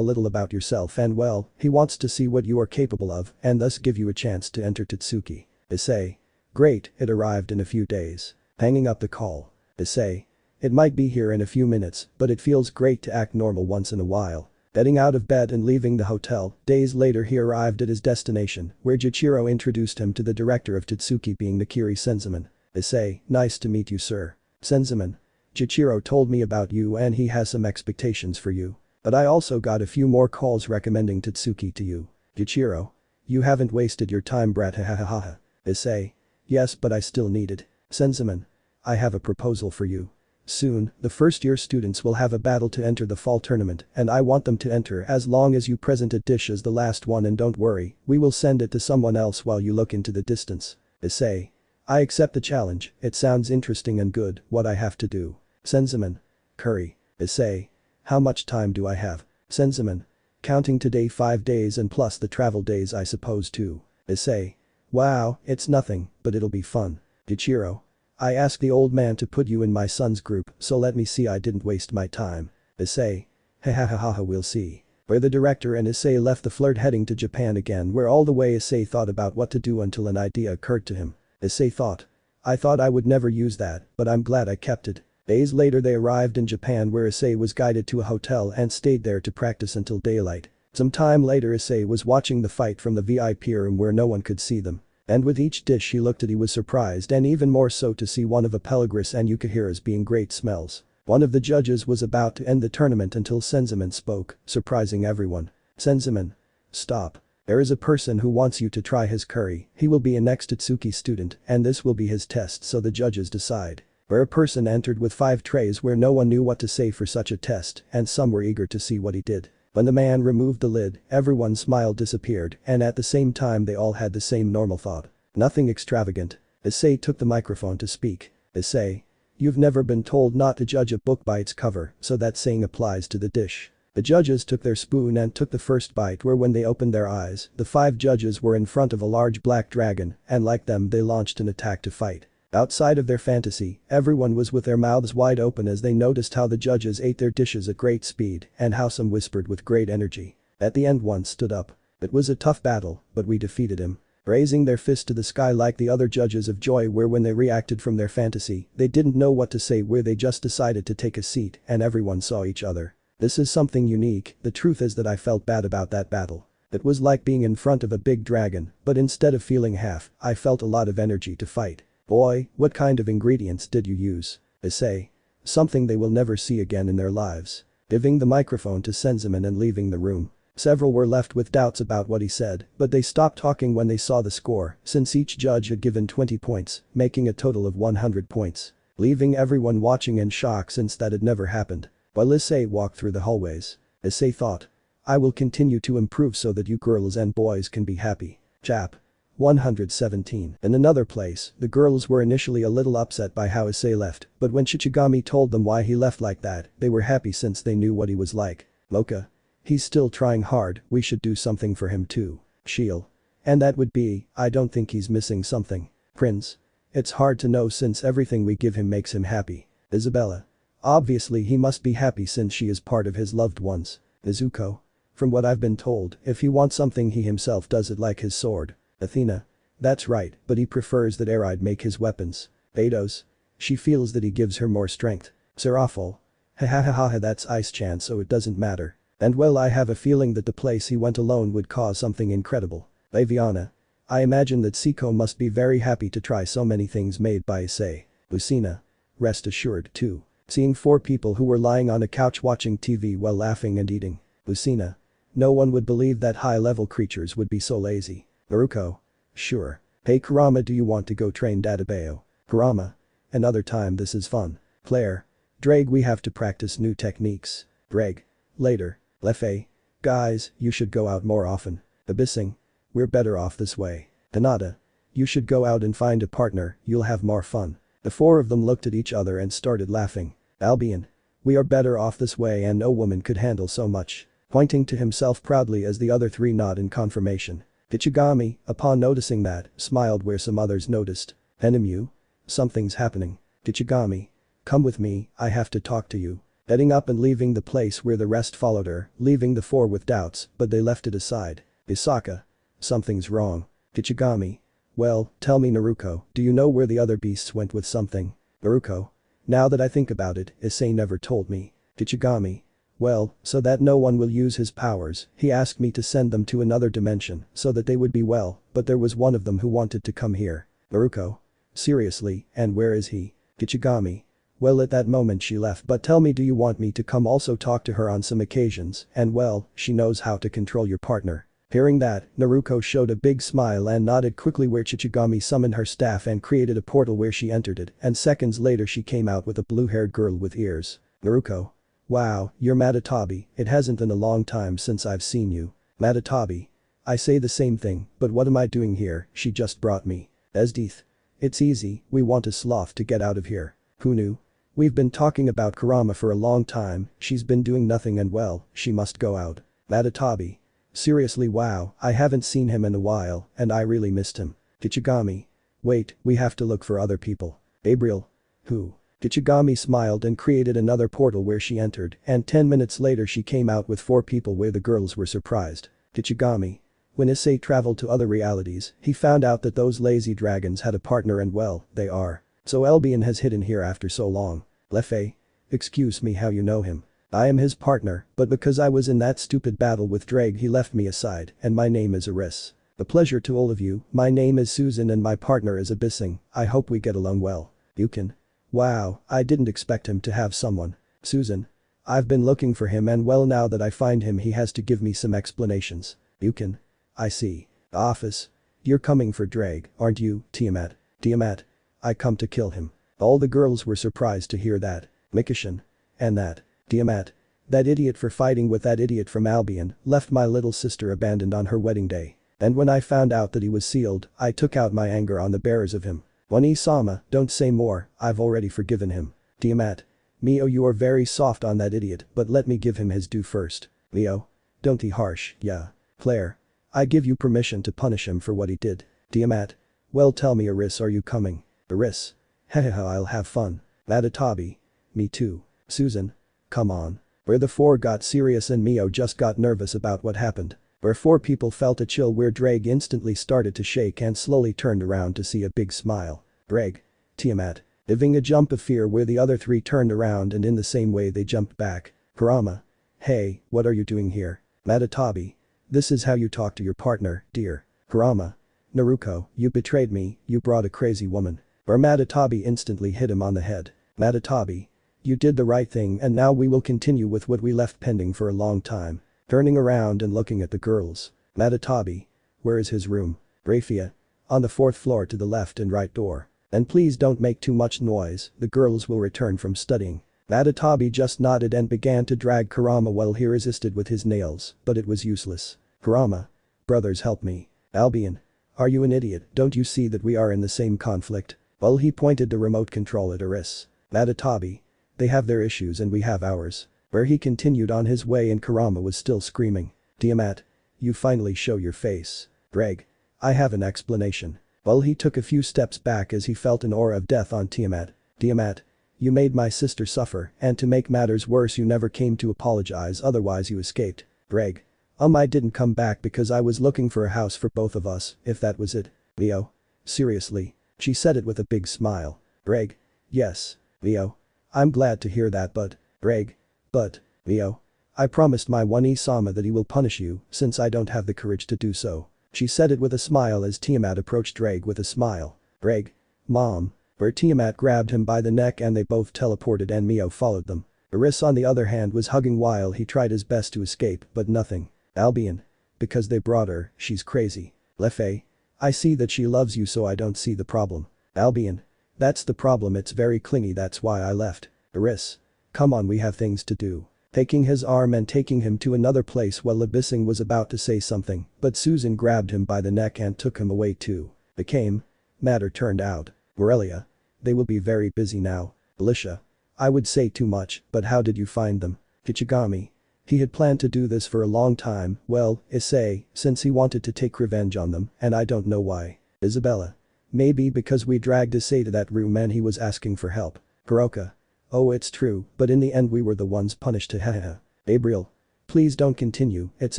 little about yourself, and well, he wants to see what you are capable of and thus give you a chance to enter Totsuki. Issei. Great, it arrived in a few days. Hanging up the call. Issei. It might be here in a few minutes, but it feels great to act normal once in a while. Getting out of bed and leaving the hotel, days later he arrived at his destination, where Gyutaro introduced him to the director of Totsuki being Nakiri Senzaman. Issei. Nice to meet you, sir. Senzaman. Gyutaro told me about you and he has some expectations for you. But I also got a few more calls recommending Totsuki to you. Gyutaro. You haven't wasted your time, brat, hahaha. Issei. Yes, but I still need it. Senzaman. I have a proposal for you. Soon, the first-year students will have a battle to enter the fall tournament, and I want them to enter as long as you present a dish as the last one, and don't worry, we will send it to someone else while you look into the distance. Issei. I accept the challenge, it sounds interesting and good, what I have to do. Senzaman. Curry. Issei. How much time do I have? Senzaman. Counting today 5 days and plus the travel days I suppose too. Issei. Wow, it's nothing, but it'll be fun. Gyutaro. I asked the old man to put you in my son's group, so let me see I didn't waste my time. Issei. Hahaha, we'll see. Where the director and Issei left the flirt heading to Japan again, where all the way Issei thought about what to do until an idea occurred to him. Issei thought. I thought I would never use that, but I'm glad I kept it. Days later they arrived in Japan where Issei was guided to a hotel and stayed there to practice until daylight. Some time later Issei was watching the fight from the VIP room where no one could see them. And with each dish he looked at he was surprised and even more so to see one of Apelagris and Yukihira's being great smells. One of the judges was about to end the tournament until Senzaman spoke, surprising everyone. Senzaman. Stop. There is a person who wants you to try his curry, he will be a next Totsuki student and this will be his test, so the judges decide. Where a person entered with 5 trays where no one knew what to say for such a test and some were eager to see what he did. When the man removed the lid, everyone's smile disappeared and at the same time they all had the same normal thought. Nothing extravagant. Issei took the microphone to speak. Issei. You've never been told not to judge a book by its cover, so that saying applies to the dish. The judges took their spoon and took the first bite where when they opened their eyes, the 5 judges were in front of a large black dragon and like them they launched an attack to fight. Outside of their fantasy, everyone was with their mouths wide open as they noticed how the judges ate their dishes at great speed and how some whispered with great energy. At the end one stood up. It was a tough battle, but we defeated him. Raising their fist to the sky like the other judges of joy where when they reacted from their fantasy, they didn't know what to say where they just decided to take a seat and everyone saw each other. This is something unique, the truth is that I felt bad about that battle. It was like being in front of a big dragon, but instead of feeling half, I felt a lot of energy to fight. Boy, what kind of ingredients did you use? Issei. Something they will never see again in their lives. Giving the microphone to Senzaman and leaving the room. Several were left with doubts about what he said, but they stopped talking when they saw the score, since each judge had given 20 points, making a total of 100 points. leaving everyone watching in shock since that had never happened. While Issei walked through the hallways, Issei thought, I will continue to improve so that you girls and boys can be happy. Chap. 117. In another place, the girls were initially a little upset by how Issei left, but when Shichigami told them why he left like that, they were happy since they knew what he was like. Mocha. He's still trying hard, we should do something for him too. Shield. And that would be, I don't think he's missing something. Prince. It's hard to know since everything we give him makes him happy. Isabella. Obviously he must be happy since she is part of his loved ones. Nezuko. From what I've been told, if he wants something he himself does it like his sword. Athena. That's right, but he prefers that Aeride make his weapons. Beidos. She feels that he gives her more strength. Seraphol. Ha that's Ice-chan so it doesn't matter. And well I have a feeling that the place he went alone would cause something incredible. Aviana. I imagine that Siko must be very happy to try so many things made by Issei. Lucina. Rest assured too. Seeing 4 people who were lying on a couch watching TV while laughing and eating. Lucina. No one would believe that high-level creatures would be so lazy. Naruko. Sure. Hey Kurama, do you want to go train Databeo? Kurama. Another time, this is fun. Claire. Drake, we have to practice new techniques. Greg. Later. Lefei. Guys, you should go out more often. Abyssing. We're better off this way. Tanada. You should go out and find a partner, you'll have more fun. The 4 of them looked at each other and started laughing. Albion. We are better off this way and no woman could handle so much. Pointing to himself proudly as the other 3 nod in confirmation. Ichigami, upon noticing that, smiled where some others noticed. Enemu? Something's happening. Ichigami. Come with me, I have to talk to you. Heading up and leaving the place where the rest followed her, leaving the 4 with doubts, but they left it aside. Isaka. Something's wrong. Ichigami. Well, tell me Naruko, do you know where the other beasts went with something? Naruko. Now that I think about it, Issei never told me. Ichigami. Well, so that no one will use his powers, he asked me to send them to another dimension so that they would be well, but there was one of them who wanted to come here. Naruko. Seriously, and where is he? Ichigami. Well at that moment she left but tell me do you want me to come also talk to her on some occasions and well, she knows how to control your partner. Hearing that, Naruko showed a big smile and nodded quickly where Ichigami summoned her staff and created a portal where she entered it and seconds later she came out with a blue-haired girl with ears. Naruko. Wow, you're Matatabi, it hasn't been a long time since I've seen you. Matatabi. I say the same thing, but what am I doing here, she just brought me. Esdeeth. It's easy, we want a sloth to get out of here. Who knew? We've been talking about Kurama for a long time, she's been doing nothing and well, she must go out. Matatabi. Seriously wow, I haven't seen him in a while, and I really missed him. Ichigami. Wait, we have to look for other people. Gabriel. Who? Ichigami smiled and created another portal where she entered and 10 minutes later she came out with 4 people where the girls were surprised. Ichigami. When Issei traveled to other realities, he found out that those lazy dragons had a partner and well, they are. So Albion has hidden here after so long. Lefei. Excuse me how you know him. I am his partner, but because I was in that stupid battle with Drake he left me aside and my name is Aris. A pleasure to all of you, my name is Susan and my partner is Abyssing, I hope we get along well. Yukin. Wow, I didn't expect him to have someone. Susan. I've been looking for him and well now that I find him he has to give me some explanations. Yukin. I see. Office. You're coming for Drake, aren't you, Tiamat? Tiamat. I come to kill him. All the girls were surprised to hear that. Mikishin. And that. Tiamat. That idiot for fighting with that idiot from Albion left my little sister abandoned on her wedding day. And when I found out that he was sealed, I took out my anger on the bearers of him. One-sama, don't say more, I've already forgiven him. Tiamat. Mio you are very soft on that idiot but let me give him his due first. Leo. Don't be harsh, yeah. Claire. I give you permission to punish him for what he did. Tiamat. Well tell me Aris are you coming? Aris. Hahaha I'll have fun. Matatabi. Me too. Susan. Come on. Where the 4 got serious and Mio just got nervous about what happened. Where 4 people felt a chill where Drake instantly started to shake and slowly turned around to see a big smile. Drake. Tiamat. Giving a jump of fear where the other 3 turned around and in the same way they jumped back. Kurama. Hey, what are you doing here? Matatabi. This is how you talk to your partner, dear. Kurama. Naruko, you betrayed me, you brought a crazy woman. Where Matatabi instantly hit him on the head. Matatabi. You did the right thing and now we will continue with what we left pending for a long time. Turning around and looking at the girls. Matatabi. Where is his room? Raphia. On the 4th floor to the left and right door. And please don't make too much noise, the girls will return from studying. Adatabi just nodded and began to drag Kurama while he resisted with his nails, but it was useless. Kurama. Brothers, help me. Albion. Are you an idiot? Don't you see that we are in the same conflict? Well, he pointed the remote control at Iris. Adatabi. They have their issues and we have ours. Where he continued on his way and Kurama was still screaming. Tiamat. You finally show your face. Greg. I have an explanation. Well, he took a few steps back as he felt an aura of death on Tiamat. Tiamat. You made my sister suffer, and to make matters worse you never came to apologize, otherwise you escaped. Greg. I didn't come back because I was looking for a house for both of us, if that was it. Leo. Seriously. She said it with a big smile. Greg. Yes. Leo. I'm glad to hear that but. Greg. But. Leo. I promised my one Isama that he will punish you, since I don't have the courage to do so. She said it with a smile as Tiamat approached Greg with a smile. Greg. Mom. Where Tiamat grabbed him by the neck and they both teleported and Mio followed them. Iris on the other hand was hugging while he tried his best to escape, but nothing. Albion. Because they brought her, she's crazy. Lefay. I see that she loves you so I don't see the problem. Albion. That's the problem, it's very clingy, that's why I left. Iris. Come on, we have things to do. Taking his arm and taking him to another place while Abyssing was about to say something, but Susan grabbed him by the neck and took him away too. Became. Matter turned out. Morelia. They will be very busy now. Alicia. I would say too much, but how did you find them? Kichigami. He had planned to do this for a long time, well, Issei, since he wanted to take revenge on them, and I don't know why. Isabella. Maybe because we dragged Issei to that room and he was asking for help. Kuroka. Oh, it's true, but in the end we were the ones punished, hahaha. Gabriel. Please don't continue, it's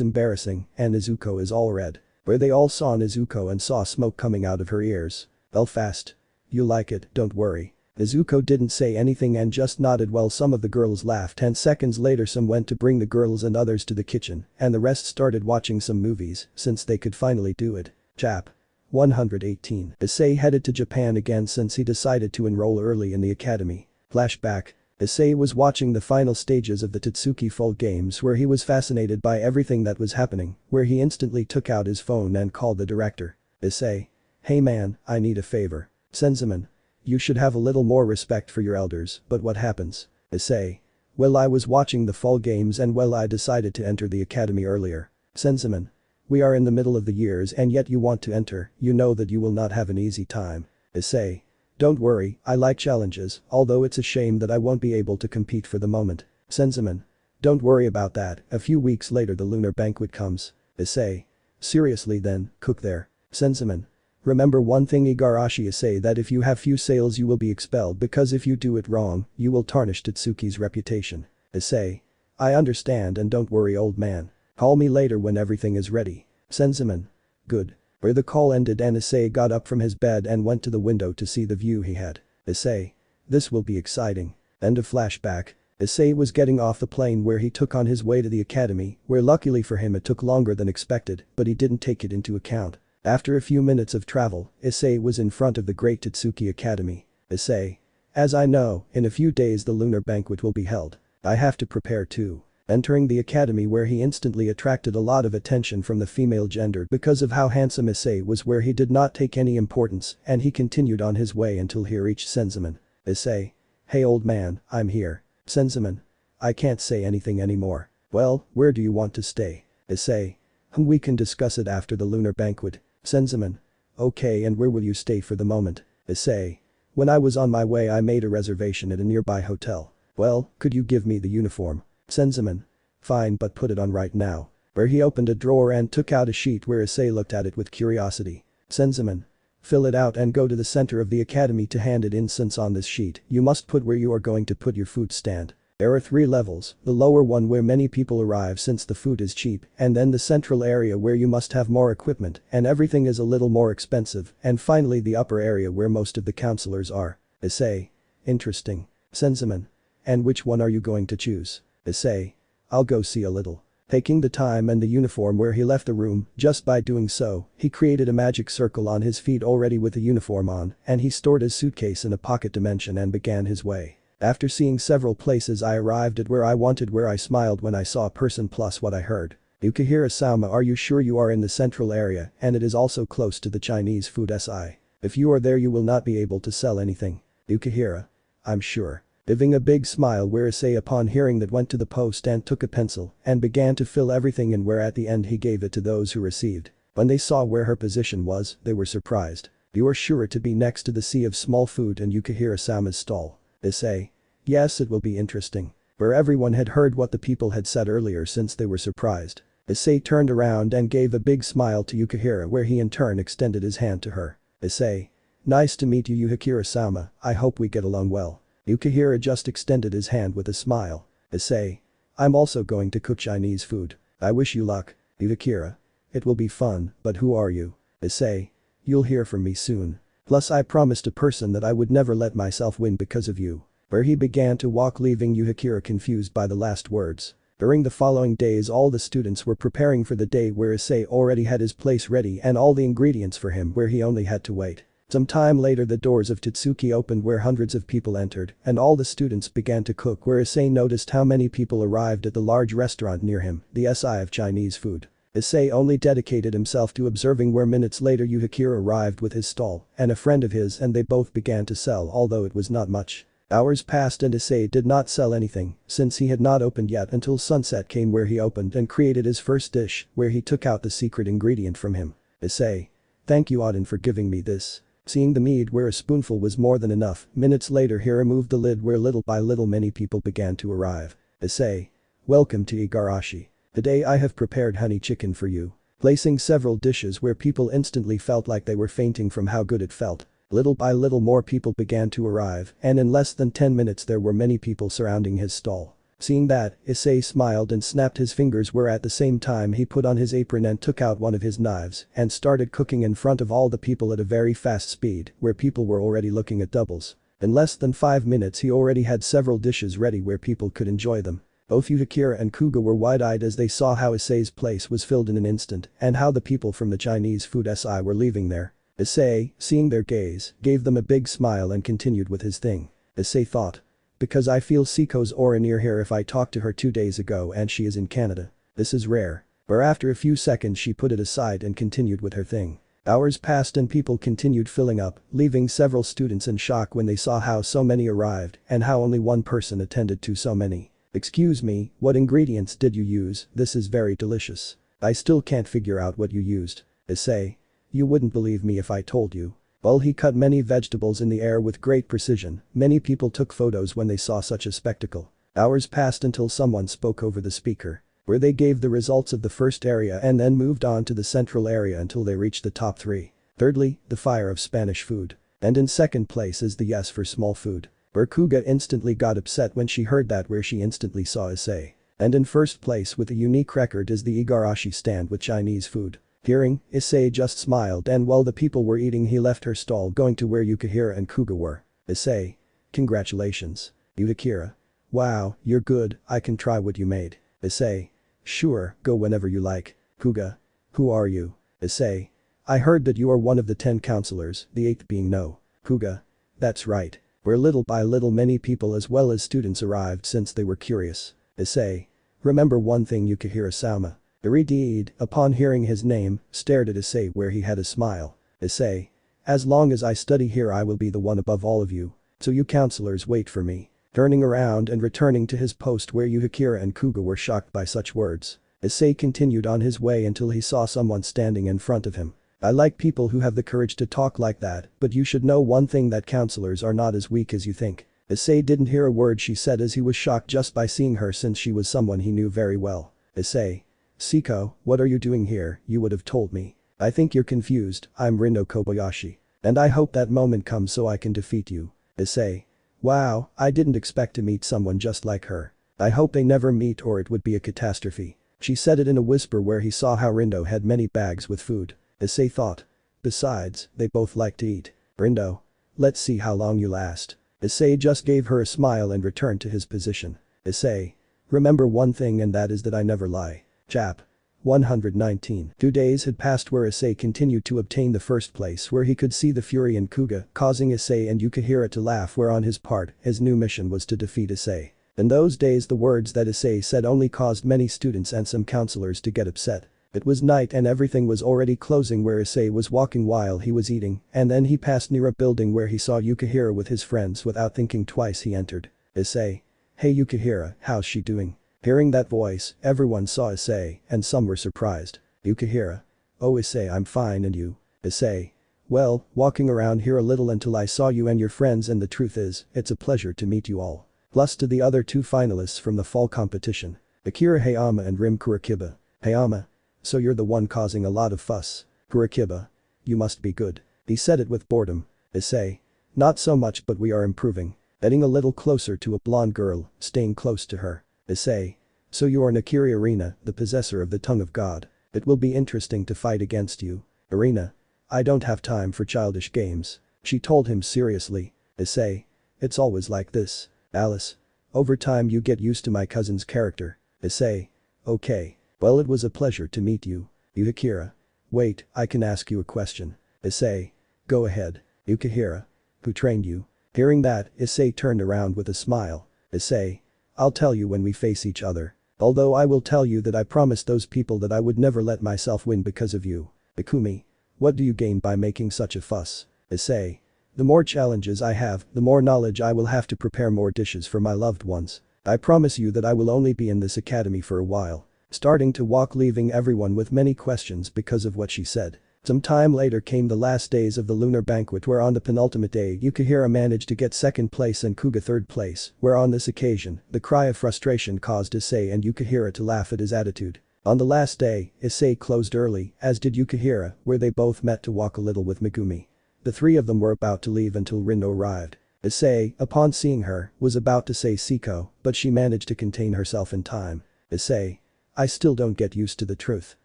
embarrassing, and Nezuko is all red. Where they all saw Nezuko and saw smoke coming out of her ears. Belfast. You like it, don't worry. Nezuko didn't say anything and just nodded while some of the girls laughed, and seconds later some went to bring the girls and others to the kitchen, and the rest started watching some movies, since they could finally do it. Chap. 118. Issei headed to Japan again since he decided to enroll early in the academy. Flashback. Issei was watching the final stages of the Tatsuki Fold games where he was fascinated by everything that was happening, where he instantly took out his phone and called the director. Issei. Hey man, I need a favor. Senzaman. You should have a little more respect for your elders, but what happens? Issei. Well, I was watching the fall games and well, I decided to enter the academy earlier. Senzaman. We are in the middle of the years and yet you want to enter, you know that you will not have an easy time. Issei. Don't worry, I like challenges, although it's a shame that I won't be able to compete for the moment. Senzaman. Don't worry about that, a few weeks later the lunar banquet comes. Issei. Seriously then, cook there. Senzaman. Remember one thing, Igarashi Issei, that if you have few sales you will be expelled because if you do it wrong, you will tarnish Tatsuki's reputation. Issei. I understand and don't worry old man. Call me later when everything is ready. Senzaman. Good. Where the call ended and Issei got up from his bed and went to the window to see the view he had. Issei. This will be exciting. End of flashback. Issei was getting off the plane where he took on his way to the academy, where luckily for him it took longer than expected, but he didn't take it into account. After a few minutes of travel, Issei was in front of the Great Tatsuki Academy. Issei. As I know, in a few days the lunar banquet will be held. I have to prepare too. Entering the academy where he instantly attracted a lot of attention from the female gender because of how handsome Issei was, where he did not take any importance and he continued on his way until he reached Senzaman. Issei. Hey old man, I'm here. Senzaman. I can't say anything anymore. Well, where do you want to stay? Issei. We can discuss it after the lunar banquet. Senzaman. Okay, and where will you stay for the moment? Issei. When I was on my way I made a reservation at a nearby hotel. Well, could you give me the uniform? Senzaman. Fine, but put it on right now. Where he opened a drawer and took out a sheet where Issei looked at it with curiosity. Senzaman. Fill it out and go to the center of the academy to hand it in, since on this sheet you must put where you are going to put your food stand. There are 3 levels, the lower one where many people arrive since the food is cheap, and then the central area where you must have more equipment and everything is a little more expensive, and finally the upper area where most of the counselors are. Issei. Interesting. Senzaman. And which one are you going to choose? Issei. I'll go see a little. Taking the time and the uniform where he left the room, just by doing so, he created a magic circle on his feet already with the uniform on, and he stored his suitcase in a pocket dimension and began his way. After seeing several places I arrived at where I wanted, where I smiled when I saw a person plus what I heard. Yukihira-sama, are you sure you are in the central area and it is also close to the Chinese food? Si. If you are there you will not be able to sell anything. Yukihira. I'm sure. Giving a big smile where Issei upon hearing that went to the post and took a pencil and began to fill everything in where at the end he gave it to those who received. When they saw where her position was, they were surprised. You are sure to be next to the sea of small food and Yukihira-sama's stall. Issei. Yes, it will be interesting. Where everyone had heard what the people had said earlier since they were surprised. Issei turned around and gave a big smile to Yukihira where he in turn extended his hand to her. Issei. Nice to meet you Yukihira-sama, I hope we get along well. Yukihira just extended his hand with a smile. Issei. I'm also going to cook Chinese food. I wish you luck. Yukihira. It will be fun, but who are you? Issei. You'll hear from me soon. Plus I promised a person that I would never let myself win because of you. Where he began to walk leaving Yukihira confused by the last words. During the following days all the students were preparing for the day where Issei already had his place ready and all the ingredients for him where he only had to wait. Some time later the doors of Totsuki opened where hundreds of people entered and all the students began to cook where Issei noticed how many people arrived at the large restaurant near him, the Issei of Chinese food. Issei only dedicated himself to observing where minutes later Yukihira arrived with his stall and a friend of his and they both began to sell although it was not much. Hours passed and Issei did not sell anything since he had not opened yet until sunset came where he opened and created his first dish where he took out the secret ingredient from him. Issei. Thank you Auden for giving me this. Seeing the mead where a spoonful was more than enough, minutes later he removed the lid where little by little many people began to arrive. Issei. Welcome to Igarashi. Today I have prepared honey chicken for you. Placing several dishes where people instantly felt like they were fainting from how good it felt. Little by little more people began to arrive and in less than 10 minutes there were many people surrounding his stall. Seeing that, Issei smiled and snapped his fingers where at the same time he put on his apron and took out one of his knives and started cooking in front of all the people at a very fast speed where people were already looking at doubles. In less than 5 minutes he already had several dishes ready where people could enjoy them. Both Yukihira and Kuga were wide-eyed as they saw how Issei's place was filled in an instant and how the people from the Chinese food SI were leaving there. Issei, seeing their gaze, gave them a big smile and continued with his thing. Issei thought. Because I feel Siko's aura near here if I talked to her 2 days ago and she is in Canada. This is rare. Where after a few seconds she put it aside and continued with her thing. Hours passed and people continued filling up, leaving several students in shock when they saw how so many arrived and how only one person attended to so many. Excuse me, what ingredients did you use? This is very delicious. I still can't figure out what you used. Issei. You wouldn't believe me if I told you. While he cut many vegetables in the air with great precision, many people took photos when they saw such a spectacle. Hours passed until someone spoke over the speaker, where they gave the results of the first area and then moved on to the central area until they reached the top 3. Thirdly, the fire of Spanish food. And in second place is the yes for small food. Where Kuga instantly got upset when she heard that where she instantly saw Issei. And in first place with a unique record is the Igarashi stand with Chinese food. Hearing, Issei just smiled and while the people were eating he left her stall going to where Yukihira and Kuga were. Issei. Congratulations. Yukihira. Wow, you're good, I can try what you made. Issei. Sure, go whenever you like. Kuga. Who are you? Issei. I heard that you are one of the 10 counselors, the 8th being no. Kuga. That's right. Where little by little many people as well as students arrived since they were curious. Issei. Remember one thing Yukihira-sama. Iridiid, upon hearing his name, stared at Issei where he had a smile. Issei. As long as I study here I will be the one above all of you. So you counselors wait for me. Turning around and returning to his post where Yukihira and Kuga were shocked by such words. Issei continued on his way until he saw someone standing in front of him. I like people who have the courage to talk like that, but you should know one thing that counselors are not as weak as you think. Issei didn't hear a word she said as he was shocked just by seeing her since she was someone he knew very well. Issei. Siko, what are you doing here? You would have told me. I think you're confused, I'm Rindo Kobayashi. And I hope that moment comes so I can defeat you. Issei. Wow, I didn't expect to meet someone just like her. I hope they never meet or it would be a catastrophe. She said it in a whisper where he saw how Rindo had many bags with food. Issei thought. Besides, they both like to eat. Rindo. Let's see how long you last. Issei just gave her a smile and returned to his position. Issei. Remember one thing and that is that I never lie. Chap. 119. 2 days had passed where Issei continued to obtain the first place where he could see the fury in Kuga causing Issei and Yukihira to laugh where on his part his new mission was to defeat Issei. In those days the words that Issei said only caused many students and some counselors to get upset. It was night and everything was already closing where Issei was walking while he was eating, and then he passed near a building where he saw Yukihira with his friends. Without thinking twice he entered. Issei. Hey Yukihira, how's she doing? Hearing that voice, everyone saw Issei, and some were surprised. Yukihira. Oh Issei, I'm fine, and you? Issei. Well, walking around here a little until I saw you and your friends, and the truth is, it's a pleasure to meet you all. Plus to the other two finalists from the fall competition. Akira Hayama and Rim Kurikiba. Hayama. So you're the one causing a lot of fuss. Kurikiba. You must be good. He said it with boredom. Issei. Not so much, but we are improving. Heading a little closer to a blonde girl, staying close to her. Issei. So you are Nakiri Arena, the possessor of the tongue of God. It will be interesting to fight against you. Arena. I don't have time for childish games. She told him seriously. Issei. It's always like this. Alice. Over time you get used to my cousin's character. Issei. Okay. Well, it was a pleasure to meet you. Yukihira. Wait, I can ask you a question. Issei. Go ahead. Yukihira. Who trained you? Hearing that, Issei turned around with a smile. Issei. I'll tell you when we face each other. Although I will tell you that I promised those people that I would never let myself win because of you. Ikumi. What do you gain by making such a fuss? Issei. The more challenges I have, the more knowledge I will have to prepare more dishes for my loved ones. I promise you that I will only be in this academy for a while. Starting to walk, leaving everyone with many questions because of what she said. Some time later came the last days of the lunar banquet, where on the penultimate day Yukihira managed to get second place and Kuga third place, where on this occasion, the cry of frustration caused Issei and Yukihira to laugh at his attitude. On the last day, Issei closed early, as did Yukihira, where they both met to walk a little with Megumi. The three of them were about to leave until Rindo arrived. Issei, upon seeing her, was about to say Siko, but she managed to contain herself in time. Issei. I still don't get used to the truth.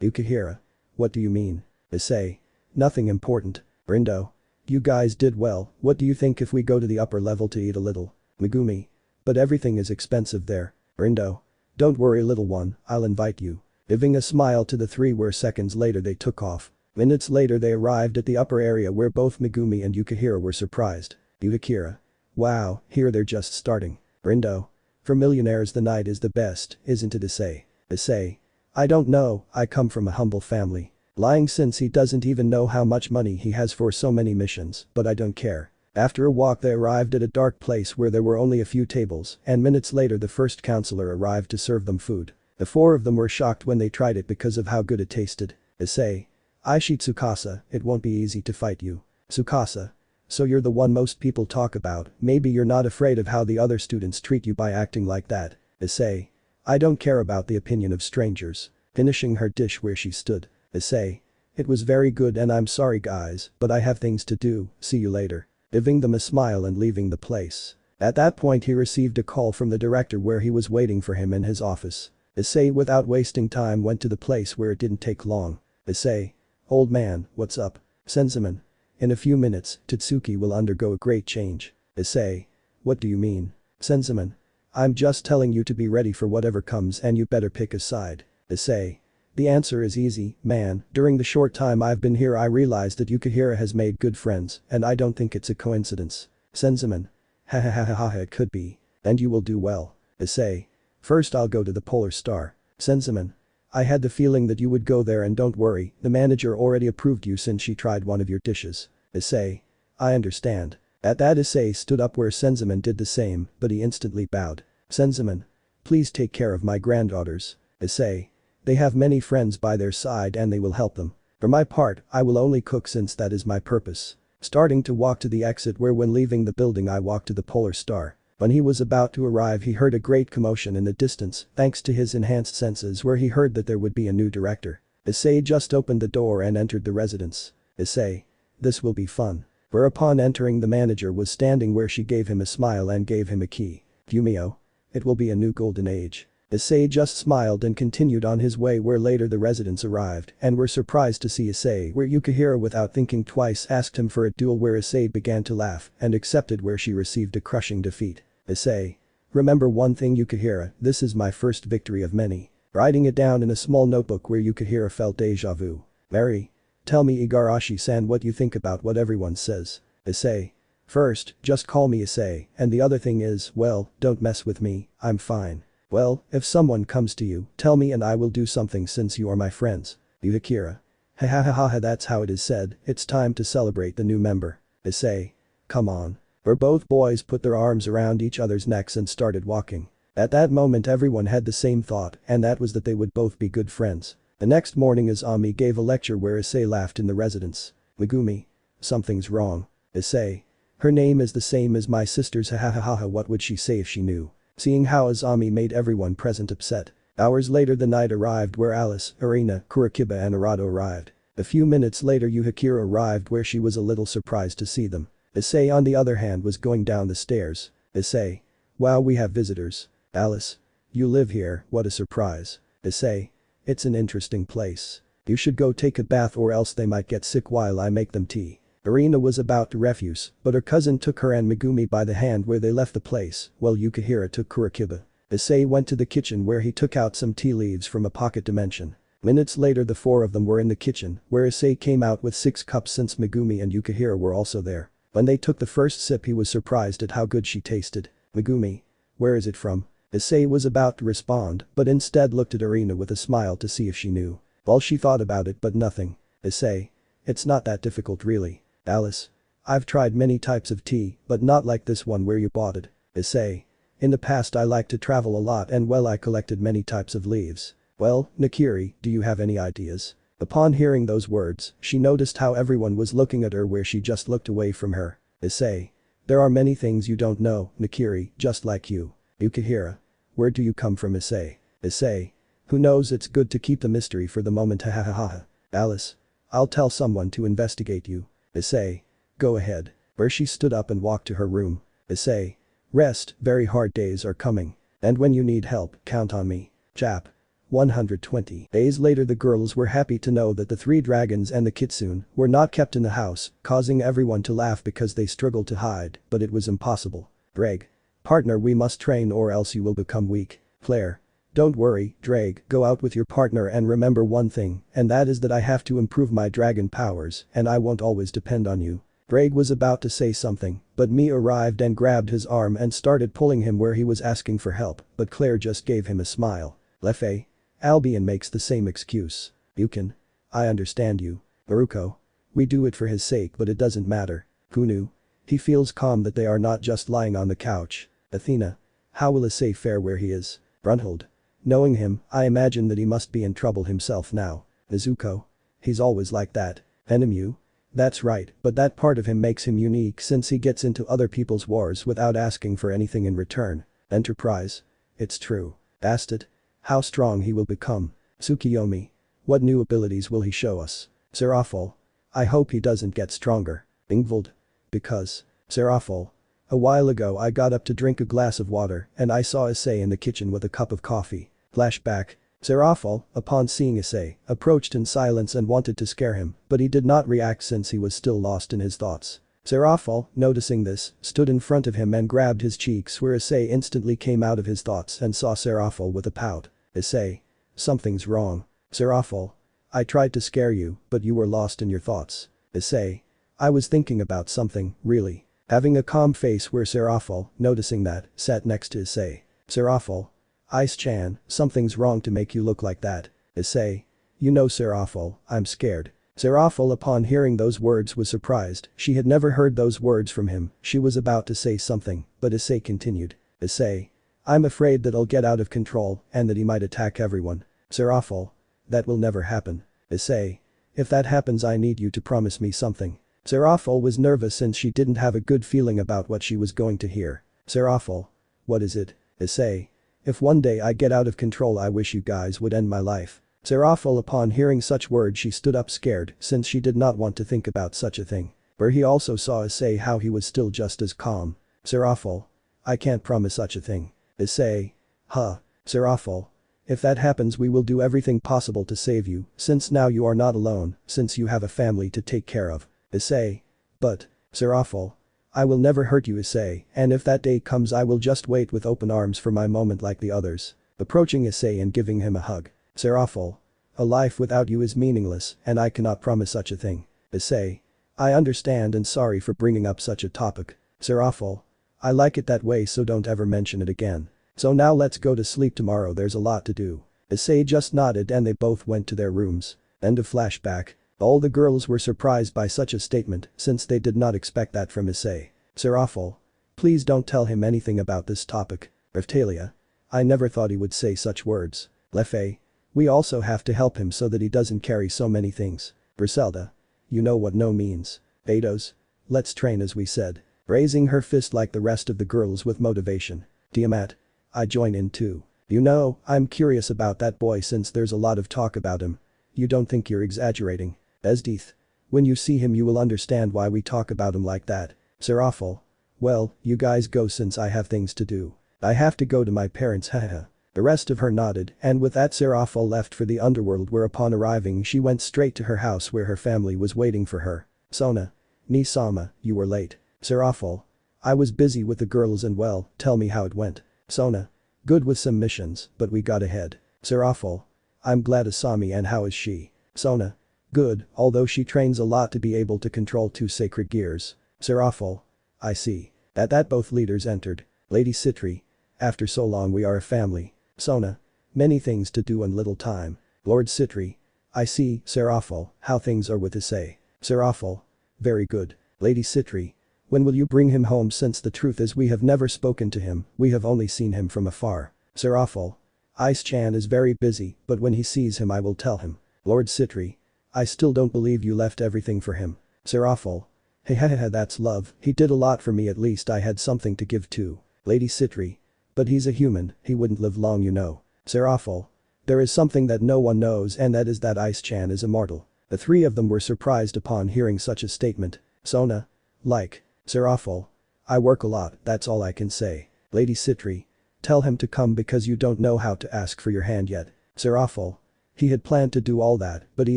Yukihira. What do you mean? Issei. Nothing important. Rindo. You guys did well. What do you think if we go to the upper level to eat a little? Megumi. But everything is expensive there. Rindo. Don't worry little one, I'll invite you. Giving a smile to the three, where seconds later they took off. Minutes later they arrived at the upper area, where both Megumi and Yukihira were surprised. Yukihira. Wow, here they're just starting. Rindo. For millionaires the night is the best, isn't it Issei? Issei. I don't know, I come from a humble family. Lying, since he doesn't even know how much money he has for so many missions, but I don't care. After a walk they arrived at a dark place where there were only a few tables, and minutes later the first counselor arrived to serve them food. The four of them were shocked when they tried it because of how good it tasted. Issei. Aishi Tsukasa, it won't be easy to fight you. Tsukasa. So you're the one most people talk about, maybe you're not afraid of how the other students treat you by acting like that. Issei. I don't care about the opinion of strangers. Finishing her dish where she stood. Issei. It was very good and I'm sorry guys, but I have things to do, see you later. Giving them a smile and leaving the place. At that point he received a call from the director, where he was waiting for him in his office. Issei, without wasting time, went to the place, where it didn't take long. Issei. Old man, what's up? Senseman. In a few minutes, Tatsuki will undergo a great change. Issei. What do you mean? Senseman. I'm just telling you to be ready for whatever comes, and you better pick a side. Issei. The answer is easy, man. During the short time I've been here I realized that Yukihira has made good friends, and I don't think it's a coincidence. Senseman. Ha ha ha ha ha, it could be. And you will do well. Issei. First I'll go to the Polar Star. Senseman. I had the feeling that you would go there, and don't worry, the manager already approved you since she tried one of your dishes. Issei. I understand. At that Issei stood up, where Senseman did the same, but he instantly bowed. Senseman. Please take care of my granddaughters. Issei. They have many friends by their side and they will help them. For my part, I will only cook since that is my purpose. Starting to walk to the exit, where when leaving the building I walked to the Polar Star. When he was about to arrive he heard a great commotion in the distance, thanks to his enhanced senses, where he heard that there would be a new director. Issei just opened the door and entered the residence. Issei. This will be fun. Whereupon entering, the manager was standing, where she gave him a smile and gave him a key. Fumio. It will be a new golden age. Issei just smiled and continued on his way, where later the residents arrived and were surprised to see Issei, where Yukihira without thinking twice asked him for a duel, where Issei began to laugh and accepted, where she received a crushing defeat. Issei. Remember one thing Yukihira, this is my first victory of many. Writing it down in a small notebook, where Yukihira felt deja vu. Mary. Tell me Igarashi-san what you think about what everyone says. Issei. First, just call me Issei, and the other thing is, well, don't mess with me, I'm fine. Well, if someone comes to you, tell me and I will do something since you are my friends. Akira. Ha ha ha ha ha, that's how it is said, it's time to celebrate the new member. Issei. Come on. Where both boys put their arms around each other's necks and started walking. At that moment everyone had the same thought, and that was that they would both be good friends. The next morning Izami gave a lecture where Issei laughed in the residence. Megumi. Something's wrong. Issei. Her name is the same as my sister's, ha ha ha ha ha, what would she say if she knew? Seeing how Izami made everyone present upset. Hours later the night arrived where Alice, Arina, Kurikiba and Arado arrived. A few minutes later Yuhakira arrived where she was a little surprised to see them. Issei on the other hand was going down the stairs. Issei. Wow, we have visitors. Alice. You live here, what a surprise. Issei. It's an interesting place. You should go take a bath or else they might get sick while I make them tea. Arina was about to refuse, but her cousin took her and Megumi by the hand where they left the place, while Yukihira took Kurikiba. Issei went to the kitchen where he took out some tea leaves from a pocket dimension. Minutes later the four of them were in the kitchen, where Issei came out with 6 cups since Megumi and Yukihira were also there. When they took the first sip he was surprised at how good she tasted. Megumi. Where is it from? Issei was about to respond, but instead looked at Arina with a smile to see if she knew. Well, she thought about it but nothing. Issei. It's not that difficult really. Alice. I've tried many types of tea, but not like this one where you bought it. Issei. In the past I liked to travel a lot and well I collected many types of leaves. Well, Nakiri, do you have any ideas? Upon hearing those words, she noticed how everyone was looking at her where she just looked away from her. Issei. There are many things you don't know, Nakiri, just like you. Yukihira. Where do you come from, Issei? Issei. Who knows, it's good to keep the mystery for the moment, ha ha ha ha. Alice. I'll tell someone to investigate you. Issei. Go ahead. Where she stood up and walked to her room. Issei. Rest, very hard days are coming. And when you need help, count on me. Chap. 120 days later the girls were happy to know that the 3 dragons and the kitsune were not kept in the house, causing everyone to laugh because they struggled to hide, but it was impossible. Drake. Partner, we must train or else you will become weak. Claire. Don't worry, Drake, go out with your partner and remember one thing, and that is that I have to improve my dragon powers and I won't always depend on you. Drake was about to say something, but Mia arrived and grabbed his arm and started pulling him where he was asking for help, but Claire just gave him a smile. Lefei. Albion makes the same excuse. Yukin. I understand you. Baruko. We do it for his sake but it doesn't matter. Kunu. He feels calm that they are not just lying on the couch. Athena. How will Issei fare where he is? Brunhild. Knowing him, I imagine that he must be in trouble himself now. Nezuko. He's always like that. Enemu. That's right, but that part of him makes him unique since he gets into other people's wars without asking for anything in return. Enterprise. It's true. Astet. How strong he will become. Tsukiyomi. What new abilities will he show us? Seraphol. I hope he doesn't get stronger. Ingvald. Because. Seraphol. A while ago I got up to drink a glass of water and I saw Issei in the kitchen with a cup of coffee. Flashback. Seraphol, upon seeing Issei, approached in silence and wanted to scare him, but he did not react since he was still lost in his thoughts. Seraphol, noticing this, stood in front of him and grabbed his cheeks where Issei instantly came out of his thoughts and saw Seraphol with a pout. Issei. Something's wrong. Seraphol. I tried to scare you, but you were lost in your thoughts. Issei. I was thinking about something, really. Having a calm face where Seraphol, noticing that, sat next to Issei. Seraphol. Ice-chan, something's wrong to make you look like that. Issei. You know Seraphol, I'm scared. Seraphol upon hearing those words was surprised, she had never heard those words from him, she was about to say something, but Issei continued. Issei. I'm afraid that I'll get out of control and that he might attack everyone. Seraphol. That will never happen. Issei. If that happens I need you to promise me something. Seraphol was nervous since she didn't have a good feeling about what she was going to hear. Seraphol. What is it? Issei. If one day I get out of control I wish you guys would end my life. Seraphol upon hearing such words she stood up scared since she did not want to think about such a thing. Where he also saw Issei how he was still just as calm. Seraphol. I can't promise such a thing. Issei. Huh. Seraphol. If that happens we will do everything possible to save you since now you are not alone since you have a family to take care of. Issei. But. Seraphol. I will never hurt you Issei and if that day comes I will just wait with open arms for my moment like the others. Approaching Issei and giving him a hug. Seraphol. A life without you is meaningless and I cannot promise such a thing. Issei. I understand and sorry for bringing up such a topic. Seraphol. I like it that way so don't ever mention it again. So now let's go to sleep tomorrow there's a lot to do. Issei just nodded and they both went to their rooms. End of flashback. All the girls were surprised by such a statement since they did not expect that from Issei. Serafal. Please don't tell him anything about this topic. Raftalia. I never thought he would say such words. Lefay. We also have to help him so that he doesn't carry so many things. Griselda. You know what no means. Betos. Let's train as we said. Raising her fist like the rest of the girls with motivation. Tiamat. I join in too. You know, I'm curious about that boy since there's a lot of talk about him. You don't think you're exaggerating? Esdeeth. When you see him you will understand why we talk about him like that. Serafal. Well, you guys go since I have things to do. I have to go to my parents haha. The rest of her nodded and with that Serafal left for the underworld where upon arriving she went straight to her house where her family was waiting for her. Sona. Ni-sama, you were late. Serafal. I was busy with the girls and well, tell me how it went. Sona. Good with some missions, but we got ahead. Serafal. I'm glad Asami and how is she? Sona. Good, although she trains a lot to be able to control 2 sacred gears. Serafal. I see. At that both leaders entered. Lady Citri. After so long we are a family. Sona. Many things to do and little time. Lord Citri. I see, Serafal, how things are with Issei. Serafal. Very good. Lady Citri. When will you bring him home since the truth is we have never spoken to him, we have only seen him from afar. Serafal. Ice-chan is very busy, but when he sees him I will tell him. Lord Citri. I still don't believe you left everything for him. Serafal. Hey that's love, he did a lot for me at least I had something to give too. Lady Citri. But he's a human, he wouldn't live long you know. Serafal. There is something that no one knows and that is that Ice-chan is immortal. The 3 of them were surprised upon hearing such a statement. Sona. Like. Serafal. I work a lot, that's all I can say. Lady Citri. Tell him to come because you don't know how to ask for your hand yet. Serafal. He had planned to do all that, but he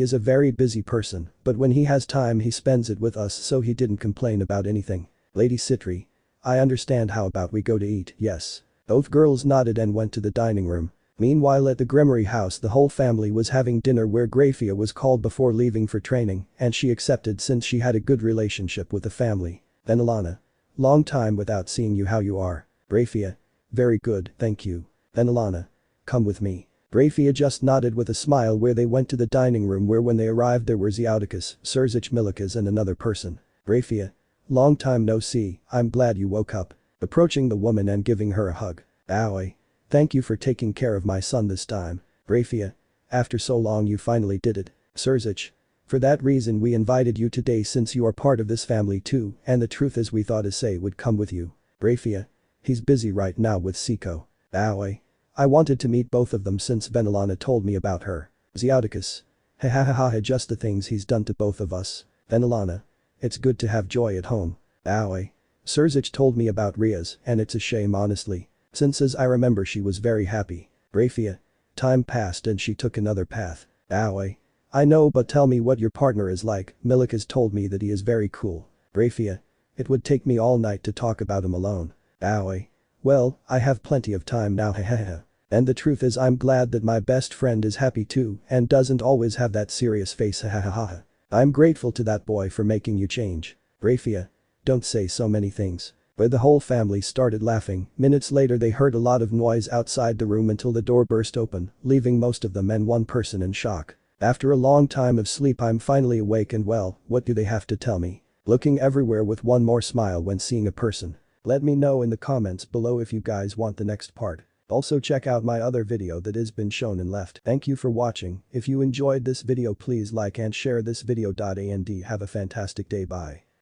is a very busy person, but when he has time he spends it with us so he didn't complain about anything. Lady Citri. I understand how about we go to eat, yes. Both girls nodded and went to the dining room. Meanwhile at the Grimory house the whole family was having dinner where Grafia was called before leaving for training and she accepted since she had a good relationship with the family. Then Alana. Long time without seeing you how you are. Grafia. Very good, thank you. Then Alana. Come with me. Grafia just nodded with a smile where they went to the dining room where when they arrived there were Zeoticus, Surzich Milikas and another person. Grafia. Long time no see, I'm glad you woke up. Approaching the woman and giving her a hug. Aoi. Thank you for taking care of my son this time. Grafia. After so long you finally did it. Surzich. For that reason we invited you today since you are part of this family too and the truth is we thought Issei would come with you. Grafia. He's busy right now with Siko. Aoi. I wanted to meet both of them since Venelana told me about her. Zeoticus. Just the things he's done to both of us. Venelana. It's good to have joy at home. Aoi. Surzich told me about Ria's and it's a shame honestly. Since as I remember she was very happy. Grafia. Time passed and she took another path. Aoi. I know but tell me what your partner is like, Milikas told me that he is very cool. Grafia. It would take me all night to talk about him alone. Aoi. Well, I have plenty of time now And the truth is I'm glad that my best friend is happy too and doesn't always have that serious face I'm grateful to that boy for making you change. Grafia. Don't say so many things. But the whole family started laughing. Minutes later they heard a lot of noise outside the room until the door burst open, leaving most of them and one person in shock. After a long time of sleep I'm finally awake and well, what do they have to tell me? Looking everywhere with one more smile when seeing a person. Let me know in the comments below if you guys want the next part. Also check out my other video that has been shown and left. Thank you for watching. If you enjoyed this video please like and share this video. And have a fantastic day. Bye.